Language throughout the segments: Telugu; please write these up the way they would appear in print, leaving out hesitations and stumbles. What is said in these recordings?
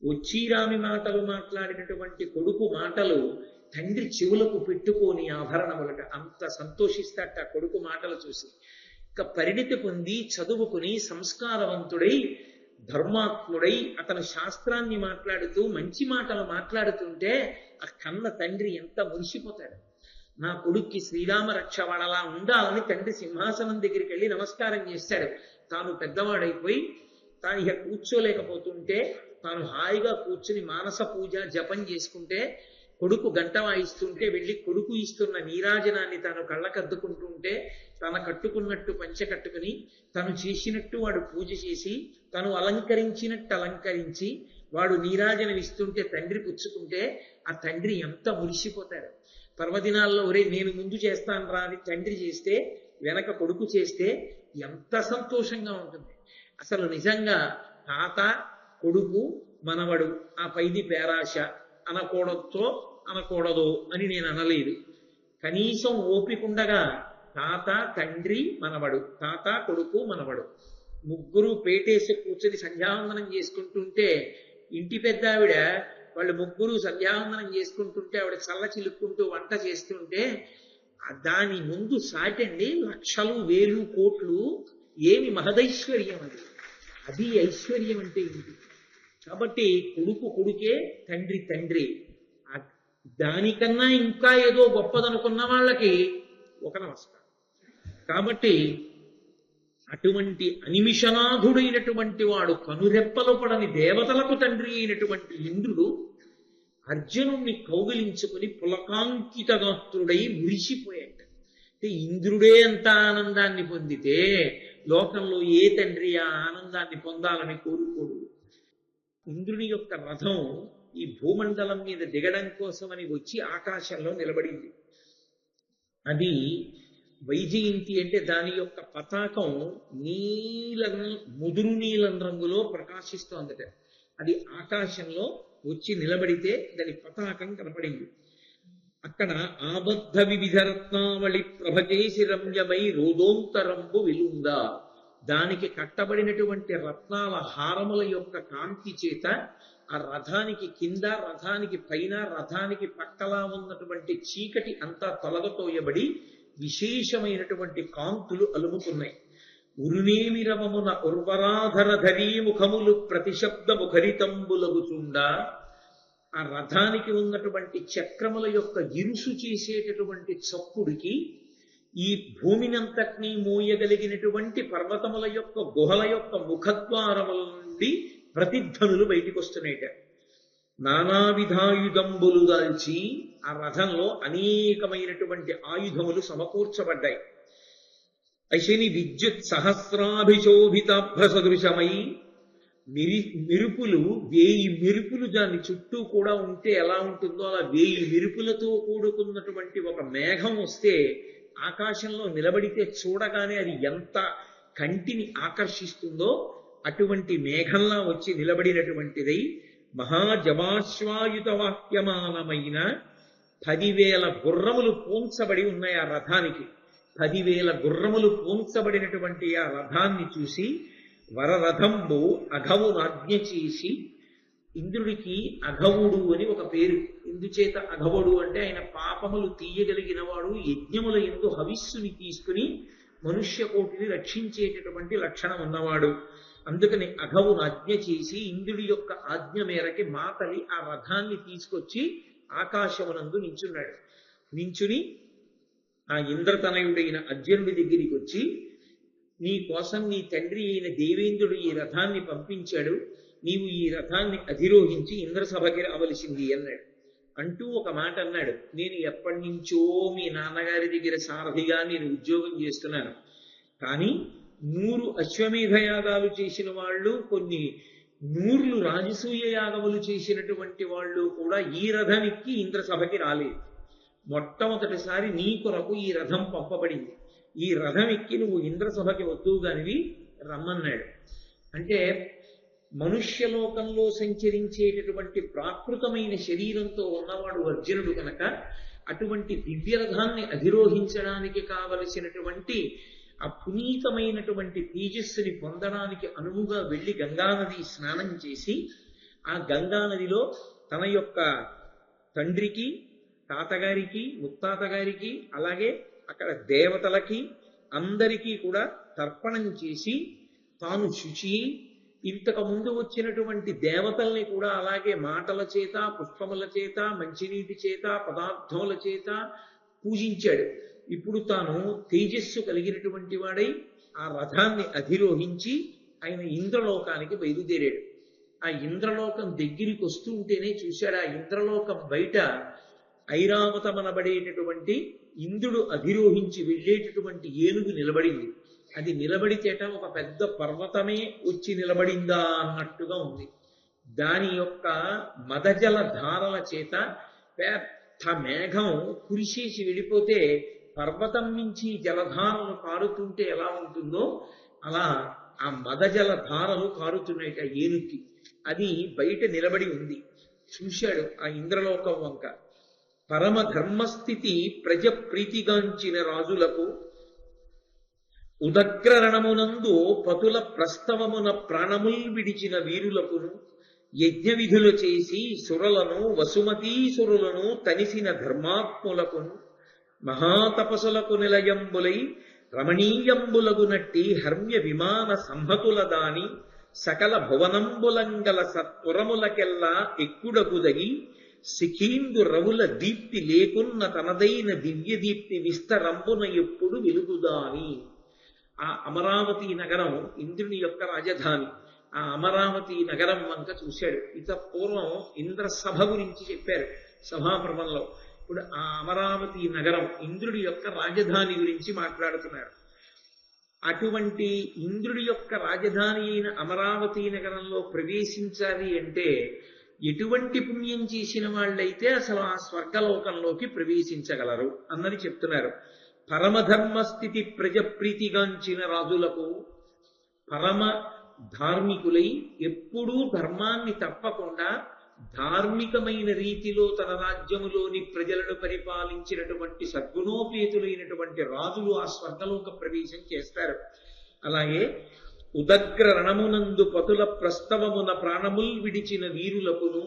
వచ్చిరామి మాటలు మాట్లాడినటువంటి కొడుకు మాటలు తండ్రి చెవులకు పెట్టుకొని ఆభరణములట అంత సంతోషిస్తాట కొడుకు మాటలు చూసి. ఇక పరిణితి పొంది చదువుకుని సంస్కారవంతుడై ధర్మాత్ముడై అతను శాస్త్రాన్ని మాట్లాడుతూ మంచి మాటలు మాట్లాడుతుంటే ఆ కన్న తండ్రి ఎంత మురిసిపోతాడు. నా కొడుక్కి శ్రీరామ రక్ష వాడలా ఉండాలని తండ్రి సింహాసనం దగ్గరికి వెళ్ళి నమస్కారం చేస్తాడు. తాను పెద్దవాడైపోయి తాను ఇక కూర్చోలేకపోతుంటే తాను హాయిగా కూర్చుని మానస పూజ జపం చేసుకుంటే కొడుకు గంట వాయిస్తుంటే వెళ్ళి కొడుకు ఇస్తున్న నీరాజనాన్ని తాను కళ్ళకద్దుకుంటుంటే తన కట్టుకున్నట్టు పంచె కట్టుకుని తను చేసినట్టు వాడు పూజ చేసి తను అలంకరించినట్టు అలంకరించి వాడు నీరాజనం ఇస్తుంటే తండ్రి పుచ్చుకుంటే ఆ తండ్రి ఎంత మురిసిపోతాడు. పర్వదినాల్లో ఒరే నేను ముందు చేస్తాను రా అని తండ్రి చేస్తే వెనక కొడుకు చేస్తే ఎంత సంతోషంగా ఉంటుంది. అసలు నిజంగా తాత కొడుకు మనవడు ఆ పైది పేరాశ అనకూడదో అని నేను అనలేదు. కనీసం ఓపికండగా తాత తండ్రి మనవడు, తాత కొడుకు మనవడు ముగ్గురు పేటేసి కూర్చొని సంధ్యావందనం చేసుకుంటుంటే ఇంటి పెద్ద ఆవిడ వాళ్ళు ముగ్గురు సంధ్యావందనం చేసుకుంటుంటే ఆవిడ చల్ల చిలుక్కుంటూ వంట చేస్తుంటే దాని ముందు సాటండి లక్షలు వేలు కోట్లు ఏమి మహదైశ్వర్యం అది. అది ఐశ్వర్యం అంటే ఏంటి? కాబట్టి కొడుకు కొడుకే, తండ్రి తండ్రి. దానికన్నా ఇంకా ఏదో గొప్పదనుకున్న వాళ్ళకి ఒక నమస్కారం. కాబట్టి అటువంటి అనిమిషనాథుడైనటువంటి వాడు కనురెప్పలు పడని దేవతలకు తండ్రి అయినటువంటి ఇంద్రుడు అర్జునుణ్ణి కౌగిలించుకుని పులకాంకిత గాత్రుడై మురిసిపోయాడు. అంటే ఇంద్రుడే అంత ఆనందాన్ని పొందితే లోకంలో ఏ తండ్రి ఆ ఆనందాన్ని పొందాలని కోరుకోడు. ఇంద్రుని యొక్క రథం ఈ భూమండలం మీద దిగడం కోసమని వచ్చి ఆకాశంలో నిలబడింది. అది వైజయంతి అంటే దాని యొక్క పతాకం ముదురు నీలం రంగులో ప్రకాశిస్తోందట. అది ఆకాశంలో వచ్చి నిలబడితే దాని పతాకం కనపడింది. అక్కడ ఆబద్ధ వివిధ రత్నావళి ప్రభచేసి రమ్యమై రోదోంతరంబు విలుందా, దానికి కట్టబడినటువంటి రత్నాల హారముల యొక్క కాంతి చేత ఆ రథానికి కింద రథానికి పైన రథానికి పక్కలా ఉన్నటువంటి చీకటి అంతా తొలగతోయబడి విశేషమైనటువంటి కాంతులు అలుముకున్నాయి. ఉరునేమిరవమున ఉర్వరాధర ధరీ ముఖములు ప్రతిశబ్ద ముఖరితంబులగుచుండా, ఆ రథానికి ఉన్నటువంటి చక్రముల యొక్క ఇరుసు చేసేటటువంటి చప్పుడికి ఈ భూమినంతటినీ మోయగలిగినటువంటి పర్వతముల యొక్క గుహల యొక్క ముఖద్వారముల నుండి ప్రతిధ్వనులు బయటికి వస్తున్నాయిట. నానావిధాయుధంబులు దాల్చి ఆ రథంలో అనేకమైనటువంటి ఆయుధములు సమకూర్చబడ్డాయి. అశని విద్యుత్ సహస్రాభిశోభితాభ్ర సదృశమై మెరుపులు 1000 మెరుపులు దాని చుట్టూ కూడా ఉంటే ఎలా ఉంటుందో అలా 1000 మెరుపులతో కూడుకున్నటువంటి ఒక మేఘం వస్తే ఆకాశంలో నిలబడితే చూడగానే అది ఎంత కంటిని ఆకర్షిస్తుందో అటువంటి మేఘంలా వచ్చి నిలబడినటువంటిదై మహాజవాశ్వాయుత వాక్యమానమైన 10,000 గుర్రములు పూంచబడి ఉన్నాయి ఆ రథానికి. 10,000 గుర్రములు పూంచబడినటువంటి ఆ రథాన్ని చూసి వరరథంబు అఘవునాజ్ఞ చేసి, ఇంద్రుడికి అఘవుడు అని ఒక పేరు. ఇందుచేత అఘవుడు అంటే ఆయన పాపములు తీయగలిగిన వాడు, యజ్ఞముల యందు హవిస్సుని తీసుకుని మనుష్య కోటిని రక్షించేటటువంటి లక్షణం ఉన్నవాడు. అందుకని అఘవును ఆజ్ఞ చేసి ఇంద్రుడి యొక్క ఆజ్ఞ మేరకి మాతలి ఆ రథాన్ని తీసుకొచ్చి ఆకాశమునందు నించున్నాడు. నించుని ఆ ఇంద్రతనయుడైన అర్జునుడి దగ్గరికి వచ్చి, నీ కోసం నీ తండ్రి అయిన దేవేంద్రుడు ఈ రథాన్ని పంపించాడు, నీవు ఈ రథాన్ని అధిరోహించి ఇంద్రసభకి రావలసింది అన్నాడు. అంటూ ఒక మాట అన్నాడు, నేను ఎప్పటి నుంచో మీ నాన్నగారి దగ్గర సారథిగా నేను ఉద్యోగం చేస్తున్నాను, కానీ 100 అశ్వమేధ యాగాలు చేసిన వాళ్ళు, కొన్ని 100 రాజసూయ యాగములు చేసినటువంటి వాళ్ళు కూడా ఈ రథం ఎక్కి ఇంద్రసభకి రాలేదు. మొట్టమొదటిసారి నీ కొరకు ఈ రథం పంపబడింది, ఈ రథం ఎక్కి నువ్వు ఇంద్రసభకి వద్దుగానివి రమ్మన్నాడు. అంటే మనుష్యలోకంలో సంచరించేటటువంటి ప్రాకృతమైన శరీరంతో ఉన్నవాడు అర్జునుడు కనుక అటువంటి దివ్యరథాన్ని అధిరోహించడానికి కావలసినటువంటి ఆ పునీతమైనటువంటి తేజస్సుని పొందడానికి అనువుగా వెళ్లి గంగానది స్నానం చేసి ఆ గంగా నదిలో తన యొక్క తండ్రికి, తాతగారికి, ముత్తాతగారికి, అలాగే అక్కడ దేవతలకి అందరికీ కూడా తర్పణం చేసి తాను శుచి, ఇంతకు ముందు వచ్చినటువంటి దేవతల్ని కూడా అలాగే మాటల చేత, పుష్పముల చేత, మంచినీటి చేత, పదార్థముల చేత పూజించాడు. ఇప్పుడు తాను తేజస్సు కలిగినటువంటి వాడై ఆ రథాన్ని అధిరోహించి ఆయన ఇంద్రలోకానికి బయలుదేరాడు. ఆ ఇంద్రలోకం దగ్గరికి వస్తుంటేనే చూశాడు, ఆ ఇంద్రలోకం బయట ఐరావతమనబడేటటువంటి ఇంద్రుడు అధిరోహించి వెళ్ళేటటువంటి ఏనుగు నిలబడింది. అది నిలబడితేట ఒక పెద్ద పర్వతమే వచ్చి నిలబడిందా అన్నట్టుగా ఉంది. దాని యొక్క మదజల ధారల చేత పెద్ద మేఘం కురిసేసి వెళ్ళిపోతే పర్వతం నుంచి జలధారలు కారుతుంటే ఎలా ఉంటుందో అలా ఆ మదజల ధారలు కారుతున్నాయి ఆ ఏనుక్కి. అది బయట నిలబడి ఉంది. చూశాడు ఆ ఇంద్రలోకం వంక. పరమ ధర్మస్థితి ప్రజ ప్రీతిగాంచిన రాజులకు ఉదగ్రరణమునందు పతుల ప్రస్తవమున ప్రాణముల్ విడిచిన వీరులకును యజ్ఞ విధులు చేసి సురలను వసుమతీసురులను తనిసిన ధర్మాత్ములకును మహాతపసులకు నిలయంబులై రమణీయంబులగునట్టి హర్మ్య విమాన సంహతుల దాని సకల భువనంబులంగల సత్పురములకెల్లా ఎక్కుడగుదగి సిఖీందు రవుల దీప్తి లేకున్న తనదైన దివ్య దీప్తి విస్తరంబున ఎప్పుడు వెలుగుదాని. ఆ అమరావతి నగరం ఇంద్రుని యొక్క రాజధాని. ఆ అమరావతి నగరం వంక చూశాడు. ఇక పూర్వం ఇంద్ర సభ గురించి చెప్పారు సభాపర్వంలో. ఇప్పుడు ఆ అమరావతి నగరం ఇంద్రుడి యొక్క రాజధాని గురించి మాట్లాడుతున్నారు. అటువంటి ఇంద్రుడి యొక్క రాజధాని అయిన అమరావతి నగరంలో ప్రవేశించాలి అంటే ఎటువంటి పుణ్యం చేసిన వాళ్ళైతే అసలు ఆ స్వర్గలోకంలోకి ప్రవేశించగలరు అన్నది చెప్తున్నారు. పరమధర్మస్థితి ప్రజప్రీతిగాంచిన రాజులకు, పరమ ధార్మికులై ఎప్పుడూ ధర్మాన్ని తప్పకుండా ధార్మికమైన రీతిలో తన రాజ్యములోని ప్రజలను పరిపాలించినటువంటి సద్గుణోపేతులైనటువంటి రాజులు ఆ స్వర్గలోక ప్రవేశం చేస్తారు. అలాగే ఉదగ్ర రణమునందు పతుల ప్రస్తవమున ప్రాణముల్ విడిచిన వీరులకును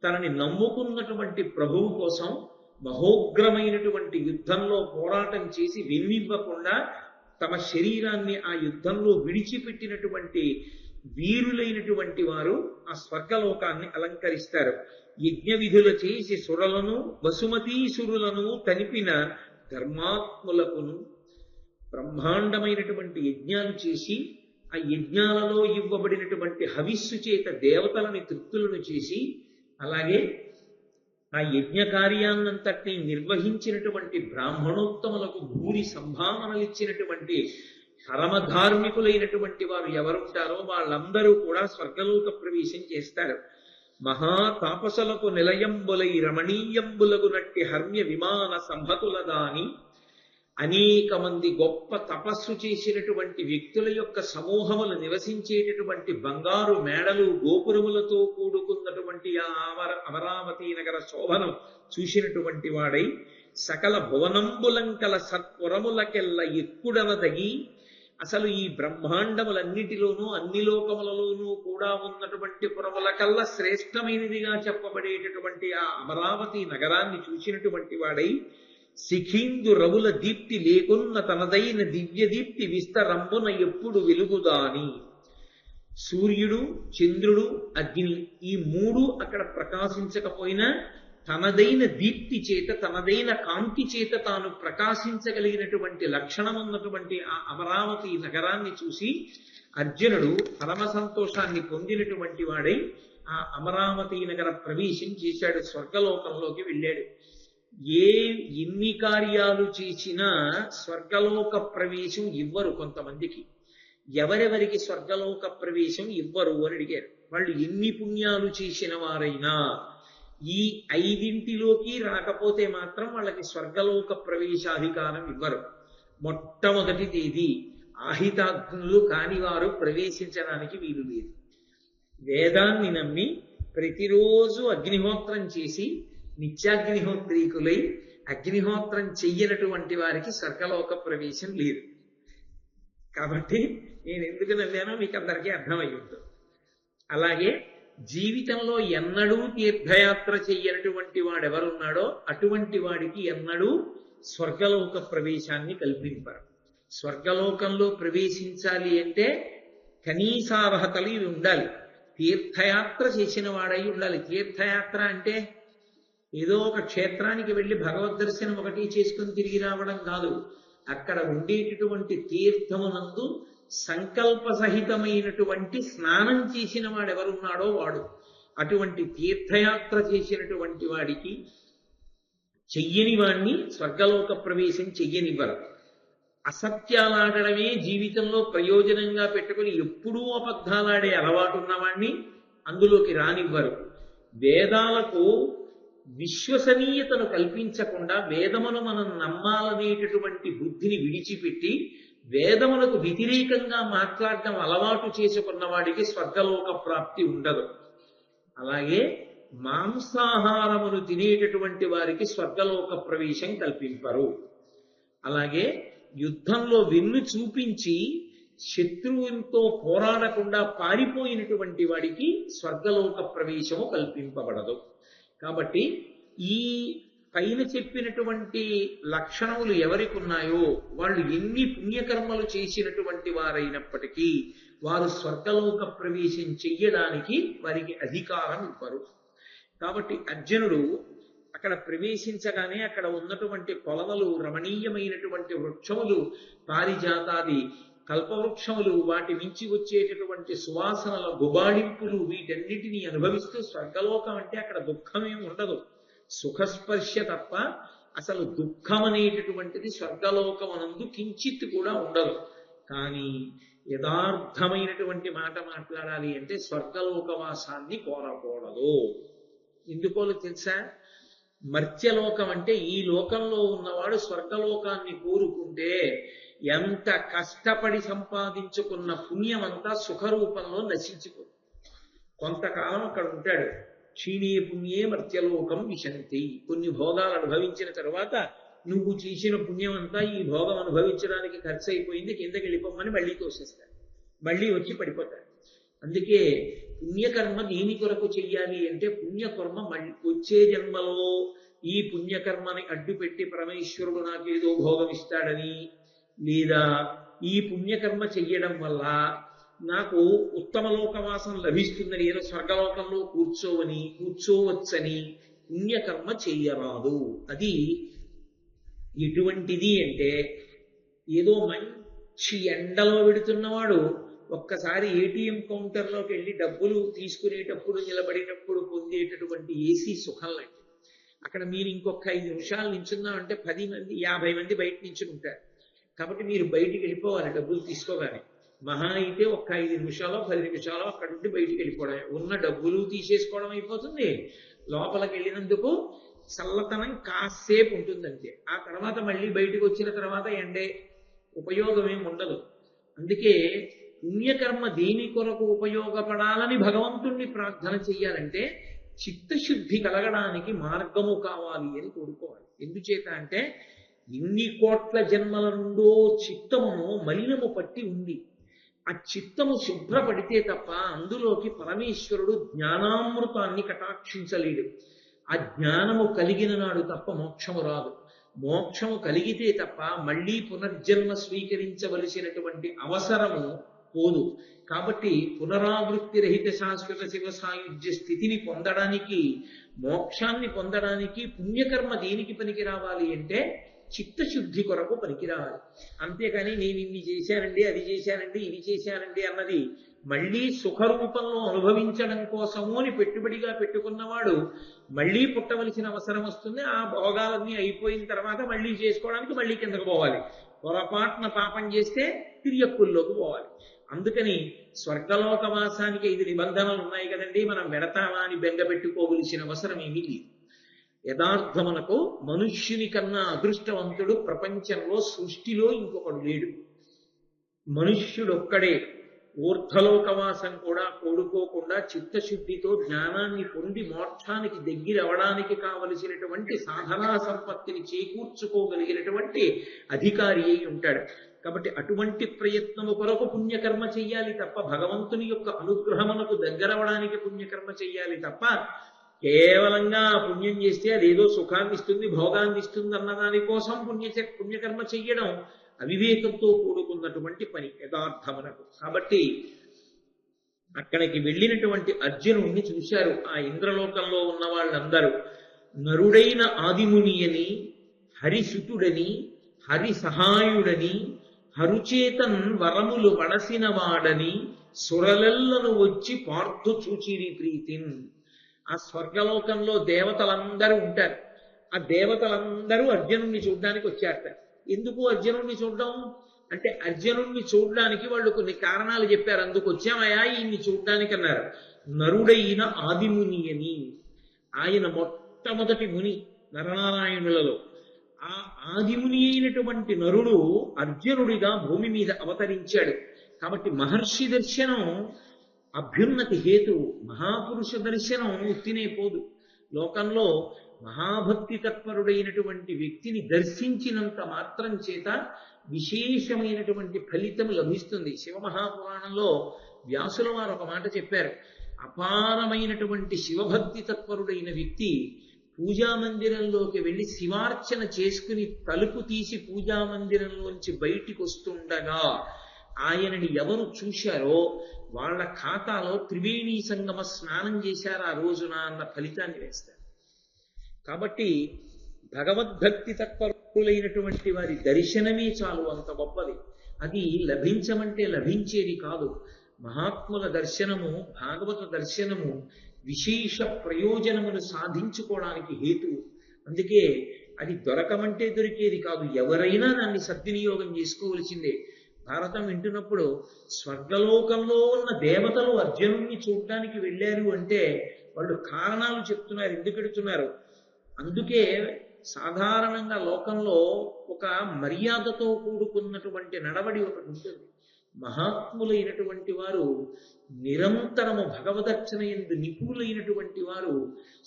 తనని నమ్ముకున్నటువంటి ప్రభువు కోసం మహోగ్రమైనటువంటి యుద్ధంలో పోరాటం చేసి వెన్నివ్వకుండా తమ శరీరాన్ని ఆ యుద్ధంలో విడిచిపెట్టినటువంటి వీరులైనటువంటి వారు ఆ స్వర్గలోకాన్ని అలంకరిస్తారు. యజ్ఞ విధులు చేసి సురలను వసుమతీసురులను తనిపిన ధర్మాత్ములకును బ్రహ్మాండమైనటువంటి యజ్ఞాలు చేసి ఆ యజ్ఞాలలో ఇవ్వబడినటువంటి హవిస్సు చేత దేవతలని తృప్తులను చేసి అలాగే ఆ యజ్ఞ కార్యాన్నంతటినీ నిర్వహించినటువంటి బ్రాహ్మణోత్తములకు భూరి సంభావనలు ఇచ్చినటువంటి పరమధార్మికులైనటువంటి వారు ఎవరుంటారో వాళ్ళందరూ కూడా స్వర్గలోక ప్రవేశం చేస్తారు. మహాతాపసులకు నిలయంబులై రమణీయంబులగునట్టి హర్మ్య విమాన సంహతుల దాని అనేక మంది గొప్ప తపస్సు చేసినటువంటి వ్యక్తుల యొక్క సమూహములు నివసించేటటువంటి బంగారు మేడలు గోపురములతో కూడుకున్నటువంటి ఆ అమరావతి నగర శోభనం చూసినటువంటి వాడై సకల భువనంబులంకల సత్పురములకెల్ల ఎక్కుడనదగి అసలు ఈ బ్రహ్మాండములన్నిటిలోనూ అన్ని లోకములలోనూ కూడా ఉన్నటువంటి పురములకల్లా శ్రేష్టమైనదిగా చెప్పబడేటటువంటి ఆ అమరావతి నగరాన్ని చూసినటువంటి వాడై శిఖీందు రవుల దీప్తి లేకున్న తనదైన దివ్య దీప్తి విస్తరంబున ఎప్పుడు వెలుగుదాని. సూర్యుడు, చంద్రుడు, అగ్ని ఈ మూడు అక్కడ ప్రకాశించకపోయినా తనదైన దీప్తి చేత తనదైన కాంతి చేత తాను ప్రకాశించగలిగినటువంటి లక్షణం ఉన్నటువంటి ఆ అమరావతి నగరాన్ని చూసి అర్జునుడు పరమ సంతోషాన్ని పొందినటువంటి వాడై ఆ అమరావతి నగర ప్రవేశం చేశాడు. స్వర్గలోకంలోకి వెళ్ళాడు. ఎన్ని కార్యాలు చేసినా స్వర్గలోక ప్రవేశం ఇవ్వరు కొంతమందికి. ఎవరెవరికి స్వర్గలోక ప్రవేశం ఇవ్వరు అని అడిగారు. వాళ్ళు ఎన్ని పుణ్యాలు చేసిన వారైనా ఈ 5 రాకపోతే మాత్రం వాళ్ళకి స్వర్గలోక ప్రవేశాధికారం ఇవ్వరు. మొట్టమొదటిది ఇది, ఆహితాగ్నులు కాని వారు ప్రవేశించడానికి వీలు లేదు. వేదాన్ని నమ్మి ప్రతిరోజు అగ్నిహోత్రం చేసి నిత్యాగ్నిహోత్రీకులై అగ్నిహోత్రం చెయ్యనటువంటి వారికి స్వర్గలోక ప్రవేశం లేదు. కాబట్టి నేను ఎందుకు నవ్వానో మీకు అందరికీ అర్థమై ఉంటుంది. అలాగే జీవితంలో ఎన్నడూ తీర్థయాత్ర చెయ్యనటువంటి వాడెవరున్నాడో అటువంటి వాడికి ఎన్నడూ స్వర్గలోక ప్రవేశాన్ని కల్పింపరు. స్వర్గలోకంలో ప్రవేశించాలి అంటే కనీసార్హతలు ఇవి ఉండాలి. తీర్థయాత్ర చేసిన వాడై ఉండాలి. తీర్థయాత్ర అంటే ఏదో ఒక క్షేత్రానికి వెళ్ళి భగవద్ దర్శనం ఒకటి చేసుకుని తిరిగి రావడం కాదు. అక్కడ ఉండేటటువంటి తీర్థమునందు సంకల్ప సహితమైనటువంటి స్నానం చేసిన వాడెవరున్నాడో వాడు. అటువంటి తీర్థయాత్ర చేసినటువంటి వాడికి చెయ్యని వాణ్ణి స్వర్గలోక ప్రవేశం చెయ్యనివ్వరు. అసత్యాలాడడమే జీవితంలో ప్రయోజనంగా పెట్టుకుని ఎప్పుడూ అబద్ధాలాడే అలవాటు ఉన్నవాణ్ణి అందులోకి రానివ్వరు. వేదాలకు విశ్వసనీయతను కల్పించకుండా వేదమును మనం నమ్మాలనేటటువంటి బుద్ధిని విడిచిపెట్టి వేదములకు వ్యతిరేకంగా మాట్లాడటం అలవాటు చేసుకున్న వాడికి స్వర్గలోక ప్రాప్తి ఉండదు. అలాగే మాంసాహారమును తినేటటువంటి వారికి స్వర్గలోక ప్రవేశం కల్పింపరు. అలాగే యుద్ధంలో వెన్ను చూపించి శత్రువుతో పోరాడకుండా పారిపోయినటువంటి వాడికి స్వర్గలోక ప్రవేశము కల్పింపబడదు. కాబట్టి ఈ పైన చెప్పినటువంటి లక్షణములు ఎవరికి ఉన్నాయో వాళ్ళు ఎన్ని పుణ్యకర్మలు చేసినటువంటి వారైనప్పటికీ వారు స్వర్గలోక ప్రవేశం చెయ్యడానికి వారికి అధికారం ఇవ్వరు. కాబట్టి అర్జునుడు అక్కడ ప్రవేశించగానే అక్కడ ఉన్నటువంటి కొలవలు, రమణీయమైనటువంటి వృక్షములు, పారిజాతాది కల్పవృక్షములు, వాటి నుంచి వచ్చేటటువంటి సువాసనల గుబాళింపులు, వీటన్నిటినీ అనుభవిస్తూ స్వర్గలోకం అంటే అక్కడ దుఃఖమేం ఉండదు, సుఖస్పర్శ తప్ప అసలు దుఃఖం అనేటటువంటిది స్వర్గలోకమనందు కించిత్ కూడా ఉండదు. కానీ యథార్థమైనటువంటి మాట మాట్లాడాలి అంటే స్వర్గలోకవాసాన్ని కోరకూడదు. ఎందుకోలో తెలుసా? మర్త్యలోకం అంటే ఈ లోకంలో ఉన్నవాడు స్వర్గలోకాన్ని కోరుకుంటే ఎంత కష్టపడి సంపాదించుకున్న పుణ్యమంతా సుఖరూపంలో నశించిపోతుంది. కొంతకాలం అక్కడ ఉంటాడు. క్షీణే పుణ్యే మర్త్యలోకం విశంతి. కొన్ని భోగాలు అనుభవించిన తర్వాత నువ్వు చేసిన పుణ్యం అంతా ఈ భోగం అనుభవించడానికి ఖర్చు అయిపోయింది, కిందకి వెళ్ళిపోమని మళ్ళీ తోసేస్తాడు, మళ్ళీ వచ్చి పడిపోతాడు. అందుకే పుణ్యకర్మ దేని కొరకు చెయ్యాలి అంటే పుణ్యకర్మ వచ్చే జన్మలో ఈ పుణ్యకర్మని అడ్డుపెట్టి పరమేశ్వరుడు నాకేదో భోగం ఇస్తాడని, లేదా ఈ పుణ్యకర్మ చెయ్యడం వల్ల నాకు ఉత్తమ లోకవాసం లభిస్తుందని, ఏదో స్వర్గలోకంలో కూర్చోవచ్చని పుణ్యకర్మ చెయ్యరాదు. అది ఎటువంటిది అంటే ఏదో మంచి ఎండలో పెడుతున్నవాడు ఒక్కసారి ఏటీఎం కౌంటర్లోకి వెళ్ళి డబ్బులు తీసుకునేటప్పుడు నిలబడినప్పుడు పొందేటటువంటి ఏసీ సుఖం లాంటి. అక్కడ మీరు ఇంకొక 5 నిమిషాలు నించున్నామంటే 10 మంది 50 మంది బయట నించుని ఉంటారు. కాబట్టి మీరు బయటికి వెళ్ళిపోవాలి డబ్బులు తీసుకోగానే. మహా అయితే ఒక్క 5 నిమిషాలు 10 నిమిషాలు అక్కడ నుండి బయటికి వెళ్ళిపోవడం, ఉన్న డబ్బులు తీసేసుకోవడం అయిపోతుంది. లోపలికి వెళ్ళినందుకు చల్లతనం కాసేపు ఉంటుందంటే ఆ తర్వాత మళ్ళీ బయటకు వచ్చిన తర్వాత ఎండే ఉపయోగం ఏమి ఉండదు. అందుకే పుణ్యకర్మ దేని కొరకు ఉపయోగపడాలని భగవంతుణ్ణి ప్రార్థన చెయ్యాలంటే చిత్తశుద్ధి కలగడానికి మార్గము కావాలి అని కోరుకోవాలి. ఎందుచేత అంటే ఇన్ని కోట్ల జన్మల నుండో చిత్తమును మలినము పట్టి ఉంది. ఆ చిత్తము శుభ్రపడితే తప్ప అందులోకి పరమేశ్వరుడు జ్ఞానామృతాన్ని కటాక్షించలేడు. ఆ జ్ఞానము కలిగిన నాడు తప్ప మోక్షము రాదు. మోక్షము కలిగితే తప్ప మళ్ళీ పునర్జన్మ స్వీకరించవలసినటువంటి అవసరము పోదు. కాబట్టి పునరావృత్తి రహిత శాశ్వత శివ సాయుధ్య స్థితిని పొందడానికి, మోక్షాన్ని పొందడానికి పుణ్యకర్మ దేనికి పనికి రావాలి అంటే చిత్తశుద్ధి కొరకు పనికిరావాలి. అంతేకాని నేను ఇన్ని చేశానండి, అది చేశానండి, ఇది చేశానండి అన్నది మళ్ళీ సుఖరూపంలో అనుభవించడం కోసము అని పెట్టుబడిగా పెట్టుకున్నవాడు మళ్ళీ పుట్టవలసిన అవసరం వస్తుంది. ఆ భోగాలన్నీ అయిపోయిన తర్వాత మళ్ళీ చేసుకోవడానికి మళ్ళీ కిందకు పోవాలి. పొరపాటున పాపం చేస్తే తిరియక్కుల్లోకి పోవాలి. అందుకని స్వర్గలోకవాసానికి 5 నిబంధనలు ఉన్నాయి కదండి, మనం వెడతామా అని బెంగ పెట్టుకోవలసిన అవసరం ఏమీ లేదు. యథార్థమునకు మనుష్యుని కన్నా అదృష్టవంతుడు ప్రపంచంలో సృష్టిలో ఇంకొకడు లేడు. మనుష్యుడొక్కడే ఊర్ధ్వలోకవాసం కూడా కోడుకోకుండా చిత్తశుద్ధితో జ్ఞానాన్ని పొంది మోక్షానికి దగ్గరవడానికి కావలసినటువంటి సాధనా సంపత్తిని చేకూర్చుకోగలిగినటువంటి అధికారి అయి ఉంటాడు. కాబట్టి అటువంటి ప్రయత్నము కొరకు పుణ్యకర్మ చెయ్యాలి తప్ప, భగవంతుని యొక్క అనుగ్రహమునకు దగ్గరవడానికి పుణ్యకర్మ చెయ్యాలి తప్ప, కేవలంగా పుణ్యం చేస్తే అదేదో సుఖాన్ని ఇస్తుంది, భోగాన్ని ఇస్తుంది అన్న దానికోసం పుణ్యకర్మ చెయ్యడం అవివేకంతో కూడుకున్నటువంటి పని యథార్థమునకు. కాబట్టి అక్కడికి వెళ్ళినటువంటి అర్జునుడిని చూశారు ఆ ఇంద్రలోకంలో ఉన్న వాళ్ళందరూ. నరుడైన ఆదిముని అని, హరిసుతుడని, హరి సహాయుడని, హరుచేతన్ వరములు వడసిన వాడని సురలెల్లను వచ్చి పార్థు చూచిరి ప్రీతిన్. ఆ స్వర్గలోకంలో దేవతలందరూ ఉంటారు. ఆ దేవతలందరూ అర్జునుడిని చూడడానికి వచ్చారట. ఎందుకు అర్జునుడిని చూడడం అంటే, అర్జునుడిని చూడడానికి వాళ్ళు కొన్ని కారణాలు చెప్పారు. అందుకు వచ్చామయ్యా ఈయన్ని చూడడానికి అన్నారు. నరుడైన ఆదిముని అని, ఆయన మొట్టమొదటి ముని నరనారాయణులలో. ఆ ఆదిముని అయినటువంటి నరుడు అర్జునుడిగా భూమి మీద అవతరించాడు. కాబట్టి మహర్షి దర్శనం అభ్యున్నతి హేతు. మహాపురుష దర్శనం ఉత్తినే పోదు. లోకంలో మహాభక్తి తత్పరుడైనటువంటి వ్యక్తిని దర్శించినంత మాత్రం చేత విశేషమైనటువంటి ఫలితం లభిస్తుంది. శివమహాపురాణంలో వ్యాసుల వారు ఒక మాట చెప్పారు. అపారమైనటువంటి శివభక్తి తత్పరుడైన వ్యక్తి పూజామందిరంలోకి వెళ్ళి శివార్చన చేసుకుని తలుపు తీసి పూజామందిరంలోంచి బయటికి వస్తుండగా ఆయనని ఎవరు చూశారో వాళ్ళ ఖాతాలో త్రివేణీ సంగమ స్నానం చేశారు ఆ రోజున అన్న ఫలితాన్ని వేస్తారు. కాబట్టి భగవద్భక్తి తత్పరులైనటువంటి వారి దర్శనమే చాలు, అంత గొప్పది. అది లభించమంటే లభించేది కాదు. మహాత్ముల దర్శనము, భాగవత దర్శనము విశేష ప్రయోజనమును సాధించుకోవడానికి హేతువు. అందుకే అది దొరకమంటే దొరికేది కాదు. ఎవరైనా దాన్ని సద్వినియోగం చేసుకోవలసిందే. భారతం వింటున్నప్పుడు స్వర్గలోకంలో ఉన్న దేవతలు అర్జునుడిని చూడడానికి వెళ్ళారు అంటే వాళ్ళు కారణాలు చెప్తున్నారు, ఎందుకు వెడుతున్నారు. అందుకే సాధారణంగా లోకంలో ఒక మర్యాదతో కూడుకున్నటువంటి నడవడి ఒకటి ఉంటుంది. మహాత్ములైనటువంటి వారు నిరంతరము భగవదర్చన యందు నిపుణులైనటువంటి వారు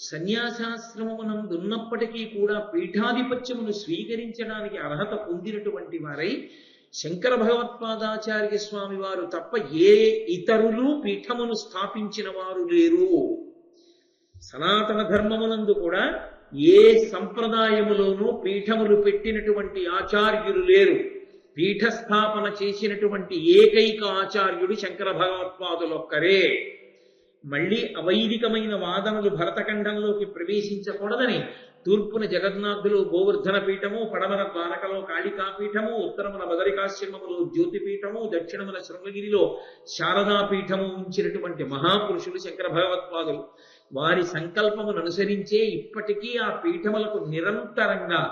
సన్యాసాశ్రమమునందు ఉన్నప్పటికీ కూడా పీఠాధిపత్యమును స్వీకరించడానికి అర్హత పొందినటువంటి వారై, శంకర భగవత్పాదాచార్య స్వామి వారు తప్ప ఏ ఇతరులు పీఠమును స్థాపించిన వారు లేరు. సనాతన ధర్మమునందు కూడా ఏ సంప్రదాయములోనూ పీఠములు పెట్టినటువంటి ఆచార్యులు లేరు. పీఠస్థాపన చేసినటువంటి ఏకైక ఆచార్యుడు శంకర భగవత్పాదులొక్కరే. మళ్ళీ అవైదికమైన వాదనలు భరతఖండంలోకి ప్రవేశించకూడదని తూర్పున జగన్నాథులు గోవర్ధన పీఠము, పడమర ద్వారకలో కాళికాపీఠము, ఉత్తరమున బదరికాశ్రమములో జ్యోతిపీఠము, దక్షిణమున శృంగగిరిలో శారదాపీఠము ఉంచినటువంటి మహాపురుషులు శంకర భగవత్పాదులు. వారి సంకల్పమును అనుసరించే ఇప్పటికీ ఆ పీఠములకు నిరంతరంగా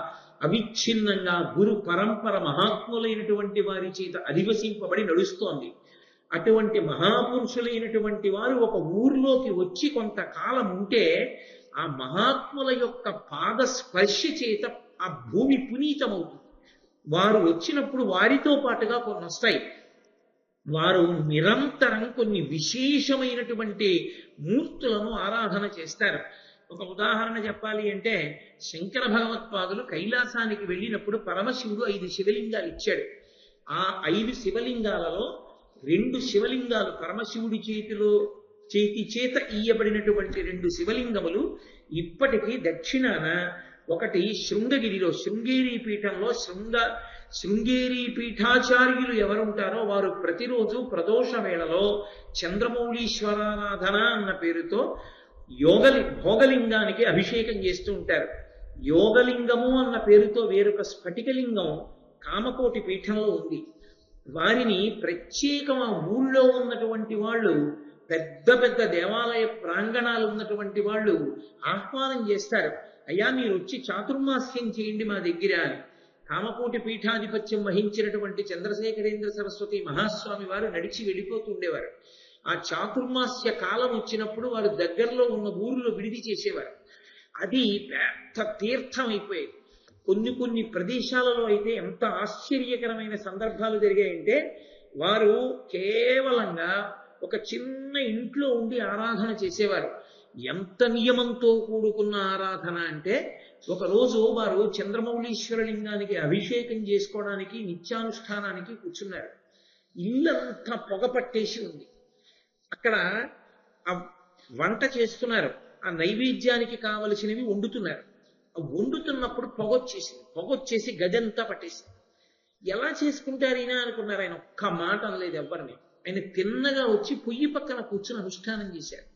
అవిచ్ఛిన్నంగా గురు పరంపర మహాత్ములైనటువంటి వారి చేత అధివసింపబడి నడుస్తోంది. అటువంటి మహాపురుషులైనటువంటి వారు ఒక ఊర్లోకి వచ్చి కొంతకాలం ఉంటే ఆ మహాత్ముల యొక్క పాద స్పర్శ చేత ఆ భూమి పునీతమవుతుంది. వారు వచ్చినప్పుడు వారితో పాటుగా కొన్ని వస్తాయి. వారు నిరంతరం కొన్ని విశేషమైనటువంటి మూర్తులను ఆరాధన చేస్తారు. ఒక ఉదాహరణ చెప్పాలి అంటే, శంకర భగవత్పాదులు కైలాసానికి వెళ్ళినప్పుడు పరమశివుడు 5 శివలింగాలు ఇచ్చాడు. ఆ 5 శివలింగాలలో 2 శివలింగాలు పరమశివుడి చేతి చేత ఇయ్యబడినటువంటి 2 శివలింగములు ఇప్పటికీ దక్షిణాన, ఒకటి శృంగగిరిలో శృంగేరి పీఠంలో శృంగేరి పీఠాచార్యులు ఎవరుంటారో వారు ప్రతిరోజు ప్రదోష వేళలో చంద్రమౌళీశ్వరారాధన అన్న పేరుతో భోగలింగానికి అభిషేకం చేస్తూ ఉంటారు. యోగలింగము అన్న పేరుతో వేరొక స్ఫటికలింగం కామకోటి పీఠంలో ఉంది. వారిని ప్రత్యేకమైన ఊళ్ళో ఉన్నటువంటి వాళ్ళు, పెద్ద పెద్ద దేవాలయ ప్రాంగణాలు ఉన్నటువంటి వాళ్ళు ఆహ్వానం చేస్తారు. అయ్యా మీరు వచ్చి చాతుర్మాస్యం చేయండి మా దగ్గర అని. కామకోటి పీఠాధిపత్యం వహించినటువంటి చంద్రశేఖరేంద్ర సరస్వతి మహాస్వామి వారు నడిచి వెళ్ళిపోతూ ఉండేవారు. ఆ చాతుర్మాస్య కాలం వచ్చినప్పుడు వారు దగ్గరలో ఉన్న ఊరిలో విడిది చేసేవారు. అది పెద్ద తీర్థం అయిపోయేది. కొన్ని ప్రదేశాలలో అయితే ఎంత ఆశ్చర్యకరమైన సందర్భాలు జరిగాయంటే, వారు కేవలంగా ఒక చిన్న ఇంట్లో ఉండి ఆరాధన చేసేవారు. ఎంత నియమంతో కూడుకున్న ఆరాధన అంటే, ఒకరోజు వారు చంద్రమౌళీశ్వరలింగానికి అభిషేకం చేసుకోవడానికి నిత్యానుష్ఠానానికి కూర్చున్నారు. ఇల్లంతా పొగ పట్టేసి ఉంది. అక్కడ ఆ వంట చేస్తున్నారు, ఆ నైవేద్యానికి కావలసినవి వండుతున్నారు. ఆ వండుతున్నప్పుడు పొగొచ్చేసి గదంతా పట్టేసింది. ఎలా చేసుకుంటారు ఈయన అనుకున్నారు. ఆయన ఒక్క మాట అనలేదు ఎవరిని. ఆయన తిన్నగా వచ్చి పొయ్యి పక్కన కూర్చుని అనుష్ఠానం చేశారు.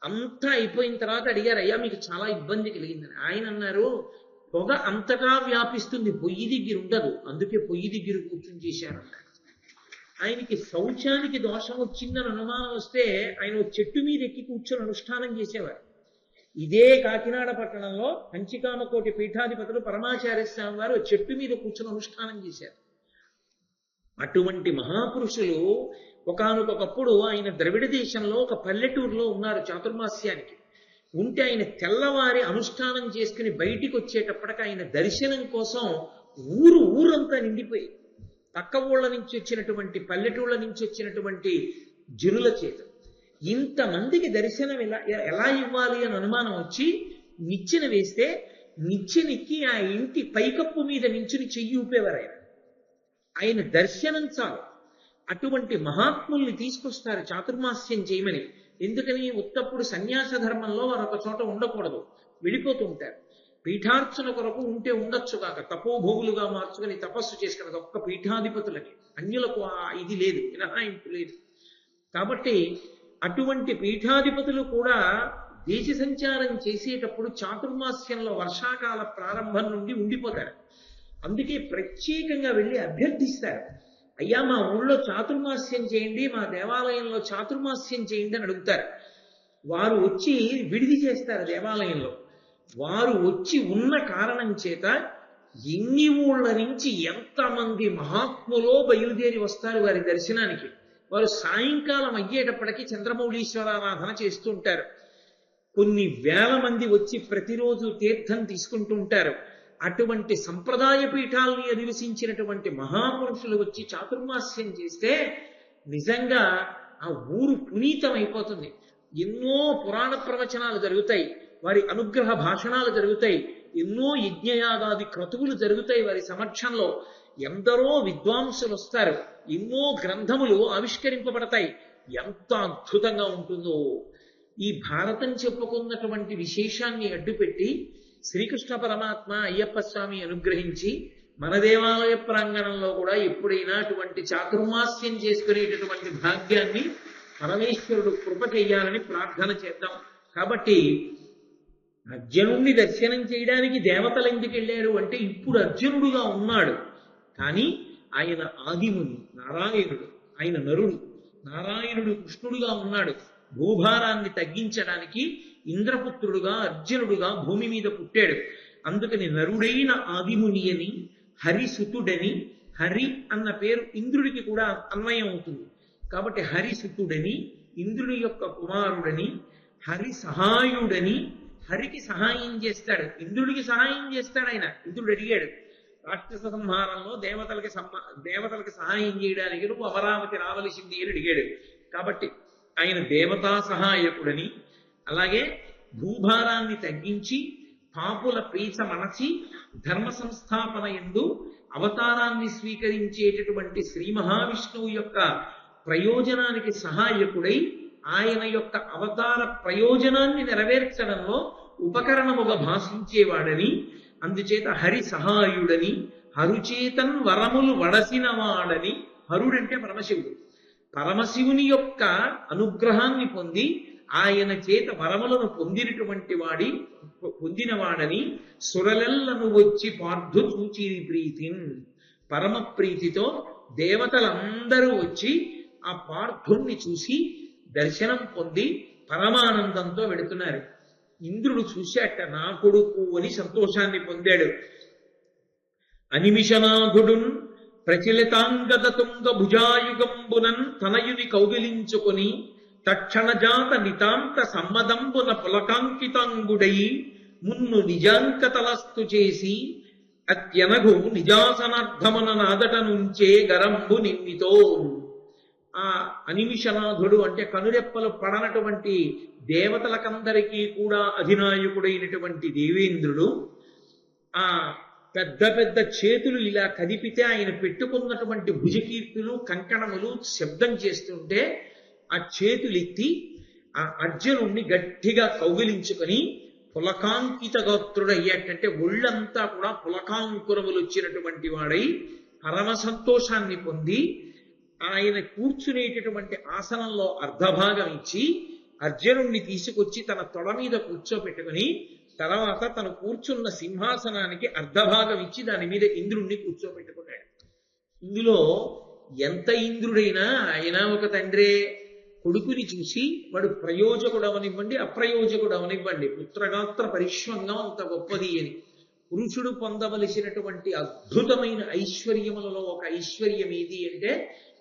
అంతా అయిపోయిన తర్వాత అడిగారు, అయ్యా మీకు చాలా ఇబ్బంది కలిగిందని. ఆయన అన్నారు, పొగ అంతటా వ్యాపిస్తుంది, పొయ్యి దగ్గర ఉండదు, అందుకే పొయ్యి దగ్గర కూర్చుని చేశారన్నారు. ఆయనకి శౌచానికి దోషం వచ్చిందని అనుమానం వస్తే ఆయన చెట్టు మీద ఎక్కి కూర్చొని అనుష్ఠానం చేసేవారు. ఇదే కాకినాడ పట్టణంలో కంచికామకోటి పీఠాధిపతులు పరమాచార్య స్వామి వారు చెట్టు మీద కూర్చొని అనుష్ఠానం చేశారు. అటువంటి మహాపురుషులు ఒకానొకప్పుడు ఆయన ద్రవిడ దేశంలో ఒక పల్లెటూరులో ఉన్నారు చాతుర్మాస్యానికి. ఉంటే ఆయన తెల్లవారి అనుష్ఠానం చేసుకుని బయటికి వచ్చేటప్పటికి ఆయన దర్శనం కోసం ఊరంతా నిండిపోయి, పక్క ఊళ్ళ నుంచి వచ్చినటువంటి పల్లెటూళ్ళ నుంచి వచ్చినటువంటి జనుల చేత ఇంతమందికి దర్శనం ఎలా ఇవ్వాలి అని అనుమానం వచ్చి నిచ్చెన వేస్తే నిచ్చెనెక్కి ఆ ఇంటి పైకప్పు మీద నించుని చెయ్యి ఊపేవారు. ఆయన దర్శనం చాలు. అటువంటి మహాత్ముల్ని తీసుకొస్తారు చాతుర్మాస్యం చేయమని. ఎందుకని? ఉత్తప్పుడు సన్యాస ధర్మంలో వారు ఒక చోట ఉండకూడదు, వెళ్ళిపోతూ ఉంటారు. పీఠార్చన కొరకు ఉంటే ఉండొచ్చు కాక తపోభోగులుగా మార్చుకుని తపస్సు చేసుకున్నది ఒక్క పీఠాధిపతులకి, అన్యులకు ఇది లేదు, మినహాయింపు లేదు. కాబట్టి అటువంటి పీఠాధిపతులు కూడా దేశ సంచారం చేసేటప్పుడు చాతుర్మాస్యంలో వర్షాకాల ప్రారంభం నుండి ఉండిపోతారు. అందుకే ప్రత్యేకంగా వెళ్ళి అభ్యర్థిస్తారు, అయ్యా మా ఊళ్ళో చాతుర్మాస్యం చేయండి, మా దేవాలయంలో చాతుర్మాస్యం చేయండి అని అడుగుతారు. వారు వచ్చి విడిది చేస్తారు దేవాలయంలో. వారు వచ్చి ఉన్న కారణం చేత ఎన్ని ఊళ్ళ నుంచి ఎంతమంది మహాత్ములో బయలుదేరి వస్తారు వారి దర్శనానికి. వారు సాయంకాలం అయ్యేటప్పటికీ చంద్రమౌళీశ్వరారాధన చేస్తూ ఉంటారు. కొన్ని వేల మంది వచ్చి ప్రతిరోజు తీర్థం తీసుకుంటూ ఉంటారు. అటువంటి సంప్రదాయ పీఠాలని అధివసించినటువంటి మహాపురుషులు వచ్చి చాతుర్మాస్యం చేస్తే నిజంగా ఆ ఊరు పునీతం అయిపోతుంది. ఎన్నో పురాణ ప్రవచనాలు జరుగుతాయి, వారి అనుగ్రహ భాషణాలు జరుగుతాయి, ఎన్నో యజ్ఞయాగాది క్రతువులు జరుగుతాయి వారి సమక్షంలో. ఎందరో విద్వాంసులు వస్తారు, ఎన్నో గ్రంథములు ఆవిష్కరింపబడతాయి. ఎంత అద్భుతంగా ఉంటుందో! ఈ భారతం చెప్పుకున్నటువంటి విశేషాన్ని అడ్డుపెట్టి శ్రీకృష్ణ పరమాత్మ అయ్యప్ప స్వామి అనుగ్రహించి మన దేవాలయ ప్రాంగణంలో కూడా ఎప్పుడైనా అటువంటి చాతుర్మాస్యం చేసుకునేటటువంటి భాగ్యాన్ని పరమేశ్వరుడు కృప చెయ్యాలని ప్రార్థన చేద్దాం. కాబట్టి అర్జునుడిని దర్శనం చేయడానికి దేవతలు ఎందుకు వెళ్ళారు అంటే, ఇప్పుడు అర్జునుడుగా ఉన్నాడు కానీ ఆయన ఆదిముని నారాయణుడు, ఆయన నరుడు. నారాయణుడు కృష్ణుడుగా ఉన్నాడు. భూభారాన్ని తగ్గించడానికి ఇంద్రపుత్రుడుగా అర్జునుడుగా భూమి మీద పుట్టాడు. అందుకని నరుడైన ఆదిముని అని, హరిసుతుడని, హరి అన్న పేరు ఇంద్రుడికి కూడా అన్వయం అవుతుంది. కాబట్టి హరిసుతుడని, ఇంద్రుడి యొక్క కుమారుడని, హరి సహాయుడని, హరికి సహాయం చేస్తాడు, ఇంద్రుడికి సహాయం చేస్తాడు ఆయన. ఇంద్రుడు అడిగాడు రాక్షస సంహారంలో దేవతలకి సహాయం చేయడానికి నువ్వు అమరావతి రావలసింది అని అడిగాడు. కాబట్టి ఆయన దేవతా సహాయకుడని, అలాగే భూభారాన్ని తగ్గించి పాపుల పీచ మనసి ధర్మ సంస్థాపన యందు అవతారాన్ని స్వీకరించేటటువంటి శ్రీ మహావిష్ణువు యొక్క ప్రయోజనానికి సహాయకుడై ఆయన యొక్క అవతార ప్రయోజనాన్ని నెరవేర్చడంలో ఉపకరణముగా భాషించేవాడని, అందుచేత హరి సహాయుడని, హరుచేతన్ వరములు వడసిన వాడని. హరుడంటే పరమశివుడు. పరమశివుని యొక్క అనుగ్రహాన్ని పొంది ఆయన చేత వరములను పొందినవాడని సురలెల్లను వచ్చి పార్థు చూచిరి ప్రీతిన్. పరమ ప్రీతితో దేవతలందరూ వచ్చి ఆ పార్థుణ్ణి చూసి దర్శనం పొంది పరమానందంతో వెడుతున్నారు. ఇంద్రుడు చూశాట, నా కొడుకు అని సంతోషాన్ని పొందాడు. అనిమిషనాథుడున్ ప్రచలితాంగద తుంగ భుజాయుగంబునన్ తనయుని కౌగిలించుకొని తక్షణజాత నితాంత సమ్మదంబున పులకాంకితాంగుడై మున్ను నిజాంకతలస్తు చేసి అత్యనగు నిజాసనార్థమున నాదట నుంచే గరంబు నిమ్మితో. ఆ అనిమిషనాథుడు అంటే కనురెప్పలు పడనటువంటి దేవతలకందరికీ కూడా అధినాయకుడైనటువంటి దేవేంద్రుడు ఆ పెద్ద పెద్ద చేతులు ఇలా కదిపితే ఆయన పెట్టుకున్నటువంటి భుజకీర్తులు కంకణములు శబ్దం చేస్తుంటే ఆ చేతులు ఎత్తి ఆ అర్జునుణ్ణి గట్టిగా కౌగిలించుకొని పులకాంకిత గోత్రుడయ్యేటంటే ఒళ్ళంతా కూడా పులకాంకురములు వచ్చినటువంటి వాడై పరమ సంతోషాన్ని పొంది ఆయన కూర్చునేటటువంటి ఆసనంలో అర్ధభాగం ఇచ్చి అర్జునుణ్ణి తీసుకొచ్చి తన తొడ మీద కూర్చోపెట్టుకుని తర్వాత తను కూర్చున్న సింహాసనానికి అర్ధభాగం ఇచ్చి దాని మీద ఇంద్రుణ్ణి కూర్చోబెట్టుకున్నాడు. ఇందులో ఎంత ఇంద్రుడైనా ఆయన ఒక తండ్రే. కొడుకుని చూసి వాడు ప్రయోజకుడు అవనివ్వండి, అప్రయోజకుడు అవనివ్వండి, పుత్రగాత్ర పరిశ్వంగం అంత గొప్పది అని. పురుషుడు పొందవలసినటువంటి అద్భుతమైన ఐశ్వర్యములలో ఒక ఐశ్వర్యం ఏది అంటే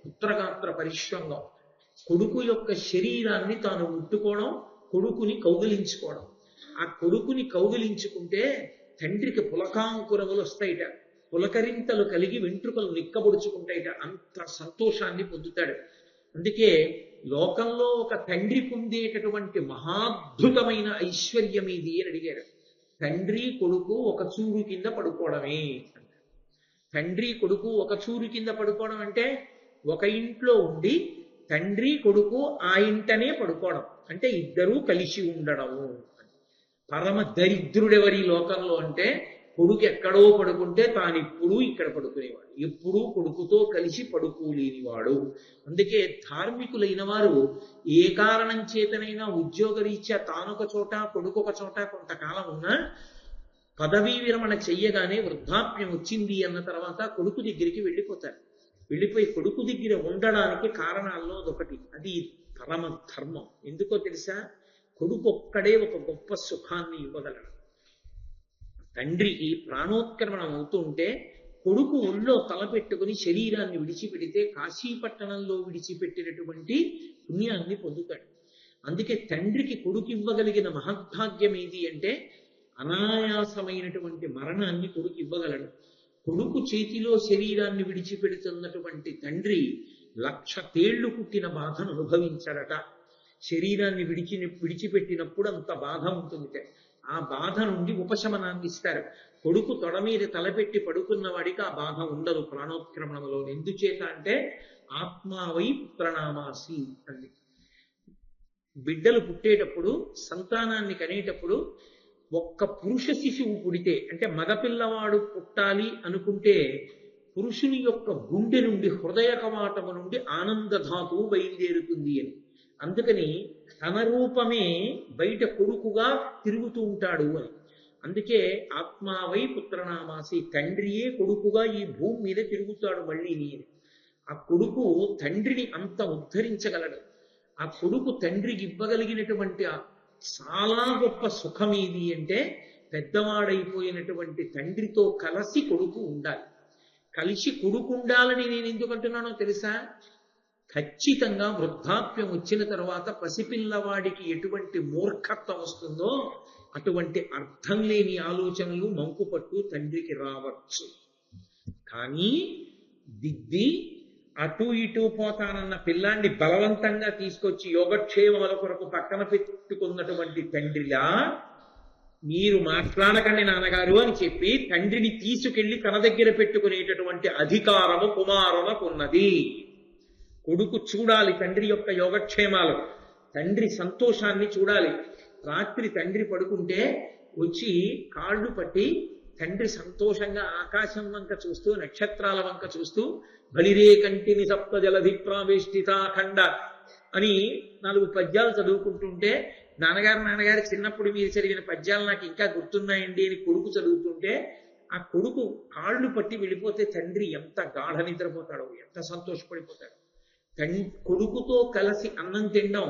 పుత్రగాత్ర పరిశ్వంగం. కొడుకు యొక్క శరీరాన్ని తాను ముట్టుకోవడం, కొడుకుని కౌగిలించుకోవడం. ఆ కొడుకుని కౌగిలించుకుంటే తండ్రికి పులకాంకురములు వస్తాయిట, పులకరింతలు కలిగి వెంట్రుకలు నిక్కబొడుచుకుంటాయిట. అంత సంతోషాన్ని పొందుతాడు. అందుకే లోకంలో ఒక తండ్రి పొందేటటువంటి మహాద్భుతమైన ఐశ్వర్యం ఇది అని అడిగారు. తండ్రి కొడుకు ఒక చూరు కింద పడుకోవడమే. తండ్రి కొడుకు ఒక చూరు కింద పడుకోవడం అంటే ఒక ఇంట్లో ఉండి తండ్రి కొడుకు ఆ ఇంటనే పడుకోవడం అంటే ఇద్దరూ కలిసి ఉండడము. పరమ దరిద్రుడెవరి లోకంలో అంటే కొడుకు ఎక్కడో పడుకుంటే తానిప్పుడు ఇక్కడ పడుకునేవాడు, ఎప్పుడూ కొడుకుతో కలిసి పడుకోలేనివాడు. అందుకే ధార్మికులైన వారు ఏ కారణం చేతనైనా ఉద్యోగరీత్యా తానొక చోట కొడుకు ఒక చోట కొంతకాలం ఉన్నా పదవీ విరమణ చెయ్యగానే వృద్ధాప్యం వచ్చింది అన్న తర్వాత కొడుకు దగ్గరికి వెళ్ళిపోతారు. వెళ్ళిపోయి కొడుకు దగ్గర ఉండడానికి కారణాల్లో అదొకటి. అది పరమ ధర్మం. ఎందుకో తెలుసా? కొడుకు ఒక్కడే ఒక గొప్ప సుఖాన్ని ఇవ్వగలడు. తండ్రికి ప్రాణోత్క్రమణం అవుతూ ఉంటే కొడుకు ఒళ్ళో తలపెట్టుకుని శరీరాన్ని విడిచిపెడితే కాశీపట్టణంలో విడిచిపెట్టినటువంటి పుణ్యాన్ని పొందుతాడు. అందుకే తండ్రికి కొడుకు ఇవ్వగలిగిన మహద్భాగ్యం ఏది అంటే అనాయాసమైనటువంటి మరణాన్ని కొడుకు ఇవ్వగలడు. కొడుకు చేతిలో శరీరాన్ని విడిచిపెడుతున్నటువంటి తండ్రి 1,00,000 తేళ్లు కుట్టిన బాధను అనుభవించడట. శరీరాన్ని విడిచిపెట్టినప్పుడు అంత బాధ ఉంటుంది. ఆ బాధ నుండి ఉపశమనాన్ని ఇస్తారు. కొడుకు తొడ మీద తలపెట్టి పడుకున్న వాడికి ఆ బాధ ఉండదు ప్రాణోత్క్రమణంలో. ఎందుచేత అంటే ఆత్మావై పుత్రనామాసి అంది. బిడ్డలు పుట్టేటప్పుడు, సంతానాన్ని కనేటప్పుడు ఒక్క పురుష శిశువు పుడితే అంటే మగపిల్లవాడు పుట్టాలి అనుకుంటే పురుషుని యొక్క గుండె నుండి, హృదయ కవాటము నుండి ఆనందధాతువు బయలుదేరుతుంది అని. అందుకని తన రూపమే బయట కొడుకుగా తిరుగుతూ ఉంటాడు అని. అందుకే ఆత్మావై పుత్రనామాసి, తండ్రియే కొడుకుగా ఈ భూమి మీద తిరుగుతాడు మళ్ళీ అని. ఆ కొడుకు తండ్రిని అంత ఉద్ధరించగలడు. ఆ కొడుకు తండ్రికి ఇవ్వగలిగినటువంటి చాలా గొప్ప సుఖం ఏది అంటే పెద్దవాడైపోయినటువంటి తండ్రితో కలిసి కొడుకు ఉండాలి. కలిసి కొడుకు ఉండాలని నేను ఎందుకంటున్నానో తెలుసా? ఖచ్చితంగా వృద్ధాప్యం వచ్చిన తర్వాత పసిపిల్లవాడికి ఎటువంటి మూర్ఖత్వం వస్తుందో అటువంటి అర్థం లేని ఆలోచనలు మంకుపట్టు తండ్రికి రావచ్చు. కానీ దిద్ది అటు ఇటు పోతానన్న పిల్లాన్ని బలవంతంగా తీసుకొచ్చి యోగక్షేమముల కొరకు పక్కన పెట్టుకున్నటువంటి తండ్రిలా మీరు మాట్లాడకండి నాన్నగారు అని చెప్పి తండ్రిని తీసుకెళ్లి తన దగ్గర పెట్టుకునేటటువంటి అధికారము కుమారునకున్నది. కొడుకు చూడాలి తండ్రి యొక్క యోగక్షేమాలు, తండ్రి సంతోషాన్ని చూడాలి. రాత్రి తండ్రి పడుకుంటే వచ్చి కాళ్ళు పట్టి తండ్రి సంతోషంగా ఆకాశం వంక చూస్తూ, నక్షత్రాల వంక చూస్తూ బలిరే కంటిని సప్త జలధి ప్రావేష్టితాఖండ అని 4 పద్యాలు చదువుకుంటుంటే, నాన్నగారు చిన్నప్పుడు మీరు చదివిన పద్యాలు నాకు ఇంకా గుర్తున్నాయండి అని కొడుకు చదువుతుంటే, ఆ కొడుకు కాళ్ళు పట్టి వెళ్ళిపోతే తండ్రి ఎంత గాఢ నిద్రపోతాడో, ఎంత సంతోషపడిపోతాడు. కొడుకుతో కలిసి అన్నం తినడం,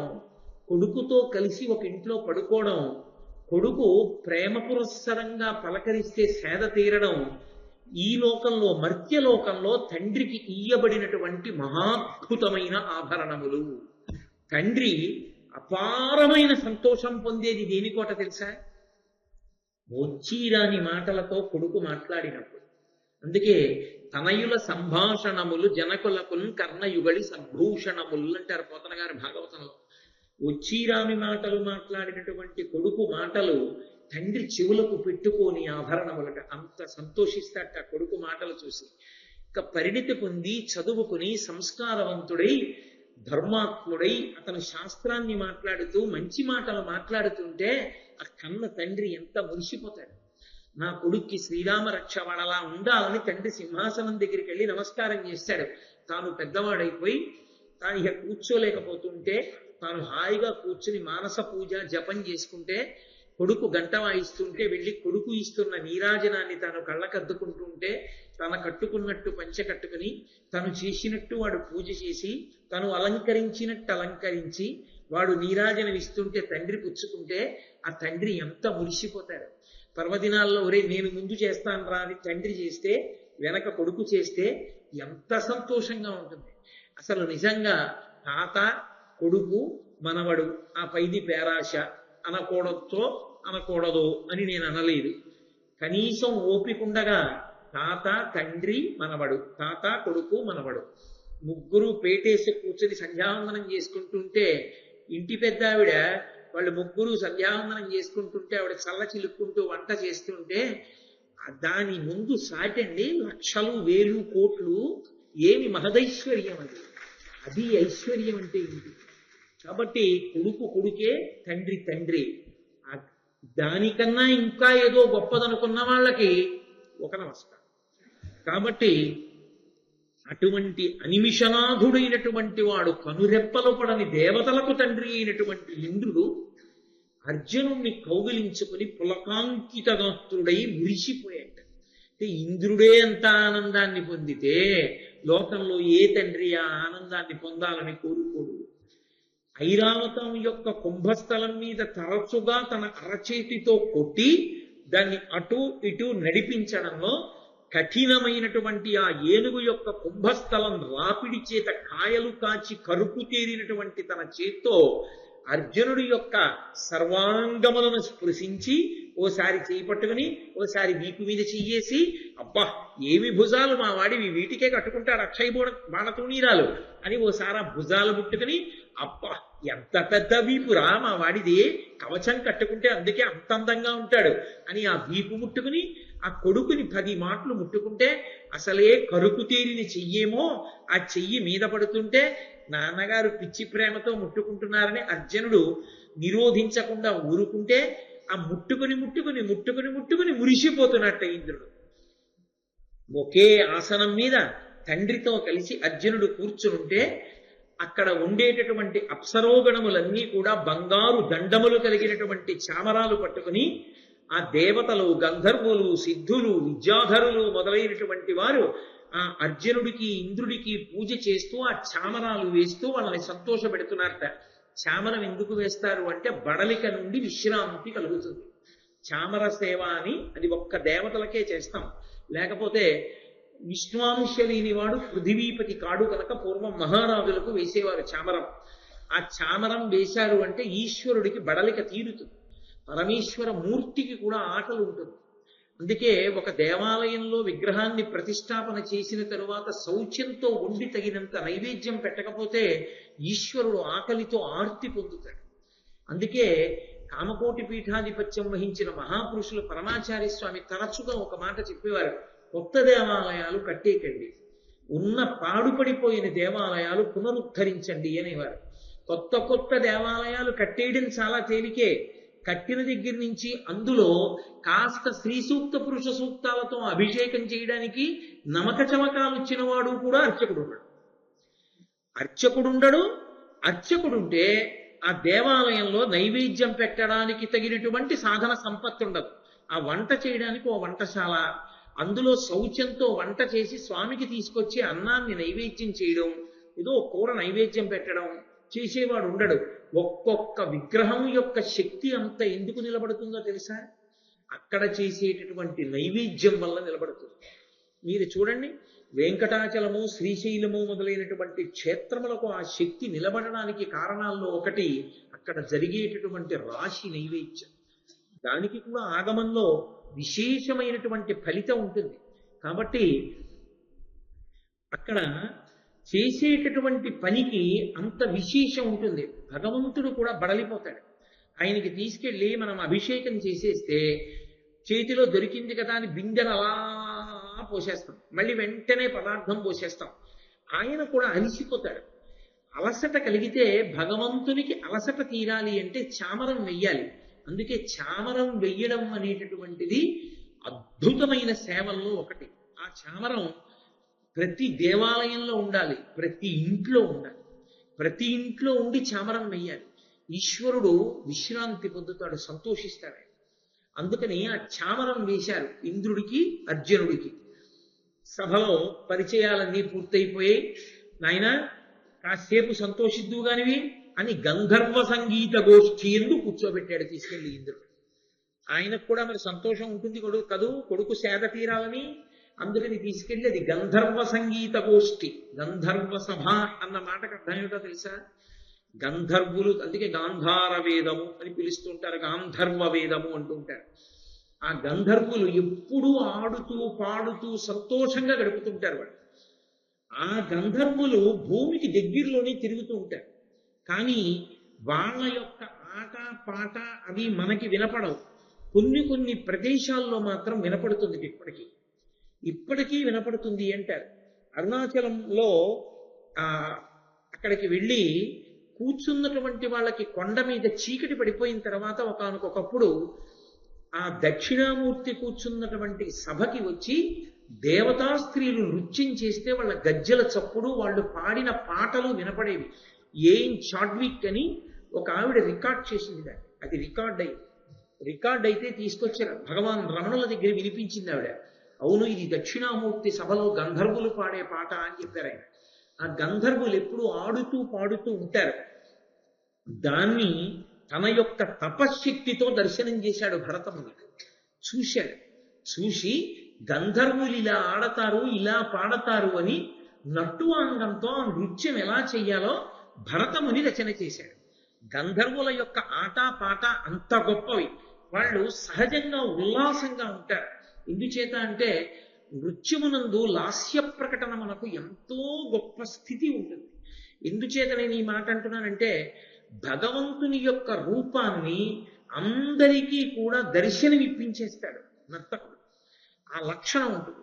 కొడుకుతో కలిసి ఒక ఇంట్లో పడుకోవడం, కొడుకు ప్రేమ పురస్సరంగా పలకరిస్తే సేద తీరడం, ఈ లోకంలో మర్త్యలోకంలో తండ్రికి ఇయ్యబడినటువంటి మహాద్భుతమైన ఆభరణములు. తండ్రి అపారమైన సంతోషం పొందేది దేనికోట తెలుసా? వచ్చీరాని మాటలతో కొడుకు మాట్లాడినప్పుడు. అందుకే తనయుల సంభాషణములు జనకులకున్ కర్ణయుగళి సద్భూషణములు అంటారు పోతన గారి భాగవతంలో. వచ్చీరాని మాటలు మాట్లాడినటువంటి కొడుకు మాటలు తండ్రి చెవులకు పెట్టుకొని ఆభరణములట అంత సంతోషిస్తాట కొడుకు మాటలు చూసి. ఇక పరిణితి పొంది చదువుకుని సంస్కారవంతుడై ధర్మాత్ముడై అతను శాస్త్రాన్ని మాట్లాడుతూ మంచి మాటలు మాట్లాడుతుంటే ఆ కన్న తండ్రి ఎంత మురిసిపోతాడు. నా కొడుక్కి శ్రీరామ రక్ష వాడలా ఉండాలని తండ్రి సింహాసనం దగ్గరికి వెళ్ళి నమస్కారం చేశాడు. తాను పెద్దవాడైపోయి తాను ఇక కూర్చోలేకపోతుంటే తాను హాయిగా కూర్చుని మానస పూజ జపం చేసుకుంటే కొడుకు గంట వాయిస్తుంటే వెళ్ళి కొడుకు ఇస్తున్న నీరాజనాన్ని తాను కళ్ళకద్దుకుంటుంటే తన కట్టుకున్నట్టు పంచె కట్టుకుని తను చేసినట్టు వాడు పూజ చేసి తను అలంకరించినట్టు అలంకరించి వాడు నీరాజనం ఇస్తుంటే తండ్రి పుచ్చుకుంటే ఆ తండ్రి ఎంత మురిసిపోతాడు. పర్వదినాల్లో ఒరే నేను ముందు చేస్తాను రా అని తండ్రి చేస్తే వెనక కొడుకు చేస్తే ఎంత సంతోషంగా ఉంటుంది. అసలు నిజంగా తాత కొడుకు మనవడు ఆ పైది పేరాశ అనకూడదో అని నేను అనలేదు. కనీసం ఓపికండగా తాత తండ్రి మనవడు తాత కొడుకు మనవడు ముగ్గురు పేటేసి కూర్చొని సంధ్యావందనం చేసుకుంటుంటే ఇంటి పెద్ద ఆవిడ వాళ్ళు ముగ్గురు సంధ్యావందనం చేసుకుంటుంటే ఆవిడ చల్ల చిలుక్కుంటూ వంట చేస్తుంటే దాని ముందు సాటండి లక్షలు వేలు కోట్లు ఏమి మహదైశ్వర్యం అది. అది ఐశ్వర్యం అంటే ఏంటి? కాబట్టి కొడుకు కొడుకే తండ్రి తండ్రి. దానికన్నా ఇంకా ఏదో గొప్పదనుకున్న వాళ్ళకి ఒక నమస్కారం. కాబట్టి అటువంటి అనిమిషనాథుడైనటువంటి వాడు కనురెప్పలు పడని దేవతలకు తండ్రి అయినటువంటి ఇంద్రుడు అర్జునుణ్ణి కౌగిలించుకుని పులకాంకితగాత్రుడై మురిసిపోయాడు. అంటే ఇంద్రుడే అంత ఆనందాన్ని పొందితే లోకంలో ఏ తండ్రి ఆ ఆనందాన్ని పొందాలని కోరుకోడు. ఐరావతం యొక్క కుంభస్థలం మీద తరచుగా తన అరచేతితో కొట్టి దాన్ని అటు ఇటు నడిపించడంలో కఠినమైనటువంటి ఆ ఏనుగు యొక్క కుంభస్థలం రాపిడి చేత కాయలు కాచి కరుపు తేరినటువంటి తన చేత్తో అర్జునుడి యొక్క సర్వాంగములను స్పృశించి ఓసారి చేయి పట్టుకుని ఓసారి వీపు మీద చెయ్యేసి అబ్బా ఏమి భుజాలు మా వాడివి వీటికే కట్టుకుంటాడు అక్షయ బాణతూణీరాలు అని ఓసారి ఆ భుజాలు ముట్టుకుని అబ్బా ఎంత పెద్ద వీపురా మా వాడిది కవచం కట్టుకుంటే అందుకే అంత అందంగా ఉంటాడు అని ఆ వీపు ముట్టుకుని ఆ కొడుకుని 10 మాటలు ముట్టుకుంటే అసలే కరుకు తేరిన చెయ్యేమో ఆ చెయ్యి మీద పడుతుంటే నాన్నగారు పిచ్చి ప్రేమతో ముట్టుకుంటున్నారని అర్జునుడు నిరోధించకుండా ఊరుకుంటే ఆ ముట్టుకుని మురిసిపోతున్నట్ట ఇంద్రుడు. ఒకే ఆసనం మీద తండ్రితో కలిసి అర్జునుడు కూర్చునుంటే అక్కడ ఉండేటటువంటి అప్సరోగణములన్నీ కూడా బంగారు దండములు కలిగినటువంటి చామరాలు పట్టుకుని ఆ దేవతలు గంధర్వులు సిద్ధులు విద్యాధరులు మొదలైనటువంటి వారు ఆ అర్జునుడికి ఇంద్రుడికి పూజ చేస్తూ ఆ చామరాలు వేస్తూ వాళ్ళని సంతోషపెడుతున్నారట. చామరం ఎందుకు వేస్తారు అంటే బడలిక నుండి విశ్రాంతి కలుగుతుంది. చామర సేవ అని అది ఒక్క దేవతలకే చేస్తాం. లేకపోతే విష్ణువాంశ లేనివాడు పృథివీపతి కాడు కనుక పూర్వం మహారాజులకు వేసేవారు చామరం. ఆ చామరం వేశారు అంటే ఈశ్వరుడికి బడలిక తీరుతుంది. పరమేశ్వర మూర్తికి కూడా ఆకలి ఉంటుంది. అందుకే ఒక దేవాలయంలో విగ్రహాన్ని ప్రతిష్టాపన చేసిన తరువాత శౌచ్యంతో వండి తగినంత నైవేద్యం పెట్టకపోతే ఈశ్వరుడు ఆకలితో ఆర్తి పొందుతాడు. అందుకే కామకోటి పీఠాధిపత్యం వహించిన మహాపురుషులు పరమాచార్య స్వామి తరచుగా ఒక మాట చెప్పేవారు, కొత్త దేవాలయాలు కట్టేకండి, ఉన్న పాడుపడిపోయిన దేవాలయాలు పునరుద్ధరించండి అనేవారు. కొత్త దేవాలయాలు కట్టేయడం చాలా తేలికే. కట్టిన దగ్గర నుంచి అందులో కాస్త స్త్రీ సూక్త పురుష సూక్తాలతో అభిషేకం చేయడానికి నమక చమకాలు వచ్చిన వాడు కూడా అర్చకుడుంటే ఆ దేవాలయంలో నైవేద్యం పెట్టడానికి తగినటువంటి సాధన సంపత్తి ఉండదు. ఆ వంట చేయడానికి ఓ వంటశాల, అందులో శౌచంతో వంట చేసి స్వామికి తీసుకొచ్చి అన్నాన్ని నైవేద్యం చేయడం, ఏదో కూర నైవేద్యం పెట్టడం చేసేవాడు ఉండడు. ఒక్కొక్క విగ్రహం యొక్క శక్తి అంత ఎందుకు నిలబడుతుందో తెలుసా? అక్కడ చేసేటటువంటి నైవేద్యం వల్ల నిలబడుతుంది. మీరు చూడండి, వెంకటాచలము శ్రీశైలము మొదలైనటువంటి క్షేత్రములకు ఆ శక్తి నిలబడడానికి కారణాల్లో ఒకటి అక్కడ జరిగేటటువంటి రాశి నైవేద్యం. దానికి కూడా ఆగమంలో విశేషమైనటువంటి ఫలితం ఉంటుంది. కాబట్టి అక్కడ చేసేటటువంటి పనికి అంత విశేషం ఉంటుంది. భగవంతుడు కూడా బడలిపోతాడు. ఆయనకి తీసుకెళ్ళి మనం అభిషేకం చేసేస్తే చేతిలో దొరికింది కదా అని బిందెను అలా పోసేస్తాం, మళ్ళీ వెంటనే పదార్థం పోసేస్తాం. ఆయన కూడా అలిసిపోతాడు. అలసట కలిగితే భగవంతునికి అలసట తీరాలి అంటే చామరం వెయ్యాలి. అందుకే చామరం వెయ్యడం అనేటటువంటిది అద్భుతమైన సేవల్లో ఒకటి. ఆ చామరం ప్రతి దేవాలయంలో ఉండాలి, ప్రతి ఇంట్లో ఉండాలి, ప్రతి ఇంట్లో ఉండి చామరం వెయ్యాలి. ఈశ్వరుడు విశ్రాంతి పొందుతాడు, సంతోషిస్తాడు. అందుకని ఆ చామరం వేశారు ఇంద్రుడికి అర్జునుడికి. సభలో పరిచయాలన్నీ పూర్తయిపోయాయి. నాయన కాసేపు సంతోషిద్దుగానివి అని గంధర్వ సంగీత గోష్ఠి ఎందు కూర్చోబెట్టాడు తీసుకెళ్లి ఇంద్రుడు. ఆయనకు కూడా మరి సంతోషం ఉంటుంది కొడుకు సేద తీరాలని. అందుకని తీసుకెళ్లి అది గంధర్వ సంగీత గోష్ఠి, గంధర్వ సభ అన్న మాటకు అర్థం ఏమిటో తెలుసా? గంధర్వులు, అందుకే గాంధార వేదము అని పిలుస్తుంటారు, గాంధర్వ వేదము అంటుంటారు. ఆ గంధర్వులు ఎప్పుడూ ఆడుతూ పాడుతూ సంతోషంగా గడుపుతుంటారు వాళ్ళు. ఆ గంధర్వులు భూమికి దగ్గరలోనే తిరుగుతూ ఉంటారు. కానీ వాళ్ళ యొక్క ఆట పాట అవి మనకి వినపడవు. కొన్ని ప్రదేశాల్లో మాత్రం వినపడుతుంది. ఇప్పటికీ వినపడుతుంది అంటారు. అరుణాచలంలో అక్కడికి వెళ్ళి కూర్చున్నటువంటి వాళ్ళకి కొండ మీద చీకటి పడిపోయిన తర్వాత ఒకనకొకప్పుడు ఆ దక్షిణామూర్తి కూర్చున్నటువంటి సభకి వచ్చి దేవతా స్త్రీలు నృత్యం చేస్తే వాళ్ళ గజ్జల చప్పుడు, వాళ్ళు పాడిన పాటలు వినపడేవి. ఏం చాడ్విక్ అని ఒక ఆవిడ రికార్డ్ చేసింది. అది రికార్డ్ అయితే తీసుకొచ్చారు. భగవాన్ రమణుల దగ్గర వినిపించింది ఆవిడ. అవును, ఇది దక్షిణామూర్తి సభలో గంధర్వులు పాడే పాట అని చెప్పారు ఆయన. ఆ గంధర్వులు ఎప్పుడు ఆడుతూ పాడుతూ ఉంటారు. దాన్ని తన యొక్క తపశ్శక్తితో దర్శనం చేశాడు భరతమునికి. చూసి గంధర్వులు ఇలా ఆడతారు, ఇలా పాడతారు అని నట్టువాంగంతో ఆ నృత్యం ఎలా చెయ్యాలో భరతముని రచన చేశాడు. గంధర్వుల యొక్క ఆట పాట అంత గొప్పవి. వాళ్ళు సహజంగా ఉల్లాసంగా ఉంటారు. ఎందుచేత అంటే నృత్యమునందు లాస్య ప్రకటన మనకు ఎంతో గొప్ప స్థితి ఉంటుంది. ఎందుచేత నేను ఈ మాట అంటున్నానంటే భగవంతుని యొక్క రూపాన్ని అందరికీ కూడా దర్శనమిప్పించేస్తాడు నర్తకుడు. ఆ లక్షణం ఉంటుంది.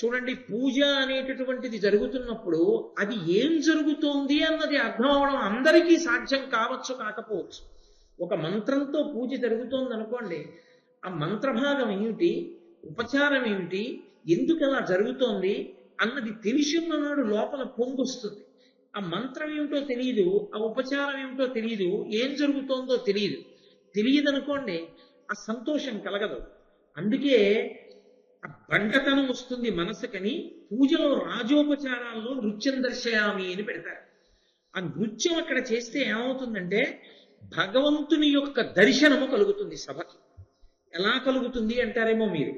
చూడండి, పూజ అనేటటువంటిది జరుగుతున్నప్పుడు అది ఏం జరుగుతోంది అన్నది అర్థం అవడం అందరికీ సాధ్యం కావచ్చు, కాకపోవచ్చు. ఒక మంత్రంతో పూజ జరుగుతోంది అనుకోండి, ఆ మంత్రభాగం ఏమిటి, ఉపచారం ఏమిటి, ఎందుకు అలా జరుగుతోంది అన్నది తెలిసిన్ననాడు లోపల పొంగొస్తుంది. ఆ మంత్రం ఏమిటో తెలియదు, ఆ ఉపచారం ఏమిటో తెలియదు, ఏం జరుగుతోందో తెలియదనుకోండి, ఆ సంతోషం కలగదు. అందుకే ఆ బండతనం వస్తుంది మనసుకని పూజలో రాజోపచారాల్లో నృత్యం దర్శయామి అని పెడతారు. ఆ నృత్యం అక్కడ చేస్తే ఏమవుతుందంటే భగవంతుని యొక్క దర్శనము కలుగుతుంది సభకి. ఎలా కలుగుతుంది అంటారేమో మీరు,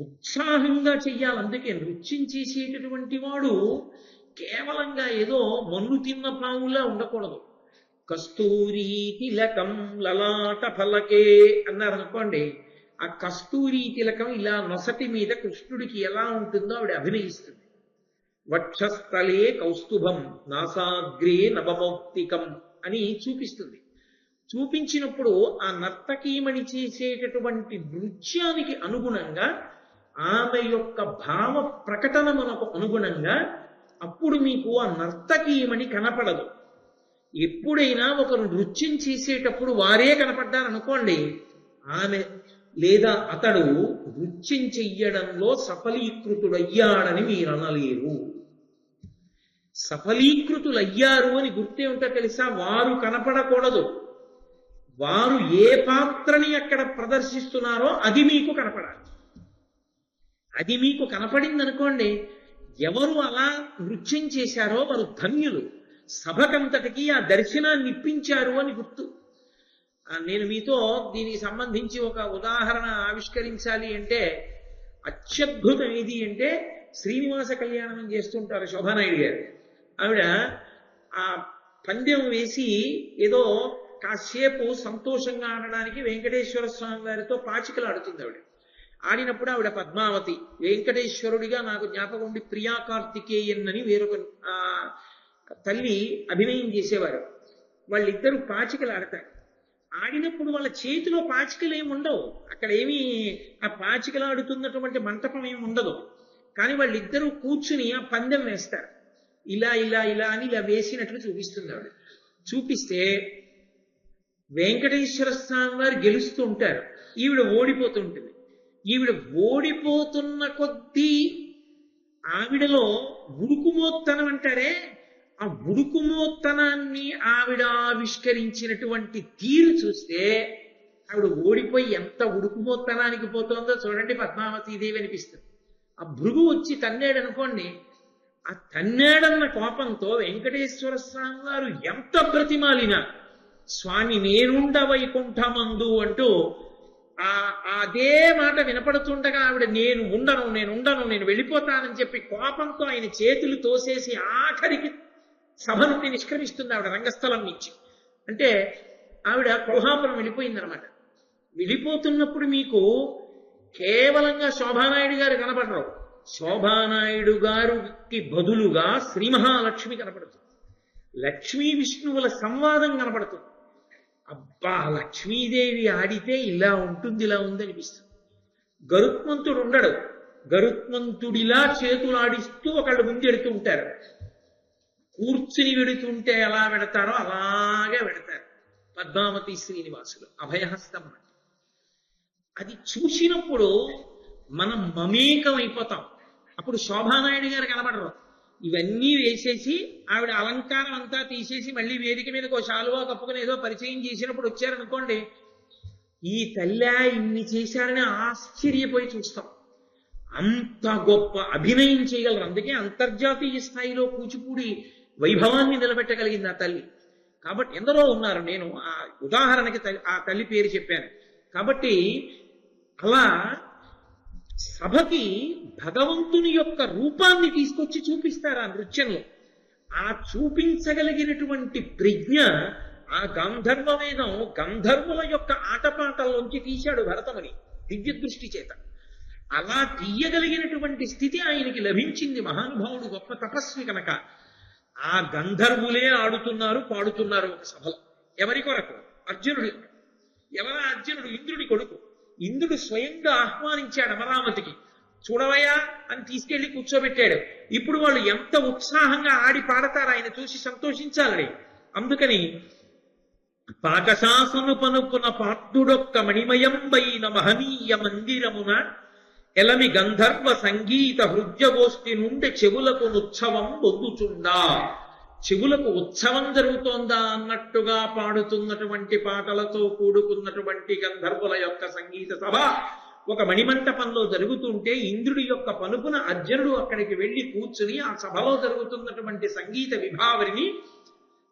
ఉత్సాహంగా చెయ్యాలి. అందుకే నృత్యం చేసేటటువంటి వాడు కేవలంగా ఏదో మన్ను తిన్న పాములా ఉండకూడదు. కస్తూరి తిలకం లలాట ఫలకే అన్నారనుకోండి, ఆ కస్తూరి తిలకం ఇలా నొసటి మీద కృష్ణుడికి ఎలా ఉంటుందో ఆవిడ అభినయిస్తుంది. వక్షస్థలే కౌస్తుభం నాసాగ్రే నవమౌక్తికం అని చూపిస్తుంది. చూపించినప్పుడు ఆ నర్తకీమణి చేసేటటువంటి నృత్యానికి అనుగుణంగా ఆమె యొక్క భావ ప్రకటన మనకు అనుగుణంగా అప్పుడు మీకు ఆ నర్తకీమణి కనపడదు. ఎప్పుడైనా ఒకరు నృత్యం చేసేటప్పుడు వారే కనపడ్డారనుకోండి, ఆమె లేదా అతడు నృత్యం చెయ్యడంలో సఫలీకృతుడయ్యాడని మీరు అనలేరు. సఫలీకృతులయ్యారు అని గుర్తేమిటో తెలుసా? వారు కనపడకూడదు. వారు ఏ పాత్రని అక్కడ ప్రదర్శిస్తున్నారో అది మీకు కనపడాలి. అది మీకు కనపడిందనుకోండి, ఎవరు అలా నృత్యం చేశారో వారు ధన్యులు. సభకంతటికి ఆ దర్శనాన్ని ఇప్పించారు అని గుర్తు. నేను మీతో దీనికి సంబంధించి ఒక ఉదాహరణ ఆవిష్కరించాలి అంటే అత్యద్భుతం ఏది అంటే శ్రీనివాస కళ్యాణం చేస్తుంటారు శోభానాయుడు గారు. ఆవిడ ఆ పందెం వేసి ఏదో కాసేపు సంతోషంగా ఆడడానికి వెంకటేశ్వర స్వామి వారితో పాచికలు ఆడుతుంది. ఆడినప్పుడు ఆవిడ పద్మావతి, వెంకటేశ్వరుడిగా నాకు జ్ఞాపకం ఉండి ప్రియా కార్తికేయన్ అని వేరొక తల్లి అభినయం చేసేవారు. వాళ్ళిద్దరూ పాచికలు ఆడతారు. ఆడినప్పుడు వాళ్ళ చేతిలో పాచికలు ఏమి ఉండవు, అక్కడ ఏమి ఆ పాచికలు ఆడుతున్నటువంటి మంటపం ఏమి ఉండదు. కానీ వాళ్ళిద్దరూ కూర్చుని ఆ పందెం వేస్తారు. ఇలా ఇలా ఇలా అని ఇలా వేసినట్లు చూపిస్తుంది ఆవిడ. చూపిస్తే వెంకటేశ్వర స్వామి వారు గెలుస్తూ ఉంటారు, ఈవిడ ఓడిపోతుంటుంది. ఈవిడ ఓడిపోతున్న కొద్దీ ఆవిడలో ఉడుకుమోత్తనం అంటారే, ఆ ఉడుకుమోత్తనాన్ని ఆవిడ ఆవిష్కరించినటువంటి తీరు చూస్తే ఆవిడ ఓడిపోయి ఎంత ఉడుకుమోత్తనానికి పోతుందో చూడండి పద్మావతీదేవి అనిపిస్తుంది. ఆ భృగు వచ్చి తన్నాడు అనుకోండి, ఆ తన్నాడన్న కోపంతో వెంకటేశ్వర స్వామి వారు ఎంత బ్రతిమాలినా స్వామి నేనుండ వైకుంఠమందు అంటూ అదే మాట వినపడుతుండగా ఆవిడ నేను ఉండను నేను వెళ్ళిపోతానని చెప్పి కోపంతో ఆయన చేతులు తోసేసి ఆఖరికి సభ నుండి నిష్క్రమిస్తుంది ఆవిడ రంగస్థలం నుంచి. అంటే ఆవిడ కొల్హాపురం వెళ్ళిపోయిందనమాట. వెళ్ళిపోతున్నప్పుడు మీకు కేవలంగా శోభానాయుడు గారు కనపడరు, శోభానాయుడు గారికి బదులుగా శ్రీ మహాలక్ష్మి కనపడుతుంది, లక్ష్మీ విష్ణువుల సంవాదం కనపడుతుంది. అబ్బా, లక్ష్మీదేవి ఆడితే ఇలా ఉంటుంది, ఇలా ఉంది అనిపిస్తుంది. గరుత్మంతుడు ఉండడు, గరుత్మంతుడిలా చేతులు ఆడిస్తూ ఒకళ్ళు ముందెడుతూ ఉంటారు, కూర్చుని వెడుతుంటే ఎలా వెడతారో అలాగే వెడతారు పద్మావతి శ్రీనివాసులు అభయహస్తం. అది చూసినప్పుడు మనం మమేకం అయిపోతాం. అప్పుడు శోభానాయుడు గారు కనబడరు, ఇవన్నీ వేసేసి ఆవిడ అలంకారం అంతా తీసేసి మళ్ళీ వేదిక మీదకి ఒక శాలువా కప్పుకుని ఏదో పరిచయం చేసినప్పుడు వచ్చారనుకోండి, ఈ తల్లి ఇన్ని చేశారని ఆశ్చర్యపోయి చూస్తాం. అంత గొప్ప అభినయం చేయగలరు. అందుకే అంతర్జాతీయ స్థాయిలో కూచిపూడి వైభవాన్ని నిలబెట్టగలిగింది ఆ తల్లి. కాబట్టి ఎందరో ఉన్నారు, నేను ఆ ఉదాహరణకి ఆ తల్లి పేరు చెప్పాను. కాబట్టి అలా సభకి భగవంతుని యొక్క రూపాన్ని తీసుకొచ్చి చూపిస్తారు ఆ నృత్యంలో. ఆ చూపించగలిగినటువంటి ప్రజ్ఞ ఆ గాంధర్వ వేదం గంధర్వుల యొక్క ఆటపాటల్లోంచి తీశాడు భరతముని దివ్య దృష్టి చేత. అలా తీయగలిగినటువంటి స్థితి ఆయనకి లభించింది. మహానుభావుడు గొప్ప తపస్వి కనుక ఆ గంధర్వులే ఆడుతున్నారు పాడుతున్నారు ఒక సభలో. ఎవరి కొరకు? అర్జునుడి. ఎవరా అర్జునుడు? ఇంద్రుడి కొడుకు. ఇంద్రుడు స్వయంగా ఆహ్వానించాడు అమరావతికి, చూడవయ్యా అని తీసుకెళ్లి కూర్చోబెట్టాడు. ఇప్పుడు వాళ్ళు ఎంత ఉత్సాహంగా ఆడి పాడతారు ఆయన చూసి సంతోషించాలని. అందుకని పాకశాసను పనుకున్న పార్థుడొక్క మణిమయంబైన మహనీయ మందిరమున ఎలమి గంధర్వ సంగీత హృద్యగోష్ఠి నుండి చెవులకు ఉత్సవం పొందుచుండా. చెవులకు ఉత్సవం జరుగుతోందా అన్నట్టుగా పాడుతున్నటువంటి పాటలతో కూడుకున్నటువంటి గంధర్వుల యొక్క సంగీత సభ ఒక మణిమంటపంలో జరుగుతుంటే ఇంద్రుడి యొక్క పనుపున అర్జునుడు అక్కడికి వెళ్లి కూర్చుని ఆ సభలో జరుగుతున్నటువంటి సంగీత విభావరిని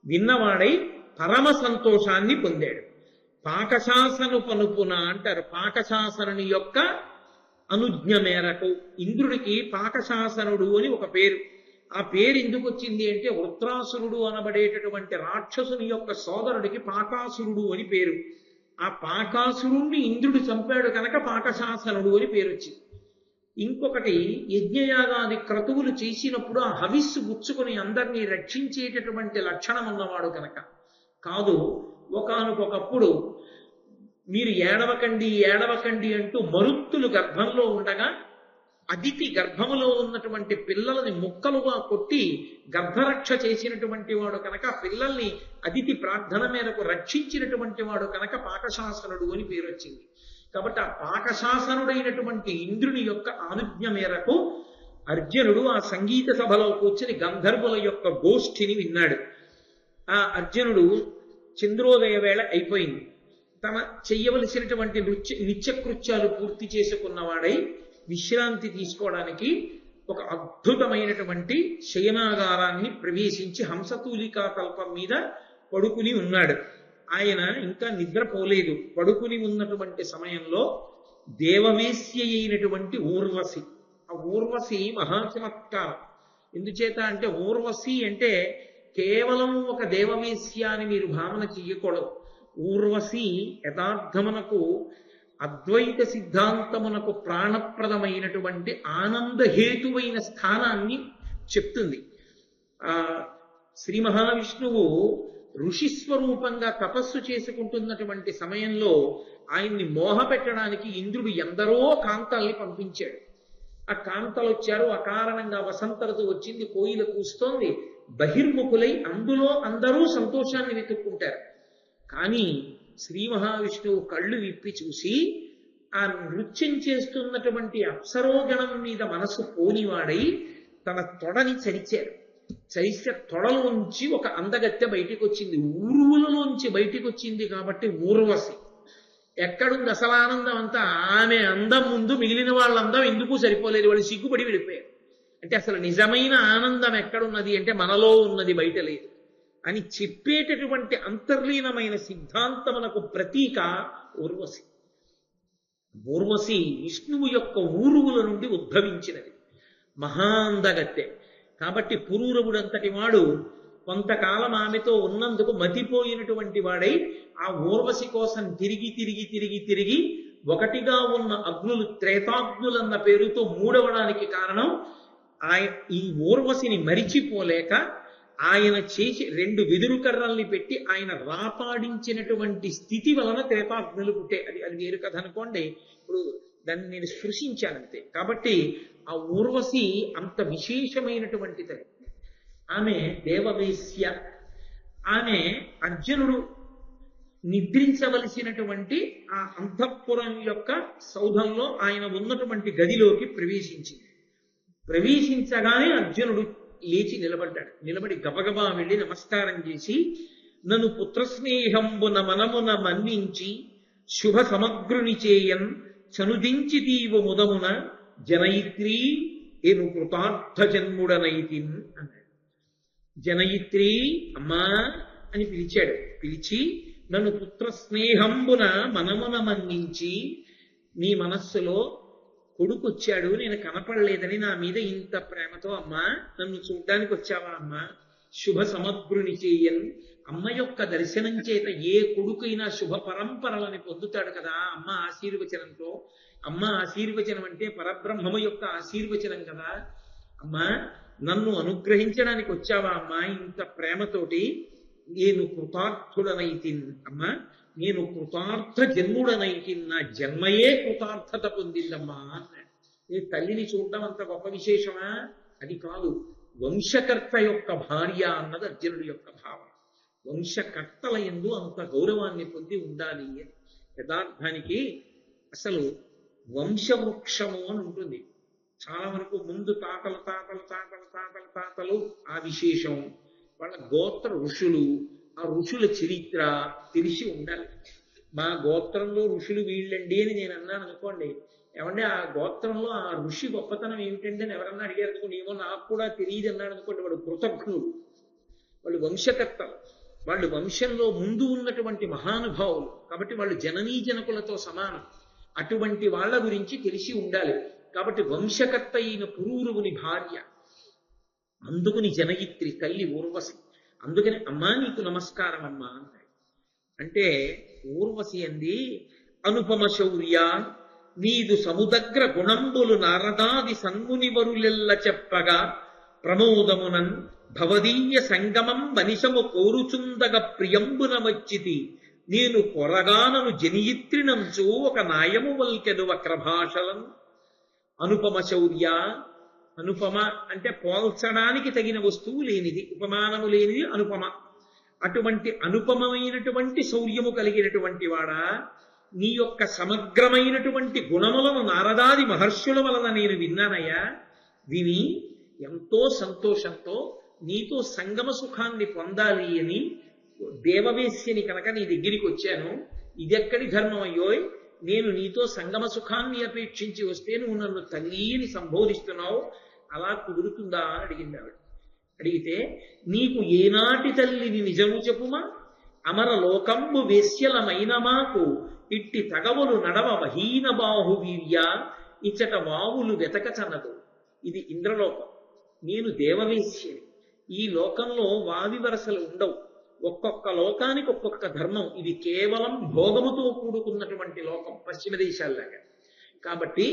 విన్నవాడై పరమ సంతోషాన్ని పొందాడు. పాకశాసను పనుపున అంటారు. పాకశాసనుని యొక్క అనుజ్ఞ మేరకు ఇంద్రుడికి పాకశాసనుడు అని ఒక పేరు. ఆ పేరు ఎందుకు వచ్చింది అంటే వృత్రాసురుడు అనబడేటటువంటి రాక్షసుని యొక్క సోదరుడికి పాకాసురుడు అని పేరు. ఆ పాకాసురుణ్ణి ఇంద్రుడు చంపాడు కనుక పాకశాసనుడు అని పేరు వచ్చింది. ఇంకొకటి, యజ్ఞయాగాది క్రతువులు చేసినప్పుడు ఆ హవిస్సు గుచ్చుకుని అందరినీ రక్షించేటటువంటి లక్షణం ఉన్నవాడు కనుక కాదు. ఒకానొకప్పుడు మీరు ఏడవకండి ఏడవకండి అంటూ మరుత్తులు గర్భంలో ఉండగా అదితి గర్భములో ఉన్నటువంటి పిల్లలని ముక్కలుగా కొట్టి గర్భరక్ష చేసినటువంటి వాడు కనుక పిల్లల్ని అదితి ప్రార్థన మేరకు రక్షించినటువంటి వాడు కనుక పాకశాసనుడు అని పేరు వచ్చింది. కాబట్టి ఆ పాకశాసనుడైనటువంటి ఇంద్రుని యొక్క ఆనుజ్ఞ మేరకు అర్జునుడు ఆ సంగీత సభలో కూర్చుని గంధర్వుల యొక్క గోష్ఠిని విన్నాడు. ఆ అర్జునుడు చంద్రోదయ వేళ అయిపోయింది. తన చెయ్యవలసినటువంటి నిత్యకృత్యాలు పూర్తి చేసుకున్నవాడై విశ్రాంతి తీసుకోవడానికి ఒక అద్భుతమైనటువంటి శయనాగారాన్ని ప్రవేశించి హంసతూలికా తల్పం మీద పడుకుని ఉన్నాడు. ఆయన ఇంకా నిద్రపోలేదు. పడుకుని ఉన్నటువంటి సమయంలో దేవవేశ్య అయినటువంటి ఊర్వశి, ఆ ఊర్వశి మహాచమత్కారం. ఎందుచేత అంటే ఊర్వశి అంటే కేవలం ఒక దేవవేశ్య అని మీరు భావన చెయ్యకూడదు. ఊర్వశి యథార్థమునకు అద్వైత సిద్ధాంతమునకు ప్రాణప్రదమైనటువంటి ఆనందహేతువైన స్థానాన్ని చెప్తుంది. శ్రీ మహావిష్ణువు ఋషి స్వరూపంగా తపస్సు చేసుకుంటున్నటువంటి సమయంలో ఆయన్ని మోహ పెట్టడానికి ఇంద్రుడు ఎందరో కాంతల్ని పంపించాడు. ఆ కాంతలు వచ్చారు, అకారణంగా వసంత ఋతువు వచ్చింది, కోయిల కూస్తోంది, బహిర్ముఖులై అందులో అందరూ సంతోషాన్ని వెతుక్కుంటారు. కానీ శ్రీ మహావిష్ణువు కళ్ళు విప్పి చూసి ఆ నృత్యం చేస్తున్నటువంటి అప్సరోగణం మీద మనసు పోనివాడై తన తొడని చరిచారు. చరిస్తే తొడలోంచి ఒక అందగత్తె బయటికి వచ్చింది, ఊరువులలోంచి బయటికి వచ్చింది కాబట్టి ఊర్వశి. ఎక్కడుంది అసలు ఆనందం అంతా? ఆమె అందం ముందు మిగిలిన వాళ్ళ అందం ఎందుకు సరిపోలేదు, వాళ్ళు సిగ్గుపడి వెళ్ళిపోయారు. అంటే అసలు నిజమైన ఆనందం ఎక్కడున్నది అంటే మనలో ఉన్నది, బయట లేదు అని చెప్పేటటువంటి అంతర్లీనమైన సిద్ధాంతమునకు ప్రతీక ఊర్వశి. ఊర్వశి విష్ణువు యొక్క ఊరువుల నుండి ఉద్భవించినది, మహాందగత్తె. కాబట్టి పురూరవుడంతటి వాడు కొంతకాలం ఆమెతో ఉన్నందుకు మతిపోయినటువంటి వాడై ఆ ఊర్వశి కోసం తిరిగి తిరిగి తిరిగి తిరిగి ఒకటిగా ఉన్న అగ్నులు త్రేతాగ్నులన్న పేరుతో మూడవడానికి కారణం ఈ ఊర్వశిని మరిచిపోలేక ఆయన చేసి 2 వెదురు కర్రల్ని పెట్టి ఆయన రాపాడించినటువంటి స్థితి వలన త్రేతాగ్నులు పుట్టే. అది వేరు కథ అనుకోండి, ఇప్పుడు దాన్ని నేను స్పృశించానంతే. కాబట్టి ఆ ఊర్వశి అంత విశేషమైనటువంటి తల్లి. ఆమె దేవవేశ్య. ఆమె అర్జునుడు నిద్రించవలసినటువంటి ఆ అంతఃపురం యొక్క సౌధంలో ఆయన ఉన్నటువంటి గదిలోకి ప్రవేశించింది. ప్రవేశించగానే అర్జునుడు లేచి నిలబడ్డాడు. నిలబడి గబగబా వెళ్ళి నమస్కారం చేసి, నన్ను పుత్రస్నేహంబున మనమున మన్నించి శుభ సమగ్రుని చేయన్ చనుదించి తీవు ముదమున జనయిత్రీ ఏను కృతార్థ జన్ముడనైతిన్ అన్నాడు. జనయిత్రీ అమ్మా అని పిలిచాడు. పిలిచి నన్ను పుత్రస్నేహంబున మనమున మన్నించి, నీ మనస్సులో కొడుకొచ్చాడు, నేను కనపడలేదని నా మీద ఇంత ప్రేమతో అమ్మా నన్ను చూడ్డానికి వచ్చావా అమ్మా? శుభ సమగ్రుని చేయన్. అమ్మ యొక్క దర్శనం చేత ఏ కొడుకైనా శుభ పరంపరలని పొందుతాడు కదా అమ్మ ఆశీర్వచనంతో. అమ్మ ఆశీర్వచనం అంటే పరబ్రహ్మము యొక్క ఆశీర్వచనం కదా. అమ్మా నన్ను అనుగ్రహించడానికి వచ్చావా అమ్మా ఇంత ప్రేమతోటి? నేను కృతార్థుడనైతిన్ అమ్మా, నేను కృతార్థ జన్ముడనైతిన్, నా జన్మయే కృతార్థత పొందిందమ్మా అన్నాడు. ఈ తల్లిని చూడడం అంత గొప్ప విశేషమా? అది కాదు. వంశకర్త యొక్క భార్య అన్నది అర్జునుడి యొక్క భావం. వంశకర్తల యందు అంత గౌరవాన్ని పొంది ఉండాలి. యథార్థానికి అసలు వంశవృక్షము అని ఉంటుంది. చాలా వరకు ముందు తాతలు తాతలు తాతలు తాతలు తాతలు ఆ విశేషం, వాళ్ళ గోత్ర ఋషులు, ఆ ఋషుల చరిత్ర తెలిసి ఉండాలి. మా గోత్రంలో ఋషులు వీళ్ళండి అని నేను అన్నాను అనుకోండి, ఏమంటే ఆ గోత్రంలో ఆ ఋషి గొప్పతనం ఏమిటంటే అని ఎవరన్నా అడిగారు అనుకోండి, ఏమో నాకు కూడా తెలియదు అన్నాడు అనుకోండి, వాడు కృతజ్ఞుడు. వాళ్ళు వంశకర్తలు, వాళ్ళు వంశంలో ముందు ఉన్నటువంటి మహానుభావులు కాబట్టి వాళ్ళు జననీ జనకులతో సమానం. అటువంటి వాళ్ళ గురించి తెలిసి ఉండాలి. కాబట్టి వంశకర్త అయిన పురూరవుని భార్య, అందుకుని జనయిత్రి తల్లి ఊర్వశి. అందుకని అమ్మా నీకు నమస్కారం అమ్మా అన్నాడు. అంటే ఊర్వశి అంది, అనుపమ శౌర్య నీదు సముదగ్ర గుణంబులు నారదాది సన్మునివరులెల్ల చెప్పగా ప్రమోదమునన్ భవదీయ సంగమం వనిషము కోరుచుందగ ప్రియంబున వచ్చితి, నేను కొరగానను జనియిత్రినంచు ఒక నాయము వల్కెదు వక్రభాషలను. అనుపమ శౌర్య, అనుపమ అంటే పోల్చడానికి తగిన వస్తువు లేనిది, ఉపమానము లేనిది అనుపమ. అటువంటి అనుపమమైనటువంటి శౌర్యము కలిగినటువంటి వాడా, నీ యొక్క సమగ్రమైనటువంటి గుణములను నారదాది మహర్షుల వలన నేను విన్నానయ్యా. విని ఎంతో సంతోషంతో నీతో సంగమ సుఖాన్ని పొందాలి అని దేవవేశ్యని కనుక నీ దగ్గరికి వచ్చాను. ఇదెక్కడి ధర్మం అయ్యోయ్, నేను నీతో సంగమ సుఖాన్ని అపేక్షించి వస్తే నువ్వు నన్ను తల్లిని సంబోధిస్తున్నావు, అలా కుదురుతుందా అని అడిగింది ఆవిడ. అడిగితే, నీకు ఏనాటి తల్లిని నిజము చెప్పుమా, అమర లోకంబు వేశ్యలమైన మాకు ఇట్టి తగవులు నడవ వహీన బాహువీర్య, ఇచ్చట వావులు వెతకచనదు. ఇది ఇంద్రలోకం, నేను దేవవేశ్యని. ఈ లోకంలో వావి వరసలు ఉండవు. ఒక్కొక్క లోకానికి ఒక్కొక్క ధర్మం. ఇది కేవలం భోగముతో కూడుకున్నటువంటి లోకం, పశ్చిమ దేశాల్లాగా. కాబట్టి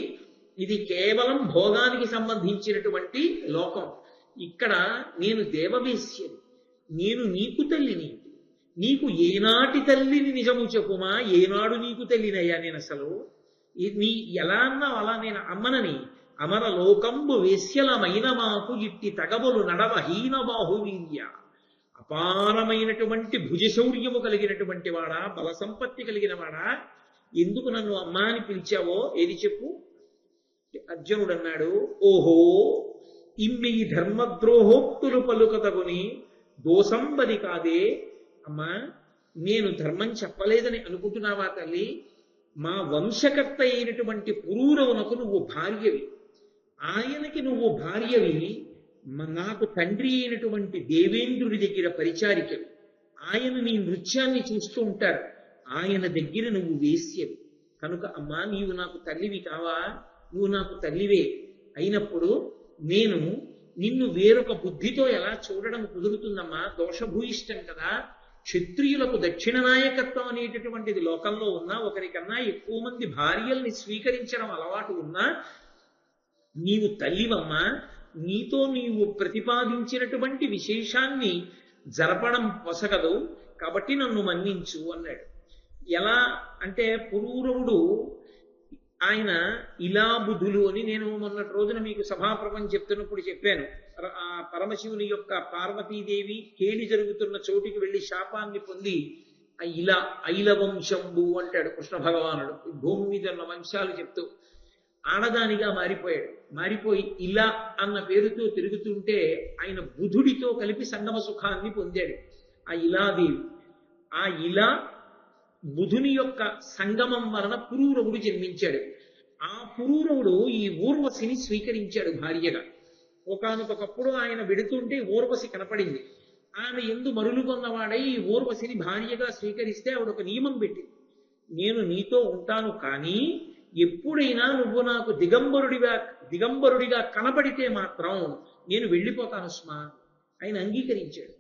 ఇది కేవలం భోగానికి సంబంధించినటువంటి లోకం. ఇక్కడ నేను దేవవేశ్యని, నేను నీకు తల్లిని. నీకు ఏనాటి తల్లిని నిజము చెప్పుమా, ఏనాడు నీకు తల్లినయ్యా నేను అసలు? నీ ఎలా అన్నావు అలా నేను అమ్మనని? అమర లోకంబు వేశ్యలమైన మాకు ఇట్టి తగబులు నడవ హీన బాహువీర్య. అపారమైనటువంటి భుజశౌర్యము కలిగినటువంటి వాడా, బల సంపత్తి కలిగిన వాడా, ఎందుకు నన్ను అమ్మా అని పిలిచావో ఏది చెప్పు? అర్జునుడు అన్నాడు, ఓహో ఇమ్మి ధర్మద్రోహోక్తులు పలుకతగుని దోసంబది కాదే. అమ్మా, నేను ధర్మం చెప్పలేదని అనుకుంటున్నావా తల్లి? మా వంశకర్త అయినటువంటి పురూరవునకు నువ్వు భార్యవి, ఆయనకి నువ్వు భార్యవి, నాకు తండ్రి అయినటువంటి దేవేంద్రుడి దగ్గర పరిచారికవి. ఆయన నీ నృత్యాన్ని చూస్తూ ఉంటారు, ఆయన దగ్గర నువ్వు వేశ్యవి. కనుక అమ్మా, నీవు నాకు తల్లివి కావా? నువ్వు నాకు తల్లివే అయినప్పుడు నేను నిన్ను వేరొక బుద్ధితో ఎలా చూడడం కుదురుతుందమ్మా? దోషభూయిష్టం కదా. క్షత్రియులకు దక్షిణ నాయకత్వం అనేటటువంటిది లోకంలో ఉన్నా, ఒకరికన్నా ఎక్కువ మంది భార్యల్ని స్వీకరించడం అలవాటు ఉన్నా, నీవు తల్లివమ్మా, నీతో నీవు ప్రతిపాదించినటువంటి విశేషాన్ని జరపడం పొసగదు, కాబట్టి నన్ను మన్నించు అన్నాడు. ఎలా అంటే, పురూరవుడు ఆయన ఇలా బుధులు అని నేను మొన్నటి రోజున మీకు సభాప్రపంచం చెప్తున్నప్పుడు చెప్పాను. ఆ పరమశివుని యొక్క పార్వతీదేవి కేడి జరుగుతున్న చోటికి వెళ్లి శాపాన్ని పొంది ఇలా ఐలవంశంబు అంటాడు కృష్ణ భగవానుడు. భూమి మీద ఉన్న వంశాలు చెప్తూ ఆడదానిగా మారిపోయాడు. మారిపోయి ఇలా అన్న పేరుతో తిరుగుతుంటే ఆయన బుధుడితో కలిపి సంగమ సుఖాన్ని పొందాడు ఆ ఇలాదేవి. ఆ ఇలా బుధుని యొక్క సంగమం వలన పురూరవుడు జన్మించాడు. ఆ పురూరవుడు ఈ ఊర్వశిని స్వీకరించాడు భార్యగా. ఒకానొకప్పుడు ఆయన వెడుతుంటే ఊర్వశి కనపడింది. ఆమె ఎందు మరులు కొన్నవాడై ఈ ఊర్వశిని భార్యగా స్వీకరిస్తే ఆవిడ ఒక నియమం పెట్టింది, నేను నీతో ఉంటాను, కానీ ఎప్పుడైనా నువ్వు నాకు దిగంబరుడిగా కనపడితే మాత్రం నేను వెళ్ళిపోతాను స్మా. ఆయన అంగీకరించాడు.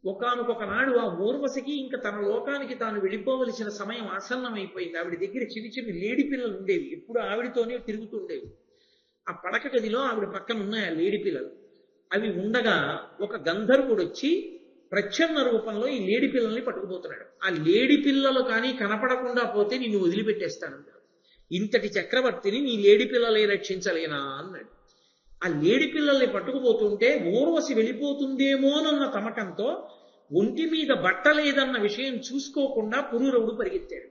ఒకానొక నాడు ఆ ఊర్వశికి ఇంకా తన లోకానికి తాను వెళ్ళిపోవలసిన సమయం ఆసన్నమైపోయింది. ఆవిడ దగ్గర చిన్న చిన్న లేడి పిల్లలు ఉండేవి, ఎప్పుడు ఆవిడతోనే తిరుగుతుండేవి. ఆ పడక గదిలో ఆవిడ పక్కన ఉన్నాయి ఆ లేడి పిల్లలు. అవి ఉండగా ఒక గంధర్వుడు వచ్చి ప్రచ్ఛన్న రూపంలో ఈ లేడి పిల్లల్ని పట్టుకుపోతున్నాడు. ఆ లేడి పిల్లలు కానీ కనపడకుండా పోతే నిన్ను వదిలిపెట్టేస్తానన్నాడు. ఇంతటి చక్రవర్తిని నీ లేడి పిల్లలే రక్షించలేనా అన్నాడు. ఆ లేడి పిల్లల్ని పట్టుకుపోతుంటే ఊర్వశి వెళ్ళిపోతుందేమోనన్న తమకంతో ఒంటి మీద బట్ట లేదన్న విషయం చూసుకోకుండా పురూరవుడు పరిగెత్తాడు.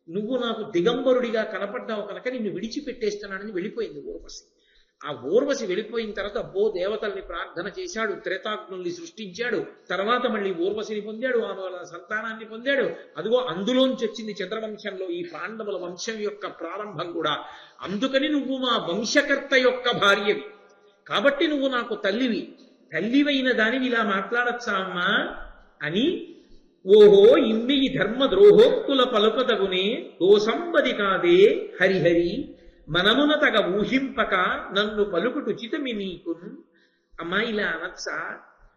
నువ్వు నాకు దిగంబరుడిగా కనపడ్డావు కనుక నిన్ను విడిచిపెట్టేస్తున్నానని వెళ్ళిపోయింది ఊర్వశి. ఆ ఊర్వశి వెళ్ళిపోయిన తర్వాత అబ్బో దేవతల్ని ప్రార్థన చేశాడు, త్రేతాగ్నుల్ని సృష్టించాడు, తర్వాత మళ్ళీ ఊర్వశిని పొందాడు, ఆ సంతానాన్ని పొందాడు. అదిగో అందులోంచి వచ్చింది చంద్రవంశంలో ఈ పాండవుల వంశం యొక్క ప్రారంభం కూడా. అందుకని నువ్వు మా వంశకర్త యొక్క భార్యవి, కాబట్టి నువ్వు నాకు తల్లివి. తల్లివైన దానివి ఇలా మాట్లాడచ్చా అమ్మా అని, ఓహో ఇమ్మి ధర్మ ద్రోహోక్తుల పలుకతగునే దోసంబది కాదే హరిహరి, మనమున తగ ఊహింపక నన్ను పలుకుటు చితమి నీకు. అమ్మా ఇలా అనొచ్చా?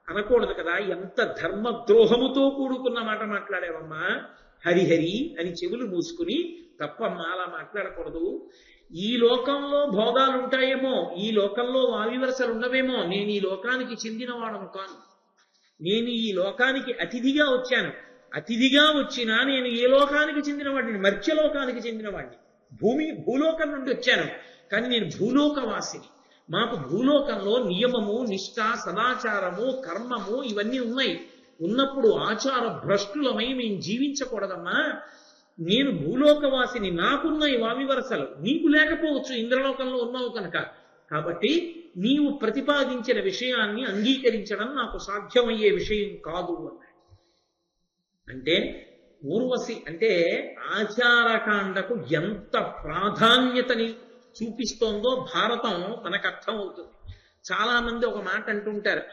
అనకూడదు కదా. ఎంత ధర్మద్రోహముతో కూడుకున్న మాట మాట్లాడావమ్మా. హరిహరి అని చెవులు మూసుకుని, తప్పమ్మా అలా మాట్లాడకూడదు. ఈ లోకంలో భోగాలు ఉంటాయేమో, ఈ లోకంలో వావివరసలు ఉండవేమో, నేను ఈ లోకానికి చెందినవాడను కాను. నేను ఈ లోకానికి అతిథిగా వచ్చాను. అతిథిగా వచ్చినా నేను ఏ లోకానికి చెందినవాడిని? మర్త్యలోకానికి చెందినవాడిని. భూలోకం నుండి వచ్చాను, కానీ నేను భూలోకవాసిని. మాకు భూలోకంలో నియమము, నిష్ఠ, సదాచారము, కర్మము ఇవన్నీ ఉన్నాయి. ఉన్నప్పుడు ఆచార భ్రష్టులమై మేము జీవించకూడదమ్మా. నేను భూలోకవాసిని, నాకున్నాయి వావివరసలు, నీకు లేకపోవచ్చు, ఇంద్రలోకంలో ఉన్నావు కనుక. కాబట్టి నీవు ప్రతిపాదించిన విషయాన్ని అంగీకరించడం నాకు సాధ్యమయ్యే విషయం కాదు అన్నాడు. అంటే ఊర్వశి అంటే ఆచారకాండకు ఎంత ప్రాధాన్యతని చూపిస్తోందో భారతం మనకు అర్థం అవుతుంది. చాలా మంది ఒక మాట అంటుంటారు,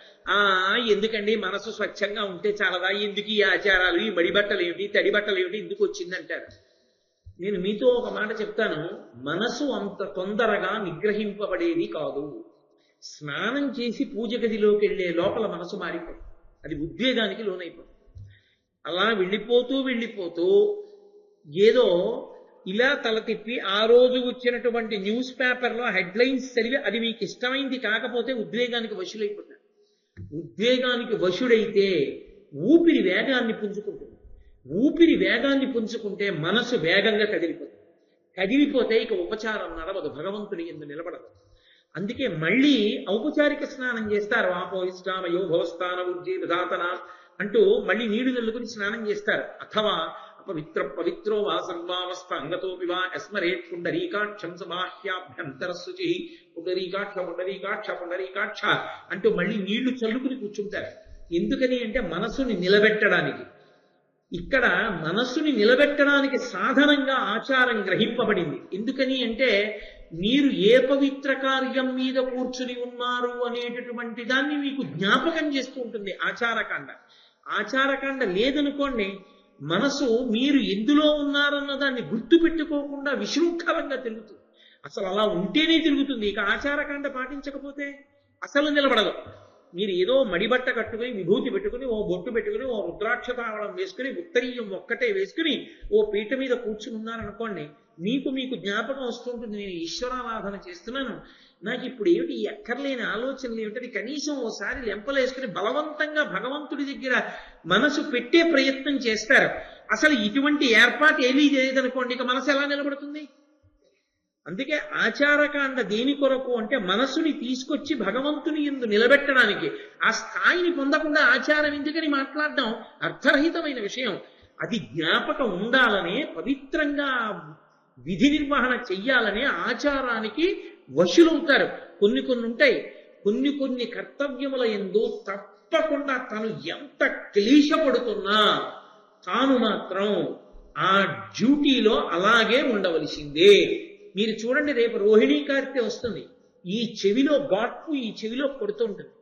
ఎందుకండి మనసు స్వచ్ఛంగా ఉంటే చాలదా, ఎందుకు ఈ ఆచారాలు, ఈ మడిబట్టలు ఏమిటి, తడిబట్టలు ఏమిటి, ఎందుకు వచ్చిందంటారు. నేను మీతో ఒక మాట చెప్తాను, మనసు అంత తొందరగా నిగ్రహింపబడేది కాదు. స్నానం చేసి పూజ గదిలోకి వెళ్లే లోపల మనసు మారిపోతుంది, అది ఉద్వేగానికి లోనైపోతుంది. అలా వెళ్ళిపోతూ ఏదో ఇలా తల తిప్పి ఆ రోజు వచ్చినటువంటి న్యూస్ పేపర్లో హెడ్లైన్స్ చదివి అది మీకు ఇష్టమైంది కాకపోతే ఉద్వేగానికి వశులైపోతారు. ఉద్వేగానికి వశుడైతే ఊపిరి వేగాన్ని పుంజుకుంటుంది. ఊపిరి వేగాన్ని పుంజుకుంటే మనసు వేగంగా కదిలిపోతే ఇక ఉపచారం నడవదు, భగవంతుని యందు నిలబడదు. అందుకే మళ్ళీ ఔపచారిక స్నానం చేస్తారు. ఆపోయిష్టామయో భవస్థాన ఉజ్జీ విధాతన అంటూ మళ్ళీ నీళ్లు చల్లుకుని స్నానం చేస్తారు. అథవా పవిత్రో వా సర్వావస్థ అంగతోపి వా యస్మరేత్ పుండరీకాక్షం సమాహ్యాభ్యంతర శుచి. పుండరీకాక్ష అంటూ మళ్ళీ నీళ్లు చల్లుకుని కూర్చుంటారు. ఎందుకని అంటే మనసుని నిలబెట్టడానికి. ఇక్కడ మనస్సుని నిలబెట్టడానికి సాధనంగా ఆచారం గ్రహింపబడింది. ఎందుకని అంటే మీరు ఏ పవిత్ర కార్యం మీద కూర్చుని ఉన్నారు అనేటటువంటి దాన్ని మీకు జ్ఞాపకం చేస్తూ ఉంటుంది ఆచారకాండ. ఆచారకాండ లేదనుకోండి, మనసు మీరు ఎందులో ఉన్నారన్న దాన్ని గుర్తు పెట్టుకోకుండా విశృంఖలంగా తిరుగుతుంది. అసలు అలా ఉంటేనే తిరుగుతుంది. ఇక ఆచారకాండ పాటించకపోతే అసలు నిలబడదు. మీరు ఏదో మడిబట్ట కట్టుకుని విభూతి పెట్టుకుని ఓ బొట్టు పెట్టుకుని ఓ రుద్రాక్ష తావళం వేసుకుని ఉత్తరీయం ఒక్కటే వేసుకుని ఓ పీట మీద కూర్చుని ఉన్నారనుకోండి, మీకు జ్ఞాపకం వస్తుంటుంది, నేను ఈశ్వరారాధన చేస్తున్నాను, నాకు ఇప్పుడు ఏమిటి ఎక్కర్లేని ఆలోచనలు ఏమిటని కనీసం ఓసారి లెంపలేసుకుని బలవంతంగా భగవంతుడి దగ్గర మనసు పెట్టే ప్రయత్నం చేస్తారు. అసలు ఇటువంటి ఏర్పాటు ఏమీ చేయదనుకోండి, ఇక మనసు ఎలా నిలబడుతుంది? అందుకే ఆచారకాండ దేని కొరకు అంటే మనసుని తీసుకొచ్చి భగవంతుని యందు నిలబెట్టడానికి. ఆ స్థాయిని పొందకుండా ఆచారం ఎందుకని మాట్లాడడం అర్థరహితమైన విషయం. అది జ్ఞాపకం ఉండాలనే, పవిత్రంగా విధి నిర్వహణ చెయ్యాలనే ఆచారానికి వశులవుతారు. కొన్ని ఉంటాయి, కొన్ని కర్తవ్యముల యందు తప్పకుండా తను ఎంత క్లేశపడుతున్నా తాను మాత్రం ఆ డ్యూటీలో అలాగే ఉండవలసిందే. మీరు చూడండి, రేపు రోహిణీ కార్తె వస్తుంది. ఈ చెవిలో గాట్పు ఈ చెవిలో కొడుతూ ఉంటుంది.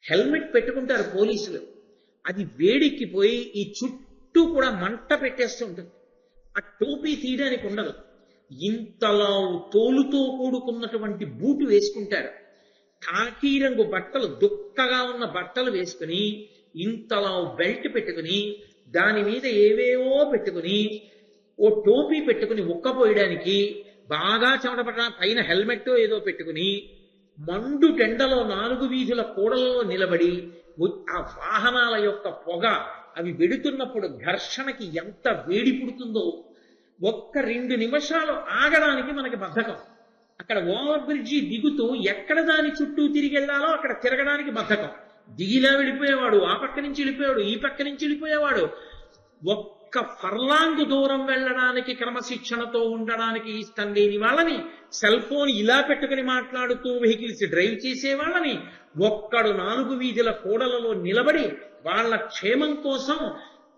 హెల్మెట్ పెట్టుకుంటారు పోలీసులు, అది వేడెక్కిపోయి ఈ చుట్టూ కూడా మంట పెట్టేస్తుంటుంది. ఆ టోపీ తీయడానికి ఉండదు. ఇంతలా తోలుతో కూడుకున్నటువంటి బూటు వేసుకుంటారు. కాకి రంగు బట్టలు, దుక్కగా ఉన్న బట్టలు వేసుకుని ఇంతలా బెల్ట్ పెట్టుకుని దాని మీద ఏవేవో పెట్టుకుని ఓ టోపీ పెట్టుకుని ఉక్కపోయడానికి బాగా చెమటపడ పైన హెల్మెట్ ఏదో పెట్టుకుని మండు టెండలో 4 వీధుల కూడలలో నిలబడి ఆ వాహనాల యొక్క పొగ అవి వెడుతున్నప్పుడు ఘర్షణకి ఎంత వేడి పుడుతుందో. ఒక్క 2 నిమిషాలు ఆగడానికి మనకి బద్ధకం. అక్కడ ఓవర్ బ్రిడ్జి దిగుతూ ఎక్కడ దాని చుట్టూ తిరిగి వెళ్ళాలో అక్కడ తిరగడానికి బద్ధకం. దిగిలా వెళ్ళిపోయేవాడు, ఆ పక్క నుంచి వెళ్ళిపోయాడు, ఈ పక్క నుంచి వెళ్ళిపోయేవాడు. ఒక్క ఫర్లాంగ్ దూరం వెళ్ళడానికి క్రమశిక్షణతో ఉండడానికి ఇష్టం లేని వాళ్ళని, సెల్ ఫోన్ ఇలా పెట్టుకుని మాట్లాడుతూ వెహికల్స్ డ్రైవ్ చేసే వాళ్ళని, ఒక్కడు 4 వీధుల కూడలలో నిలబడి వాళ్ళ క్షేమం కోసం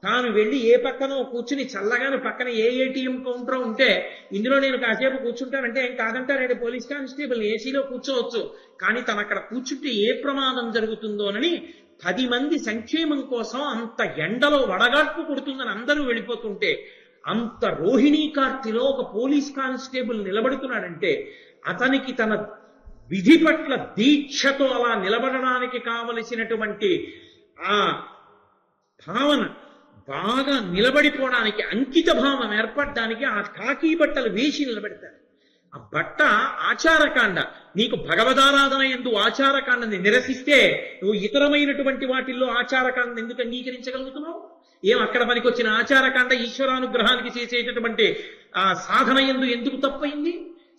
తాను వెళ్ళి ఏ పక్కనో కూర్చుని చల్లగాను పక్కన ఏ ఏటీఎం కౌంటర్ ఉంటే ఇందులో నేను కాసేపు కూర్చుంటానంటే ఏం కాదంటారండి పోలీస్ కానిస్టేబుల్, ఏసీలో కూర్చోవచ్చు, కానీ తను అక్కడ కూర్చుంటే ఏ ప్రమాదం జరుగుతుందోనని 10 మంది సంక్షేమం కోసం అంత ఎండలో వడగాడ్పు కొడుతుందని అందరూ వెళ్ళిపోతుంటే అంత రోహిణీ కార్తిలో ఒక పోలీస్ కానిస్టేబుల్ నిలబడుతున్నాడంటే అతనికి తన విధి పట్ల దీక్షతో అలా నిలబడడానికి కావలసినటువంటి ఆ భావన బాగా నిలబడిపోవడానికి, అంకిత భావం ఏర్పడడానికి ఆ కాకి బట్టలు వేసి నిలబెడతాడు. ఆ బట్ట ఆచారకాండ. నీకు భగవదారాధన యందు ఆచారకాండని నిరసిస్తే నువ్వు ఇతరమైనటువంటి వాటిల్లో ఆచారకాండని ఎందుకు అంగీకరించగలుగుతున్నావు? ఏం అక్కడ పనికొచ్చిన ఆచారకాండ ఈశ్వరానుగ్రహానికి చేసేటటువంటి ఆ సాధన యందు ఎందుకు తప్పయింది?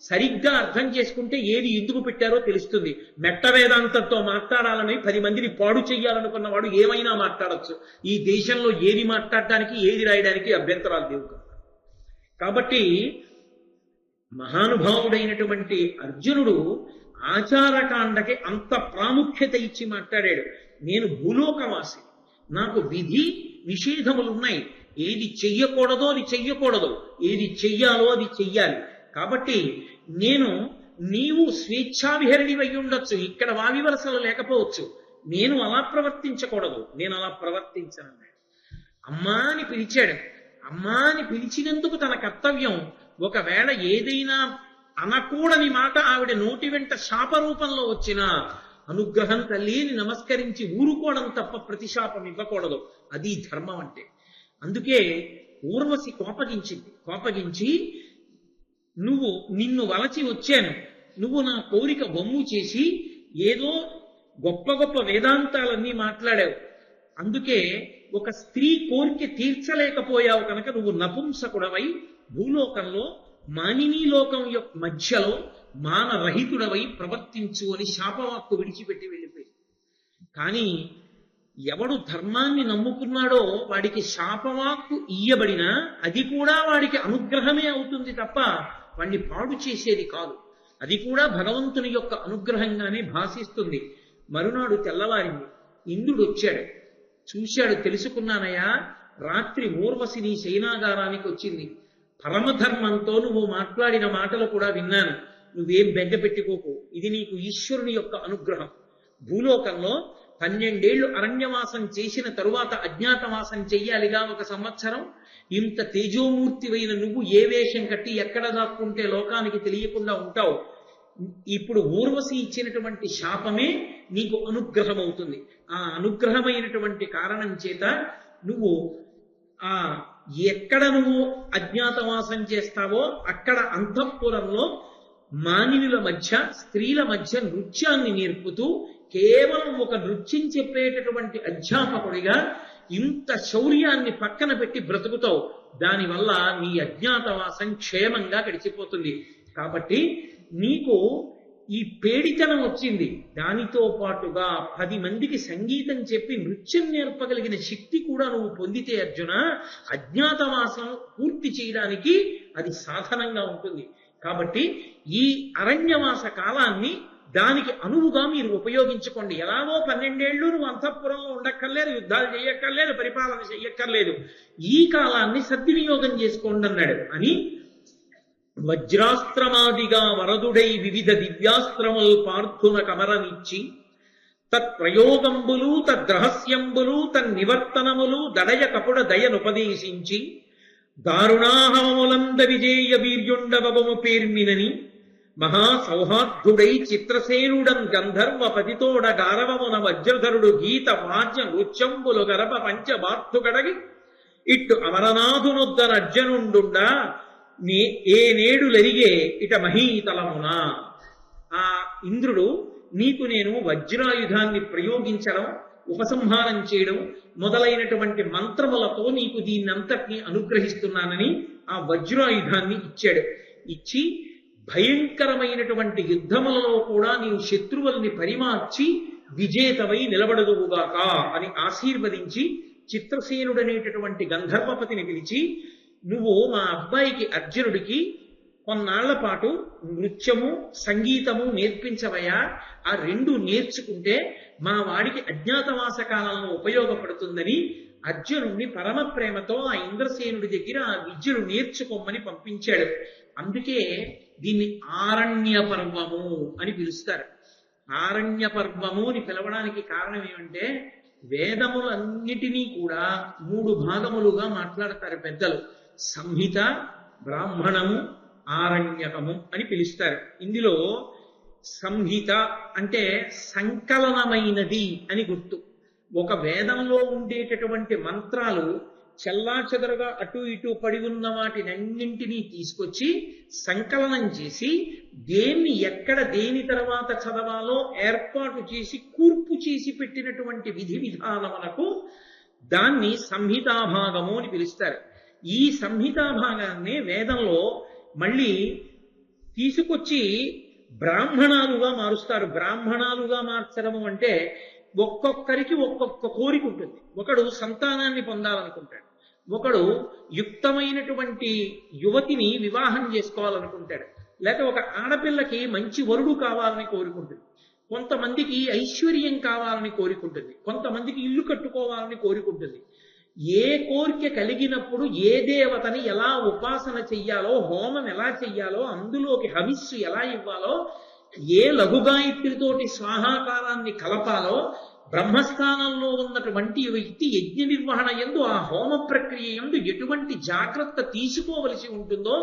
సరిగ్గా అర్థం చేసుకుంటే ఏది ఎందుకు పెట్టారో తెలుస్తుంది. మెట్ట వేదాంతంతో మాట్లాడాలని 10 మందిని పాడు చెయ్యాలనుకున్నవాడు ఏమైనా మాట్లాడచ్చు. ఈ దేశంలో ఏది మాట్లాడటానికి ఏది రాయడానికి అభ్యంతరాలు లేవు. కాబట్టి మహానుభావుడైనటువంటి అర్జునుడు ఆచారకాండకి అంత ప్రాముఖ్యత ఇచ్చి మాట్లాడాడు. నేను భూలోకవాసి, నాకు విధి నిషేధములున్నాయి. ఏది చెయ్యకూడదో అది చెయ్యకూడదు, ఏది చెయ్యాలో అది చెయ్యాలి. కాబట్టి నీవు స్వేచ్ఛావిహరిణి అయి ఉండొచ్చు, ఇక్కడ వావివరసలు లేకపోవచ్చు, నేను అలా ప్రవర్తించకూడదు, నేను అలా ప్రవర్తించనన్నాడు. అమ్మా అని పిలిచాడు. అమ్మా అని పిలిచినందుకు తన కర్తవ్యం. ఒకవేళ ఏదైనా అనకూడని మాట ఆవిడ నోటి వెంట శాపరూపంలో వచ్చినా అనుగ్రహం తల్లిని నమస్కరించి ఊరుకోవడం తప్ప ప్రతిశాపం ఇవ్వకూడదు. అది ధర్మం అంటే. అందుకే ఊర్వశి కోపగించి నిన్ను వలచి వచ్చాను, నువ్వు నా కోరిక వమ్ము చేసి ఏదో గొప్ప గొప్ప వేదాంతాలన్నీ మాట్లాడావు, అందుకే ఒక స్త్రీ కోరిక తీర్చలేకపోయావు కనుక నువ్వు నపుంసకుడవై భూలోకంలో మానినీ లోకం యొక్క మధ్యలో మానరహితుడవై ప్రవర్తించు అని శాపవాక్కు విడిచిపెట్టి వెళ్ళిపోయి. కానీ ఎవడు ధర్మాన్ని నమ్ముకున్నాడో వాడికి శాపవాక్కు ఇయ్యబడినా అది కూడా వాడికి అనుగ్రహమే అవుతుంది తప్ప వాడిని పాడు చేసేది కాదు. అది కూడా భగవంతుని యొక్క అనుగ్రహంగానే భాషిస్తుంది. మరునాడు తెల్లవారింది. ఇంద్రుడు వచ్చాడు, చూశాడు. తెలుసుకున్నానయ్యా, రాత్రి ఊర్వశి నీ శయనాగారానికి వచ్చింది. పరమధర్మంతో నువ్వు మాట్లాడిన మాటలు కూడా విన్నాను. నువ్వేం బెంగ పెట్టుకోకు, ఇది నీకు ఈశ్వరుని యొక్క అనుగ్రహం. భూలోకంలో 12 ఏళ్లు అరణ్యవాసం చేసిన తరువాత అజ్ఞాతవాసం చెయ్యాలిగా 1 సంవత్సరం. ఇంత తేజోమూర్తివైన నువ్వు ఏ వేషం కట్టి ఎక్కడ దాక్కుంటే లోకానికి తెలియకుండా ఉంటావు. ఇప్పుడు ఊర్వశి ఇచ్చినటువంటి శాపమే నీకు అనుగ్రహం అవుతుంది. ఆ అనుగ్రహమైనటువంటి కారణం చేత నువ్వు ఎక్కడ నువ్వు అజ్ఞాతవాసం చేస్తావో అక్కడ అంతఃపురంలో మానినుల మధ్య స్త్రీల మధ్య నృత్యాన్ని నేర్పుతూ కేవలం ఒక నృత్యం చెప్పేటటువంటి అధ్యాపకుడిగా ఇంత శౌర్యాన్ని పక్కన పెట్టి బ్రతుకుతావు. దానివల్ల నీ అజ్ఞాతవాసం క్షేమంగా గడిచిపోతుంది. కాబట్టి నీకు ఈ పేడితనం వచ్చింది, దానితో పాటుగా 10 మందికి సంగీతం చెప్పి నృత్యం నేర్పగలిగిన శక్తి కూడా నువ్వు పొందితే అర్జున, అజ్ఞాతవాసం పూర్తి చేయడానికి అది సాధనంగా ఉంటుంది. కాబట్టి ఈ అరణ్యవాస కాలాన్ని దానికి అనువుగా మీరు ఉపయోగించుకోండి. ఎలాగో 12 ఏళ్ళు నువ్వు అంతఃపురంలో ఉండక్కర్లేదు, యుద్ధాలు చేయక్కర్లేదు, పరిపాలన చెయ్యక్కర్లేదు. ఈ కాలాన్ని సద్వినియోగం చేసుకోండి అన్నాడు. అని వజ్రాస్త్రమాదిగా వరదుడై వివిధ దివ్యాస్త్రములు పార్థున కమరనిచ్చి తత్ప్రయోగంబులు తద్రహస్యంబులు తన్నివర్తనములు దడయ కపుడ దయనుపదేశించి దారుణాహవములంద విజేయ వీర్యుండవము పేర్మినని మహాసౌహార్దుడై చిత్రసేనుడన్ గంధర్వ పతితోడ గారవమున వజ్రధరుడు గీత వాద్య నృత్యంబులు గరప పంచబార్తుగడగి ఇట్టు అమరనాథునొద్దన అర్జనుండుండా ఏ నేడులరిగే ఇట మహీతలమున. ఆ ఇంద్రుడు నీకు నేను వజ్రాయుధాన్ని ప్రయోగించడం, ఉపసంహారం చేయడం మొదలైనటువంటి మంత్రములతో నీకు దీన్నంతటినీ అనుగ్రహిస్తున్నానని ఆ వజ్రాయుధాన్ని ఇచ్చాడు. ఇచ్చి భయంకరమైనటువంటి యుద్ధములలో కూడా నీవు శత్రువుల్ని పరిమార్చి విజేతవై నిలబడదువుగాక అని ఆశీర్వదించి చిత్రసేనుడనేటటువంటి గంధర్వపతిని పిలిచి, నువ్వు మా అబ్బాయికి అర్జునుడికి కొన్నాళ్ల పాటు నృత్యము సంగీతము నేర్పించవయా. ఆ 2 నేర్చుకుంటే మా వాడికి అజ్ఞాతవాస కాలంలో ఉపయోగపడుతుందని అర్జునుడిని పరమ ప్రేమతో ఆ ఇంద్రసేనుడి దగ్గర ఆ విద్యను నేర్చుకోమని పంపించాడు. అందుకే దీన్ని ఆరణ్య పర్వము అని పిలుస్తారు. ఆరణ్య పర్వము అని పిలవడానికి కారణం ఏమంటే, వేదములన్నిటినీ కూడా 3 భాగములుగా మాట్లాడతారు పెద్దలు. సంహిత, బ్రాహ్మణము, ఆరణ్యకము అని పిలుస్తారు. ఇందులో సంహిత అంటే సంకలనమైనది అని గుర్తు. ఒక వేదంలో ఉండేటటువంటి మంత్రాలు చెల్లాచెదరుగా అటు ఇటు పడి ఉన్న వాటినన్నింటినీ తీసుకొచ్చి సంకలనం చేసి దేన్ని ఎక్కడ దేని తర్వాత చదవాలో ఏర్పాటు చేసి కూర్పు చేసి పెట్టినటువంటి విధి విధానములకు దాన్ని సంహితాభాగము అని పిలుస్తారు. ఈ సంహితాభాగాన్ని వేదంలో మళ్ళీ తీసుకొచ్చి బ్రాహ్మణాలుగా మారుస్తారు. బ్రాహ్మణాలుగా మార్చడము అంటే ఒక్కొక్కరికి ఒక్కొక్క కోరిక ఉంటుంది. ఒకడు సంతానాన్ని పొందాలనుకుంటాడు, ఒకడు యుక్తమైనటువంటి యువతిని వివాహం చేసుకోవాలనుకుంటాడు, లేక ఒక ఆడపిల్లకి మంచి వరుడు కావాలని కోరుకుంటుంది, కొంతమందికి ఐశ్వర్యం కావాలని కోరుకుంటుంది, కొంతమందికి ఇల్లు కట్టుకోవాలని కోరుకుంటుంది. ఏ కోరిక కలిగినప్పుడు ఏ దేవతని ఎలా ఉపాసన చెయ్యాలో, హోమం ఎలా చెయ్యాలో, అందులోకి హవిస్సు ఎలా ఇవ్వాలో, ఏ లఘుగాయత్రితోటి స్వాహాకారాన్ని కలపాలో, బ్రహ్మస్థానంలో ఉన్నటువంటి వ్యక్తి యజ్ఞ నిర్వహణ యందు ఆ హోమ ప్రక్రియ యందు ఎటువంటి జాగ్రత్త తీసుకోవలసి ఉంటుందో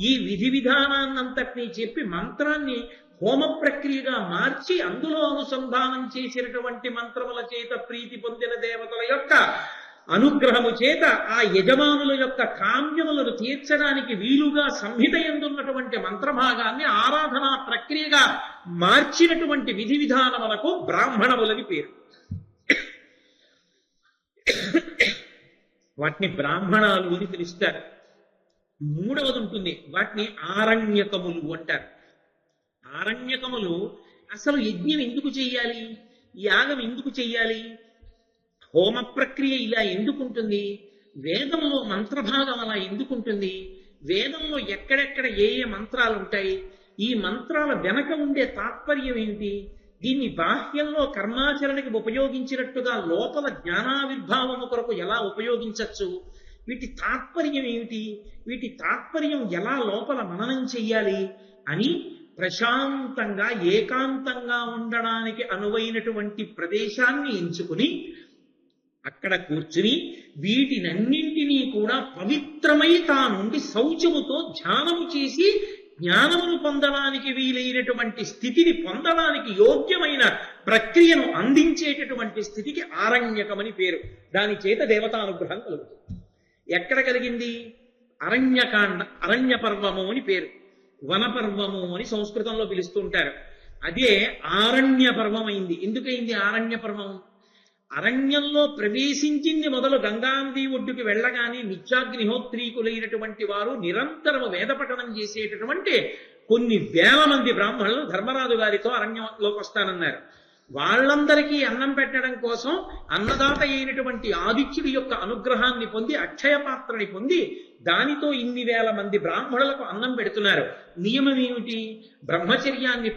ఈ విధి విధానాన్నంతటినీ చెప్పి మంత్రాన్ని హోమ ప్రక్రియగా మార్చి అందులో అనుసంధానం చేసినటువంటి మంత్రముల చేత ప్రీతి పొందిన దేవతల యొక్క అనుగ్రహము చేత ఆ యజమానుల యొక్క కామ్యములను తీర్చడానికి వీలుగా సంహిత యందున్నటువంటి మంత్రభాగాన్ని ఆరాధనా ప్రక్రియగా మార్చినటువంటి విధి విధానములకు బ్రాహ్మణములని పేరు. వాటిని బ్రాహ్మణాలు అని పిలుస్తారు. మూడవది ఉంటుంది, వాటిని ఆరణ్యకములు అంటారు. ఆరణ్యకములు అసలు యజ్ఞం ఎందుకు చెయ్యాలి, యాగం ఎందుకు చెయ్యాలి, హోమ ప్రక్రియ ఇలా ఎందుకుంటుంది, వేదంలో మంత్రభాగం అలా ఎందుకుంటుంది, వేదంలో ఎక్కడెక్కడ ఏ ఏ మంత్రాలు ఉంటాయి, ఈ మంత్రాల వెనక ఉండే తాత్పర్యం ఏమిటి, దీన్ని బాహ్యంలో కర్మాచరణకి ఉపయోగించినట్టుగా లోపల జ్ఞానావిర్భావము కొరకు ఎలా ఉపయోగించవచ్చు, వీటి తాత్పర్యం ఏమిటి, వీటి తాత్పర్యం ఎలా లోపల మననం చెయ్యాలి అని ప్రశాంతంగా ఏకాంతంగా ఉండడానికి అనువైనటువంటి ప్రదేశాన్ని ఎంచుకుని అక్కడ కూర్చుని వీటినన్నింటినీ కూడా పవిత్రమై తానుండి శౌచముతో ధ్యానము చేసి జ్ఞానమును పొందడానికి వీలైనటువంటి స్థితిని పొందడానికి యోగ్యమైన ప్రక్రియను అందించేటటువంటి స్థితికి ఆరణ్యకమని పేరు. దాని చేత దేవతానుగ్రహం కలుగుతుంది. ఎక్కడ కలిగింది? అరణ్యకాండ, అరణ్య పర్వము అని పేరు. వనపర్వము అని సంస్కృతంలో పిలుస్తుంటారు. అదే ఆరణ్య పర్వం అయింది. ఎందుకయింది ఆరణ్య పర్వం? అరణ్యంలో ప్రవేశించింది మొదలు గంగానది ఒడ్డుకి వెళ్ళగానే నిత్యాగ్నిహోత్రీకులైనటువంటి వారు నిరంతరము వేదపఠనం చేసేటటువంటి కొన్ని వేల మంది బ్రాహ్మణులు ధర్మరాజు గారితో అరణ్యంలోకి వస్తానన్నారు. వాళ్ళందరికీ అన్నం పెట్టడం కోసం అన్నదాత అయినటువంటి ఆదిత్యుడి యొక్క అనుగ్రహాన్ని పొంది అక్షయ పాత్రని పొంది దానితో ఇన్ని వేల మంది బ్రాహ్మణులకు అన్నం పెడుతున్నారు. నియమం ఏమిటి? బ్రహ్మచర్యాన్ని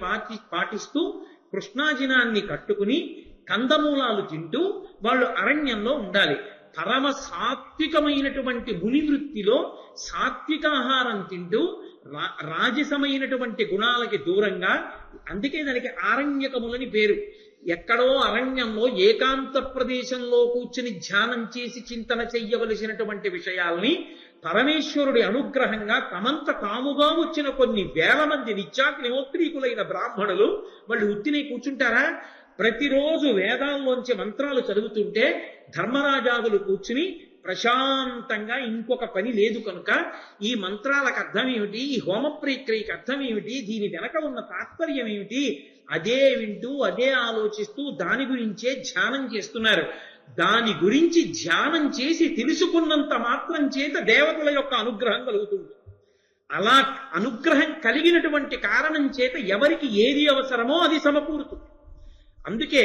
పాటిస్తూ కృష్ణాజినాన్ని కట్టుకుని కందమూలాలు తింటూ వాళ్ళు అరణ్యంలో ఉండాలి. పరమ సాత్వికమైనటువంటి ముని వృత్తిలో సాత్వికాహారం తింటూ రాజసమైనటువంటి గుణాలకి దూరంగా, అందుకే దానికి ఆరణ్యకములని పేరు. ఎక్కడో అరణ్యంలో ఏకాంత ప్రదేశంలో కూర్చుని ధ్యానం చేసి చింతన చెయ్యవలసినటువంటి విషయాల్ని పరమేశ్వరుడి అనుగ్రహంగా తమంత తాముగా వచ్చిన కొన్ని వేల మంది నిత్యాగ్నిహోత్రీకులైన బ్రాహ్మణులు వాళ్ళు ఉత్తినే కూర్చుంటారా? ప్రతిరోజు వేదాల్లోంచి మంత్రాలు చదువుతుంటే ధర్మరాజాదులు కూర్చుని ప్రశాంతంగా ఇంకొక పని లేదు కనుక ఈ మంత్రాలకు అర్థం ఏమిటి, ఈ హోమ ప్రక్రియకి అర్థం ఏమిటి, దీని వెనక ఉన్న తాత్పర్యం ఏమిటి, అదే వింటూ అదే ఆలోచిస్తూ దాని గురించే ధ్యానం చేస్తున్నారు. దాని గురించి ధ్యానం చేసి తెలుసుకున్నంత మాత్రం చేత దేవతల యొక్క అనుగ్రహం కలుగుతుంది. అలా అనుగ్రహం కలిగినటువంటి కారణం చేత ఎవరికి ఏది అవసరమో అది సమకూరుతుంది. అందుకే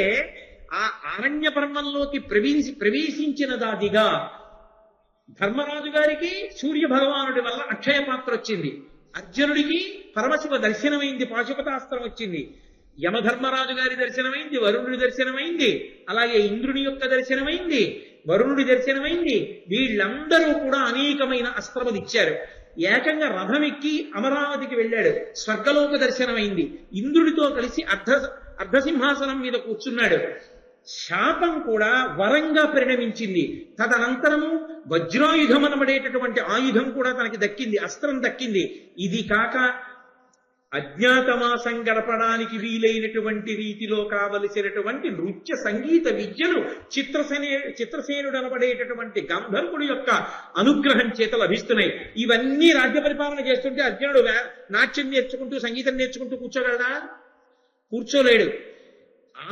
ఆ అరణ్య పర్వంలోకి ప్రవేశించిన దాదిగా ధర్మరాజు గారికి సూర్య భగవానుడి వల్ల అక్షయ పాత్ర వచ్చింది. అర్జునుడికి పరమశివ దర్శనమైంది, పాశుపతాస్త్రం వచ్చింది. యమధర్మరాజు గారి దర్శనమైంది, వరుణుడి దర్శనమైంది, అలాగే ఇంద్రుని యొక్క దర్శనమైంది, వరుణుడి దర్శనమైంది. వీళ్ళందరూ కూడా అనేకమైన అస్త్రములు ఇచ్చారు. ఏకంగా రథమెక్కి అమరావతికి వెళ్ళాడు, స్వర్గలోక దర్శనమైంది. ఇంద్రుడితో కలిసి అర్ధసింహాసనం మీద కూర్చున్నాడు. శాపం కూడా వరంగా పరిణమించింది. తదనంతరము వజ్రాయుధం అనబడేటటువంటి ఆయుధం కూడా తనకి దక్కింది, అస్త్రం దక్కింది. ఇది కాక అజ్ఞాతమాసం గడపడానికి వీలైనటువంటి రీతిలో కావలసినటువంటి నృత్య సంగీత విద్యలు చిత్రసేనుడు అనబడేటటువంటి గంధర్వుడి యొక్క అనుగ్రహం చేత లభిస్తున్నాయి. ఇవన్నీ రాజ్య పరిపాలన చేస్తుంటే అర్జునుడు నాట్యం నేర్చుకుంటూ సంగీతం నేర్చుకుంటూ కూర్చోగలడా? కూర్చోలేడు.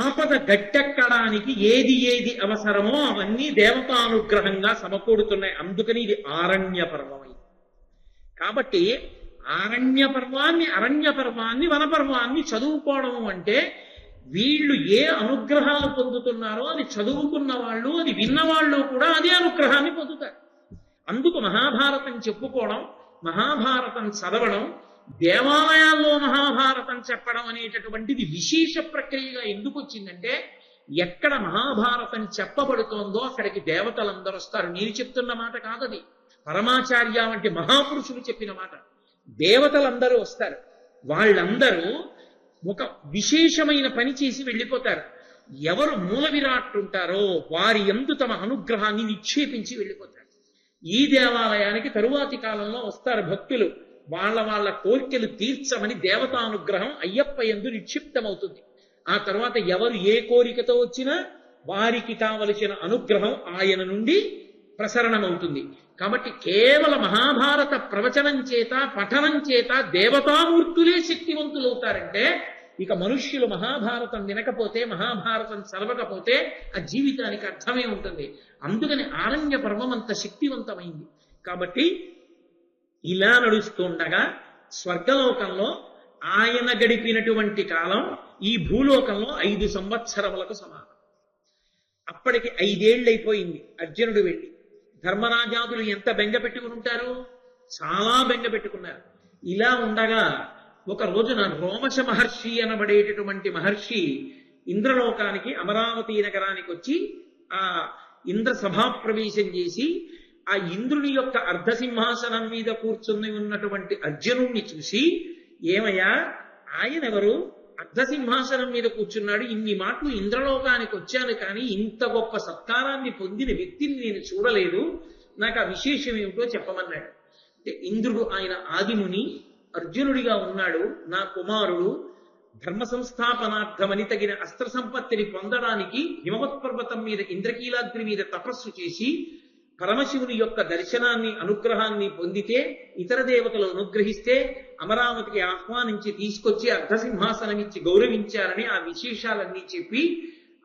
ఆపద గట్టెక్కడానికి ఏది ఏది అవసరమో అవన్నీ దేవతానుగ్రహంగా సమకూడుతున్నాయి. అందుకని ఇది ఆరణ్య పర్వమై. కాబట్టి ఆరణ్య పర్వాన్ని, అరణ్య పర్వాన్ని, వనపర్వాన్ని చదువుకోవడం అంటే వీళ్ళు ఏ అనుగ్రహాలు పొందుతున్నారో అది చదువుకున్న వాళ్ళు, అది విన్నవాళ్ళు కూడా అదే అనుగ్రహాన్ని పొందుతారు. అందుకు మహాభారతం చెప్పుకోవడం, మహాభారతం చదవడం, దేవాలయాల్లో మహాభారతం చెప్పడం అనేటటువంటిది విశేష ప్రక్రియగా ఎందుకు వచ్చిందంటే ఎక్కడ మహాభారతం చెప్పబడుతోందో అక్కడికి దేవతలందరూ వస్తారు. నేను చెప్తున్న మాట కాదది, పరమాచార్య వంటి మహాపురుషులు చెప్పిన మాట. దేవతలందరూ వస్తారు. వాళ్ళందరూ ఒక విశేషమైన పని చేసి వెళ్ళిపోతారు. ఎవరు మూల విరాట్ ఉంటారో వారి యందు తమ అనుగ్రహాన్ని నిక్షేపించి వెళ్ళిపోతారు. ఈ దేవాలయానికి తరువాతి కాలంలో వస్తారు భక్తులు. వాళ్ళ కోరికలు తీర్చమని దేవతానుగ్రహం అయ్యప్ప యందు నిక్షిప్తమవుతుంది. ఆ తర్వాత ఎవరు ఏ కోరికతో వచ్చినా వారికి కావలసిన అనుగ్రహం ఆయన నుండి ప్రసరణమవుతుంది. కాబట్టి కేవల మహాభారత ప్రవచనం చేత, పఠనం చేత దేవతామూర్తులే శక్తివంతులవుతారంటే ఇక మనుష్యులు మహాభారతం వినకపోతే, మహాభారతం చదవకపోతే ఆ జీవితానికి అర్థమే ఉంటుంది. అందుకని ఆరణ్య పర్వం అంత శక్తివంతమైంది. కాబట్టి ఇలా నడుస్తుండగా స్వర్గలోకంలో ఆయన గడిపినటువంటి కాలం ఈ భూలోకంలో 5 సంవత్సరములకు సమానం. అప్పటికి 5 ఏళ్ళైపోయింది. అర్జునుడు వెళ్ళి ధర్మరాజాదులు ఎంత బెంగ పెట్టుకుని ఉంటారు, చాలా బెంగ పెట్టుకున్నారు. ఇలా ఉండగా ఒక రోజున రోమశ మహర్షి అనబడేటటువంటి మహర్షి ఇంద్రలోకానికి అమరావతి నగరానికి వచ్చి ఆ ఇంద్ర సభాప్రవేశం చేసి ఆ ఇంద్రుని యొక్క అర్ధసింహాసనం మీద కూర్చుని ఉన్నటువంటి అర్జునుణ్ణి చూసి, ఏమయ్యా ఆయన ఎవరు, అర్ధసింహాసనం మీద కూర్చున్నాడు, ఇన్ని మాటలు ఇంద్రలోకానికి వచ్చాను కానీ ఇంత గొప్ప సత్కారాన్ని పొందిన వ్యక్తిని నేను చూడలేదు, నాకు ఆ విశేషం ఏమిటో చెప్పమన్నాడు. అంటే ఇంద్రుడు ఆయన ఆదిముని అర్జునుడిగా ఉన్నాడు, నా కుమారుడు ధర్మ సంస్థాపనార్థమని తగిన అస్త్ర సంపత్తిని పొందడానికి హిమవత్ పర్వతం మీద ఇంద్రకీలాద్రి మీద తపస్సు చేసి పరమశివుని యొక్క దర్శనాన్ని అనుగ్రహాన్ని పొందితే, ఇతర దేవతలు అనుగ్రహిస్తే అమరావతికి ఆహ్వానించి తీసుకొచ్చి అర్ధసింహాసనం ఇచ్చి గౌరవించారని ఆ విశేషాలన్నీ చెప్పి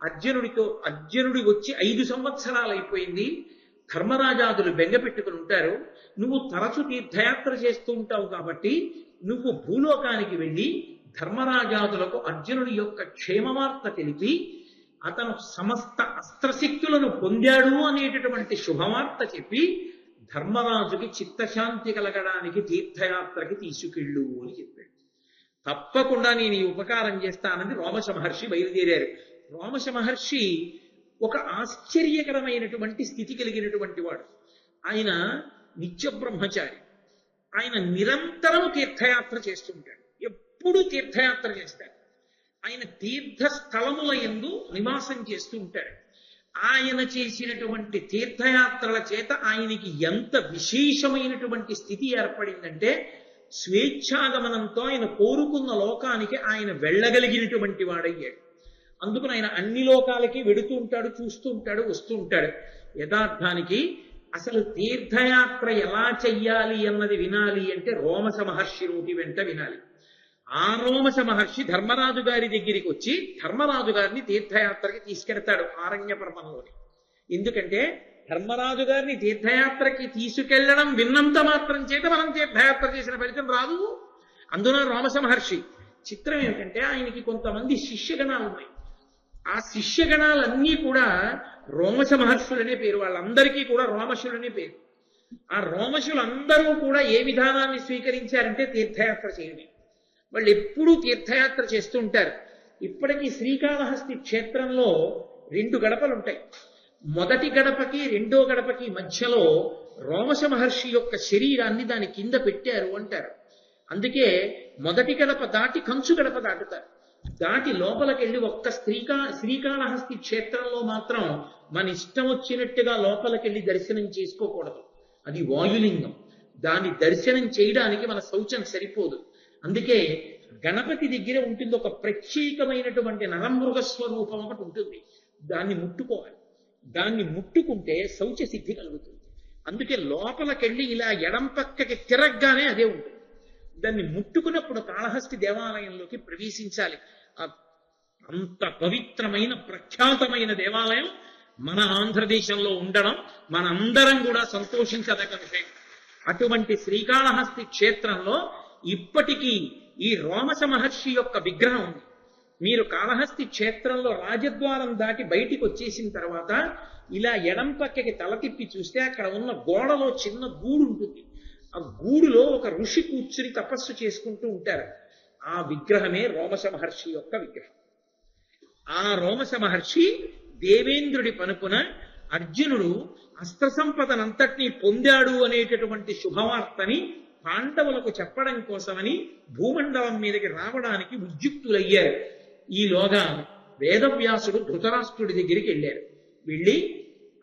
అర్జునుడి వచ్చి 5 సంవత్సరాలు అయిపోయింది. ధర్మరాజాదులు బెంగ పెట్టుకుని ఉంటారు. నువ్వు తరచు తీర్థయాత్ర చేస్తూ ఉంటావు కాబట్టి నువ్వు భూలోకానికి వెళ్ళి ధర్మరాజాదులకు అర్జునుడి యొక్క క్షేమవార్త తెలిపి అతను సమస్త అస్త్రశక్తులను పొందాడు అనేటటువంటి శుభవార్త చెప్పి ధర్మరాజుకి చిత్తశాంతి కలగడానికి తీర్థయాత్రకి తీసుకెళ్ళు అని చెప్పాడు. తప్పకుండా నేను ఈ ఉపకారం చేస్తానని రోమశ మహర్షి బయలుదేరారు. రోమశ మహర్షి ఒక ఆశ్చర్యకరమైనటువంటి స్థితి కలిగినటువంటి వాడు. ఆయన నిత్య బ్రహ్మచారి. ఆయన నిరంతరం తీర్థయాత్ర చేస్తుంటాడు, ఎప్పుడూ తీర్థయాత్ర చేస్తాడు. ఆయన తీర్థస్థలముల యందు నివాసం చేస్తూ ఉంటాడు. ఆయన చేసినటువంటి తీర్థయాత్రల చేత ఆయనకి ఎంత విశేషమైనటువంటి స్థితి ఏర్పడిందంటే, స్వేచ్ఛాగమనంతో ఆయన కోరుకున్న లోకానికి ఆయన వెళ్ళగలిగినటువంటి వాడయ్యాడు. అందుకని ఆయన అన్ని లోకాలకి వెడుతూ ఉంటాడు, చూస్తూ ఉంటాడు, వస్తూ ఉంటాడు. యథార్థానికి అసలు తీర్థయాత్ర ఎలా చెయ్యాలి అన్నది వినాలి అంటే రోమశ మహర్షి నోటి వెంట వినాలి. ఆ రోమశ మహర్షి ధర్మరాజు గారి దగ్గరికి వచ్చి ధర్మరాజు గారిని తీర్థయాత్రకి తీసుకెడతాడు ఆరణ్య పర్వంలోని. ఎందుకంటే ధర్మరాజు గారిని తీర్థయాత్రకి తీసుకెళ్లడం విన్నంత మాత్రం చేత మనం తీర్థయాత్ర చేసిన ఫలితం రాదు. అందున రోమశ మహర్షి చిత్రం ఏమిటంటే, ఆయనకి కొంతమంది శిష్యగణాలు ఉన్నాయి. ఆ శిష్యగణాలన్నీ కూడా రోమశ మహర్షులనే పేరు, వాళ్ళందరికీ కూడా రోమశులనే పేరు. ఆ రోమశులందరూ కూడా ఏ విధానాన్ని స్వీకరించారంటే తీర్థయాత్ర చేయడమే. వాళ్ళు ఎప్పుడూ తీర్థయాత్ర చేస్తూ ఉంటారు. ఇప్పటికీ శ్రీకాళహస్తి క్షేత్రంలో 2 గడపలు ఉంటాయి. మొదటి గడపకి రెండో గడపకి మధ్యలో రోమశ మహర్షి యొక్క శరీరాన్ని దాని కింద పెట్టారు అంటారు. అందుకే మొదటి గడప దాటి కంచు గడప దాటుతారు. దాటి లోపలికెళ్ళి ఒక్క శ్రీకాళహస్తి క్షేత్రంలో మాత్రం మన ఇష్టం వచ్చినట్టుగా లోపలికెళ్ళి దర్శనం చేసుకోకూడదు. అది వాయులింగం. దాన్ని దర్శనం చేయడానికి మన శౌచం సరిపోదు. అందుకే గణపతి దగ్గర ఉంటుంది ఒక ప్రత్యేకమైనటువంటి నరమృగ స్వరూపం ఒకటి ఉంటుంది. దాన్ని ముట్టుకోవాలి. దాన్ని ముట్టుకుంటే శౌచ సిద్ధి కలుగుతుంది. అందుకే లోపలికెళ్ళి ఇలా ఎడం పక్కకి తిరగగానే అదే ఉంటుంది. దాన్ని ముట్టుకున్నప్పుడు కాళహస్తి దేవాలయంలోకి ప్రవేశించాలి. అంత పవిత్రమైన ప్రఖ్యాతమైన దేవాలయం మన ఆంధ్రదేశంలో ఉండడం మనందరం కూడా సంతోషించదగ్గ విషయం. అటువంటి శ్రీకాళహస్తి క్షేత్రంలో ఇప్పటికీ ఈ రోమశ మహర్షి యొక్క విగ్రహం ఉంది. మీరు కాళహస్తి క్షేత్రంలో రాజద్వారం దాటి బయటికి వచ్చేసిన తర్వాత ఇలా ఎడం పక్కకి తల తిప్పి చూస్తే అక్కడ ఉన్న గోడలో చిన్న గూడు ఉంటుంది. ఆ గూడులో ఒక ఋషి కూర్చుని తపస్సు చేసుకుంటూ ఉంటారు. ఆ విగ్రహమే రోమశ మహర్షి యొక్క విగ్రహం. ఆ రోమశ మహర్షి దేవేంద్రుడి పనుపున అర్జునుడు అస్త్ర సంపదనంతటినీ పొందాడు అనేటటువంటి శుభవార్తని పాండవులకు చెప్పడం కోసమని భూమండలం మీదకి రావడానికి ఉద్యుక్తులయ్యారు. ఈలోగా వేదవ్యాసుడు ధృతరాష్ట్రుడి దగ్గరికి వెళ్ళారు. వెళ్ళి,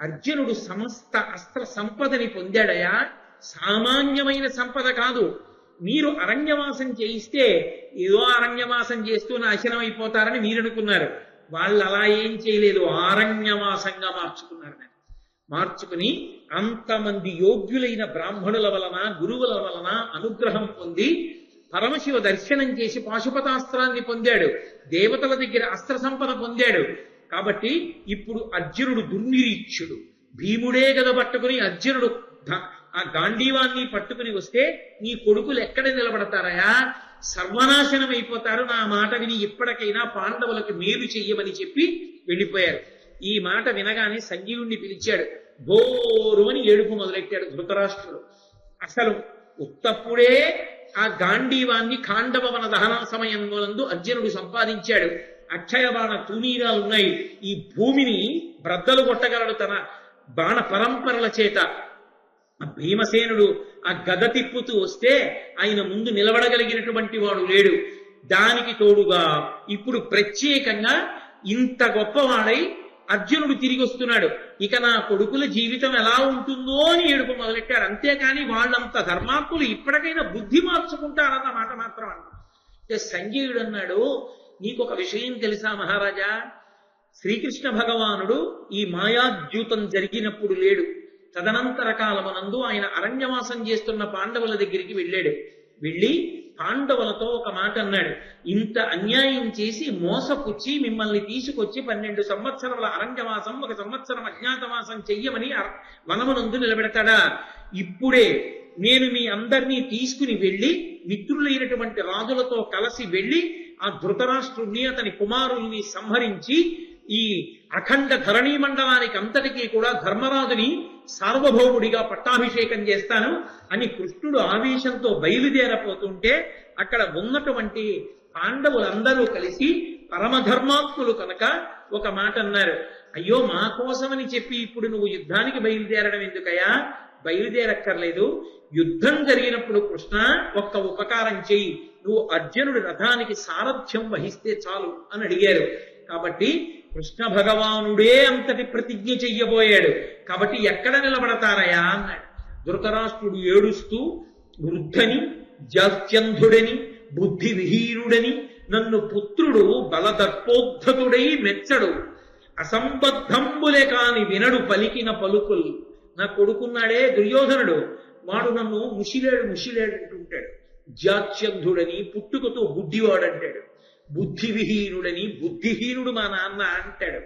అర్జునుడు సమస్త అస్త్ర సంపదని పొందాడయా, సామాన్యమైన సంపద కాదు. మీరు అరణ్యవాసం చేయిస్తే ఏదో అరణ్యవాసం చేస్తూ నాశనం అయిపోతారని మీరు అనుకున్నారు. వాళ్ళు అలా ఏం చేయలేదు, ఆరణ్యవాసంగా మార్చుకున్నారు. మార్చుకుని అంతమంది యోగ్యులైన బ్రాహ్మణుల వలన, గురువుల వలన అనుగ్రహం పొంది పరమశివ దర్శనం చేసి పాశుపతాస్త్రాన్ని పొందాడు, దేవతల దగ్గర అస్త్ర సంపద పొందాడు. కాబట్టి ఇప్పుడు అర్జునుడు దుర్నిరీక్షుడు. భీముడే గద పట్టుకుని అర్జునుడు ఆ గాంధీవాన్ని పట్టుకుని వస్తే నీ కొడుకులు ఎక్కడ నిలబడతారయా, సర్వనాశనం అయిపోతారు, నా మాట విని ఇప్పటికైనా పాండవులకు మేలు చెయ్యమని చెప్పి వెళ్ళిపోయారు. ఈ మాట వినగానే సంజీవుణ్ణి పిలిచాడు. బోరు అని ఏడుపు మొదలెట్టాడు ధృతరాష్ట్రుడు. అసలు ఉత్తప్పుడే ఆ గాంధీవాన్ని ఖాండవన దహన సమయంలో అర్జునుడు సంపాదించాడు. అక్షయ బాణ తూనీరాలున్నాయి. ఈ భూమిని బ్రద్దలు కొట్టగలడు తన బాణ పరంపరల చేత. భీమసేనుడు ఆ గద తిప్పుతూ వస్తే ఆయన ముందు నిలబడగలిగినటువంటి వాడు లేడు. దానికి తోడుగా ఇప్పుడు ప్రత్యేకంగా ఇంత గొప్పవాడై అర్జునుడు తిరిగి వస్తున్నాడు. ఇక నా కొడుకుల జీవితం ఎలా ఉంటుందో అని ఏడుపు మొదలెట్టాడు. అంతేకాని వాళ్ళంత ధర్మాత్ములు ఇప్పటికైనా బుద్ధి మార్చుకుంటారన్న మాట మాత్రం అంటే సంజయుడు అన్నాడు, నీకొక విషయం తెలుసా మహారాజా, శ్రీకృష్ణ భగవానుడు ఈ మాయాద్యూతం జరిగినప్పుడు లేడు. తదనంతర కాలమనందు ఆయన అరణ్యవాసం చేస్తున్న పాండవుల దగ్గరికి వెళ్ళి పాండవులతో ఒక మాట అన్నాడు. ఇంత అన్యాయం చేసి మోసపుచ్చి మిమ్మల్ని తీసుకొచ్చి 12 సంవత్సరముల అరణ్యవాసం 1 సంవత్సరం అజ్ఞాతవాసం చెయ్యమని వనమునందు నిలబెడతాడా? ఇప్పుడే నేను మీ అందరినీ తీసుకుని వెళ్ళి మిత్రులైనటువంటి రాజులతో కలిసి వెళ్ళి ఆ ధృతరాష్ట్రుణ్ణి అతని కుమారుల్ని సంహరించి ఈ అఖండ ధరణీ మండలానికి అంతటికీ కూడా ధర్మరాజుని సార్వభౌముడిగా పట్టాభిషేకం చేస్తాను అని కృష్ణుడు ఆవేశంతో బయలుదేరపోతుంటే అక్కడ ఉన్నటువంటి పాండవులందరూ కలిసి పరమధర్మాత్ములు కనుక ఒక మాట అన్నారు. అయ్యో, మా కోసమని చెప్పి ఇప్పుడు నువ్వు యుద్ధానికి బయలుదేరడం ఎందుకయా? బయలుదేరక్కర్లేదు. యుద్ధం జరిగినప్పుడు కృష్ణ ఒక్క ఉపకారం చెయ్యి, నువ్వు అర్జునుడి రథానికి సారథ్యం వహిస్తే చాలు అని అడిగారు. కాబట్టి కృష్ణ భగవానుడే అంతటి ప్రతిజ్ఞ చెయ్యబోయాడు. కాబట్టి ఎక్కడ నిలబడతారయా అన్నాడు. ధృతరాష్ట్రుడు ఏడుస్తూ, వృద్ధని, జాత్యంధుడని, బుద్ధి విహీనుడని, నన్ను పుత్రుడు బలదర్పోద్ధతుడై మెచ్చడు, అసంబద్ధంబులే కాని వినడు పలికిన పలుకులు. నా కొడుకున్నాడే దుర్యోధనుడు, వాడు నన్ను ముషిలేడు అంటుంటాడు. జాత్యంధుడని, పుట్టుకతో గుడ్డివాడంటాడు. బుద్ధి విహీనుడని, బుద్ధిహీనుడు మా నాన్న అంటాడు.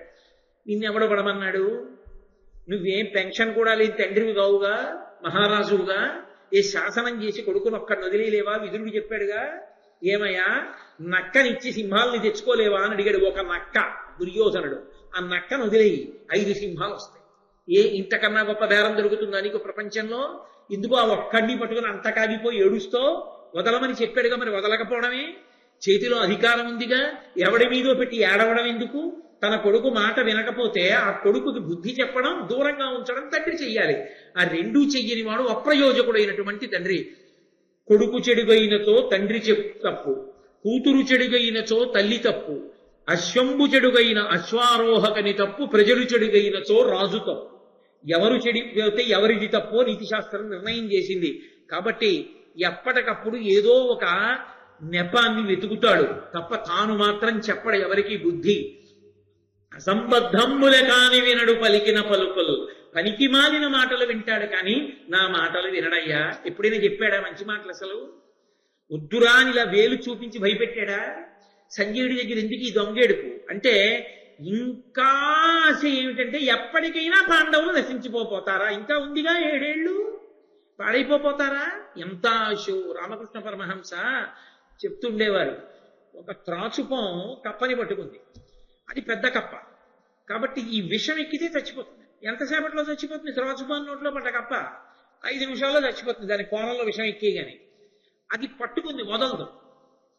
నిన్నెవడ పడమన్నాడు? నువ్వేం పెన్షన్ కూడా లేదు, తండ్రివి కావుగా, మహారాజువుగా ఏ శాసనం చేసి కొడుకును ఒక్కడిని వదిలేలేవా? విదురుడు చెప్పాడుగా. ఏమయ్యా, నక్కనిచ్చి సింహాలని తెచ్చుకోలేవా అని అడిగాడు. ఒక నక్క దుర్యోధనుడు. ఆ నక్కను వదిలేయి, 5 సింహాలు వస్తాయి. ఇంతకన్నా గొప్ప బేరం దొరుకుతుందా నీకు ప్రపంచంలో? ఎందుకు ఆ ఒక్కడిని పట్టుకుని అంత కాగిపోయి ఏడుస్తో? వదలమని చెప్పాడుగా, మరి వదలకపోవడమే. చేతిలో అధికారం ఉందిగా, ఎవడి మీదో పెట్టి ఏడవడం ఎందుకు? తన కొడుకు మాట వినకపోతే ఆ కొడుకుకి బుద్ధి చెప్పడం, దూరంగా ఉంచడం తండ్రి చెయ్యాలి. ఆ రెండూ చెయ్యని వాడు అప్రయోజకుడైనటువంటి తండ్రి. కొడుకు చెడుగైనచో తండ్రి తప్పు, కూతురు చెడుగైనచో తల్లి తప్పు, అశ్వంబు చెడుగైన అశ్వారోహకని తప్పు, ప్రజలు చెడుగైనచో రాజు తప్పు. ఎవరు చెడిపోతే ఎవరిది తప్పో నీతిశాస్త్రం నిర్ణయం చేసింది. కాబట్టి ఎప్పటికప్పుడు ఏదో ఒక నెపాన్ని వెతుకుతాడు తప్ప తాను మాత్రం చెప్పడు ఎవరికి బుద్ధి. అసంబద్ధంబులే కాని వినడు పలికిన పలుకులు. పనికి మాలిన మాటలు వింటాడు కానీ నా మాటలు వినడయ్యా. ఎప్పుడైనా చెప్పాడా మంచి మాటలు? అసలు వద్దురా అని ఇలా వేలు చూపించి భయపెట్టాడా? సంజయుడి దగ్గర ఎందుకు ఈ దొంగేడుపు అంటే, ఇంకా ఆశ ఏమిటంటే ఎప్పటికైనా పాండవులు నశించిపోతారా? ఇంకా ఉందిగా 7 ఏళ్ళు, పాడైపోతారా? ఎంత ఆశో! రామకృష్ణ పరమహంస చెప్తుండేవారు. ఒక త్రాచుపం కప్పని పట్టుకుంది. అది పెద్ద కప్ప కాబట్టి ఈ విషం ఎక్కితే చచ్చిపోతుంది. ఎంతసేపట్లో చచ్చిపోతుంది? త్రాచుపం నోట్లో పడ్డ కప్ప 5 నిమిషాల్లో చచ్చిపోతుంది. దాని కోణంలో విషం ఎక్కేగాని అది పట్టుకుంది, వదలదు.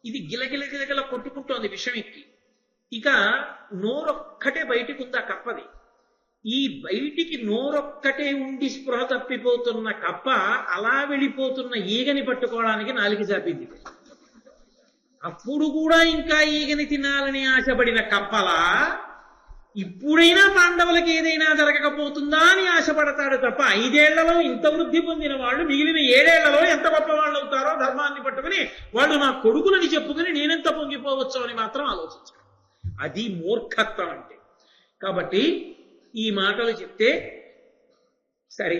ఇది గిలగిల కొట్టుకుంటోంది విషం ఎక్కి. ఇక నోరొక్కటే బయటికి ఉంది ఆ కప్పది. ఈ బయటికి నోరొక్కటే ఉండి స్పృహ తప్పిపోతున్న కప్ప అలా వెళ్ళిపోతున్న ఈగని పట్టుకోవడానికి నాలుగు చాపింది. అప్పుడు కూడా ఇంకా ఈగని తినాలని ఆశపడిన కప్పలా ఇప్పుడైనా పాండవులకి ఏదైనా జరగకపోతుందా అని ఆశపడతాడు తప్ప 5 ఏళ్లలో ఇంత వృద్ధి పొందిన వాళ్ళు మిగిలిన 7 ఏళ్లలో ఎంత గొప్ప వాళ్ళు అవుతారో ధర్మాన్ని పట్టుకుని వాళ్ళు నా కొడుకులని చెప్పుకుని నేనెంత పొంగిపోవచ్చు అని మాత్రం ఆలోచించాడు. అది మూర్ఖత్వం అంటే. కాబట్టి ఈ మాటలు చెప్తే సరే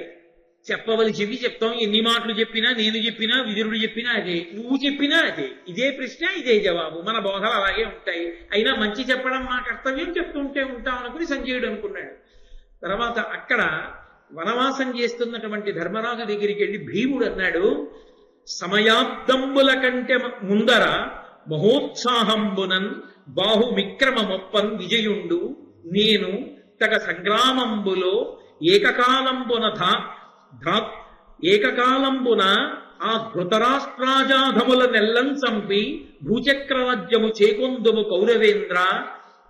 చెప్పవలసివి చెప్తాం. ఎన్ని మాటలు చెప్పినా, నేను చెప్పినా, విదురుడు చెప్పినా అదే, నువ్వు చెప్పినా అదే. ఇదే ప్రశ్న, ఇదే జవాబు. మన బోధలు అలాగే ఉంటాయి. అయినా మంచి చెప్పడం మా కర్తవ్యం, చెప్తుంటే ఉంటాం అనుకుని సంజయుడు అనుకున్నాడు. తర్వాత అక్కడ వనవాసం చేస్తున్నటువంటి ధర్మరాజు దగ్గరికి వెళ్ళి భీముడు అన్నాడు, సమయాబ్దంబుల కంటే ముందర మహోత్సాహంబునన్ బాహుమిక్రమమొప్పన్ విజయుండు నేను తగ సంగ్రామంబులో ఏకకాలంబున ఏకకాలంబున ఆ ధృతరాష్ట్రాజాధముల నెల్లం చంపి భూచక్రరాజ్యము చేకొందుము కౌరవేంద్ర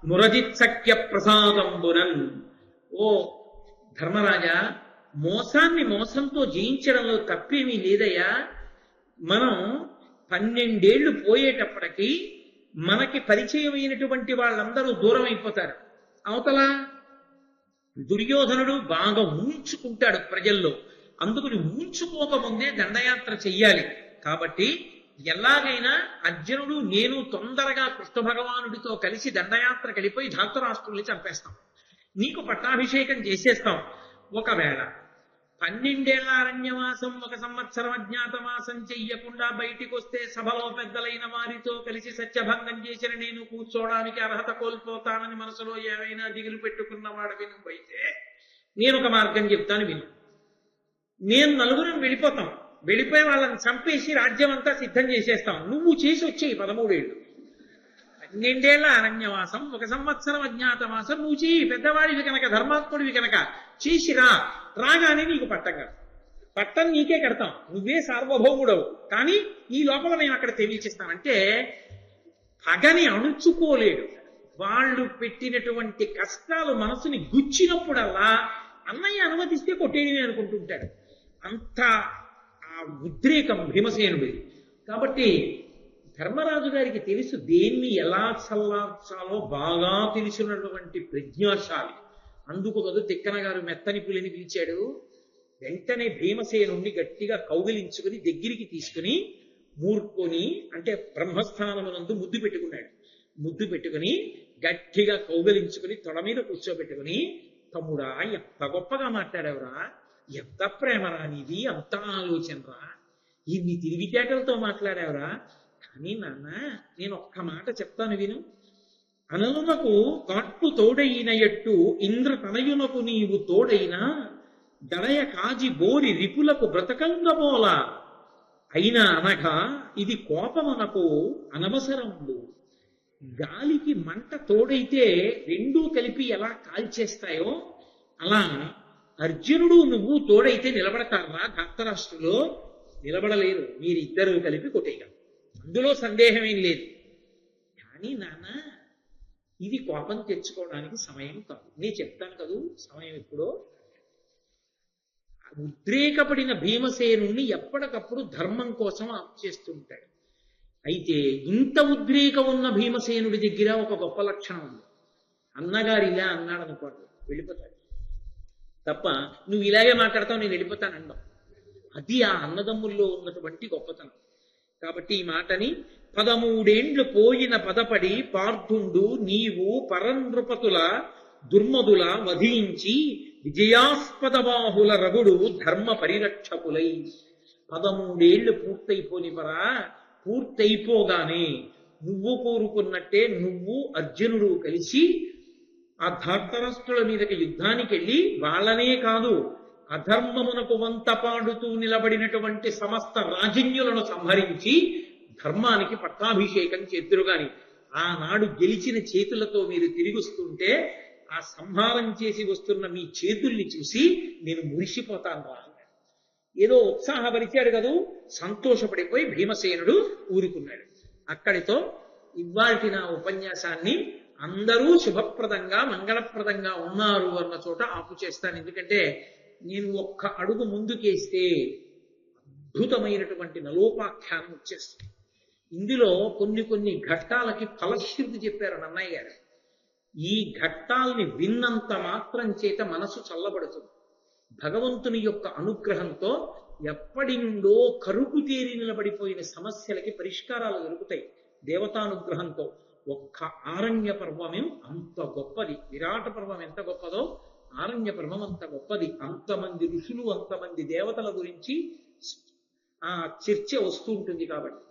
మురజిత్సఖ్య ప్రసాదంబునన్. ఓ ధర్మరాజా, మోసాన్ని మోసంతో జయించడంలో తప్పేమీ లేదయ్యా. మనం 12 ఏళ్లు పోయేటప్పటికీ మనకి పరిచయమైనటువంటి వాళ్ళందరూ దూరం అయిపోతారు. అవతల దుర్యోధనుడు బాగా ఊంచుకుంటాడు ప్రజల్లో. అందుకని ఊంచుకోకముందే దండయాత్ర చెయ్యాలి. కాబట్టి ఎలాగైనా అర్జునుడు నేను తొందరగా కృష్ణ భగవానుడితో కలిసి దండయాత్రకు వెళ్ళిపోయి ధాతరాష్ట్రుల్ని చంపేస్తాం, నీకు పట్టాభిషేకం చేసేస్తాం. ఒకవేళ 12 ఏళ్ల అరణ్యవాసం 1 సంవత్సరం అజ్ఞాతవాసం చెయ్యకుండా బయటికి వస్తే సభలో పెద్దలైన వారితో కలిసి సత్యభంగం చేసిన నేను కూర్చోడానికి అర్హత కోల్పోతానని మనసులో ఏమైనా దిగులు పెట్టుకున్నవాడు వినుపోయితే నేను ఒక మార్గం చెప్తాను, విను. నేను నలుగురం వెళ్ళిపోయి వాళ్ళని చంపేసి రాజ్యం అంతా సిద్ధం చేసేస్తాం. నువ్వు చేసి వచ్చేయి 13 ఏళ్ళు. 12 ఏళ్ల అరణ్యవాసం 1 సంవత్సరం అజ్ఞాతవాసం నువ్వు చేయి. పెద్దవాడివి కనుక, ధర్మాత్ముడివి కనుక చేసిరా. రాగానే నీకు పట్టం నీకే కడతాం, నువ్వే సార్వభౌముడవు. కానీ ఈ లోపల మేము అక్కడ తెలియచేస్తామంటే పగని అణుచుకోలేడు. వాళ్ళు పెట్టినటువంటి కష్టాలు మనసుని గుచ్చినప్పుడల్లా అన్నయ్య అనుమతిస్తే కొట్టేయడమే అనుకుంటుంటాడు. అంత ఆ ఉద్రేకం భీమసేనుడిది. కాబట్టి ధర్మరాజు గారికి తెలుసు దేన్ని ఎలా చల్లార్చాలో బాగా తెలిసినటువంటి ప్రజ్ఞాశాలి. అందుకు కదా తిక్కన గారు మెత్తని పులిని పిలిచాడు. వెంటనే భీమసేనుణ్ణి గట్టిగా కౌగిలించుకుని దగ్గరికి తీసుకుని మూర్ఖుని అంటే బ్రహ్మస్థానమునందు ముద్దు పెట్టుకుని గట్టిగా కౌగిలించుకుని తొడ మీద కూర్చోబెట్టుకుని, తమ్ముడా ఎంత గొప్పగా మాట్లాడావురా, ఎంత ప్రేమరా నీది, అంత ఆలోచనరా, ఇన్ని తిరిగితేటలతో మాట్లాడావురా. కానీ నాన్న నేను ఒక్క మాట చెప్తాను విను. అనలునకు కాట్టు తోడైన ఎట్టు ఇంద్ర తనయునకు నీవు తోడైనా దడయ కాజి బోరి రిపులకు బ్రతకంగబోల అయినా అనగా ఇది కోపమునకు అనవసరములు. గాలికి మంట తోడైతే రెండూ కలిపి ఎలా కాల్చేస్తాయో అలా అర్జునుడు నువ్వు తోడైతే నిలబడతారా? ధాతరాష్ట్రులో నిలబడలేరు. మీరిద్దరూ కలిపి కొట్టేయగలరు, అందులో సందేహమేం లేదు. కానీ నాన్న ఇది కోపం తెచ్చుకోవడానికి సమయం కాదు. నేను చెప్తాను కదూ సమయం ఎప్పుడో. ఉద్రేకపడిన భీమసేనుణ్ణి ఎప్పటికప్పుడు ధర్మం కోసం ఆప్ చేస్తుంటాడు. అయితే ఇంత ఉద్రేకం ఉన్న భీమసేనుడి దగ్గర ఒక గొప్ప లక్షణం ఉంది. అన్నగారు ఇలా అన్నాడు అనుకోండి వెళ్ళిపోతాడు తప్ప, నువ్వు ఇలాగే మాట్లాడతావు నేను వెళ్ళిపోతానండం. అది ఆ అన్నదమ్ముల్లో ఉన్నటువంటి గొప్పతనం. కాబట్టి ఈ మాటని 13 ఏండ్లు పోయిన పదపడి పార్థుండు నీవు పరంనృపతుల దుర్మదుల వధించి విజయాస్పద బాహుల రగుడు ధర్మ పరిరక్షకులై. 13 ఏళ్లు పూర్తయిపోనివరా, పూర్తయిపోగానే నువ్వు కోరుకున్నట్టే నువ్వు అర్జునుడు కలిసి ఆ ధార్తరాష్ట్రుల మీదకి యుద్ధానికి వెళ్ళి వాళ్ళనే కాదు అధర్మమునకు వంత పాడుతూ నిలబడినటువంటి సమస్త రాజన్యులను సంహరించి ధర్మానికి పట్టాభిషేకం చేద్దురుగాని. ఆనాడు గెలిచిన చేతులతో మీరు తిరిగొస్తుంటే ఆ సంహారం చేసి వస్తున్న మీ చేతుల్ని చూసి నేను మురిసిపోతాను రా. ఏదో ఉత్సాహపరిచాడు కదూ, సంతోషపడిపోయి భీమసేనుడు ఊరుకున్నాడు. అక్కడితో ఇవాల్టి నా ఉపన్యాసాన్ని అందరూ శుభప్రదంగా మంగళప్రదంగా ఉన్నారు అన్న చోట ఆపు చేస్తాను. ఎందుకంటే నేను ఒక్క అడుగు ముందుకేస్తే అద్భుతమైనటువంటి నలోపాఖ్యానం వచ్చేస్తుంది. ఇందులో కొన్ని ఘట్టాలకి ఫలశ్రుతి చెప్పారు నన్నయ్య గారు. ఈ ఘట్టాల్ని విన్నంత మాత్రం చేత మనసు చల్లబడుతుంది. భగవంతుని యొక్క అనుగ్రహంతో ఎప్పటి నుండో కరుకు తేరి నిలబడిపోయిన సమస్యలకి పరిష్కారాలు దొరుకుతాయి దేవతానుగ్రహంతో. ఒక్క ఆరణ్య పర్వమే అంత గొప్పది, విరాట పర్వం ఎంత గొప్పదో ఆరణ్యపర్వం అంత గొప్పది, అంతమంది ఋషులు అంతమంది దేవతల గురించి ఆ చర్చ వస్తూ ఉంటుంది కాబట్టి.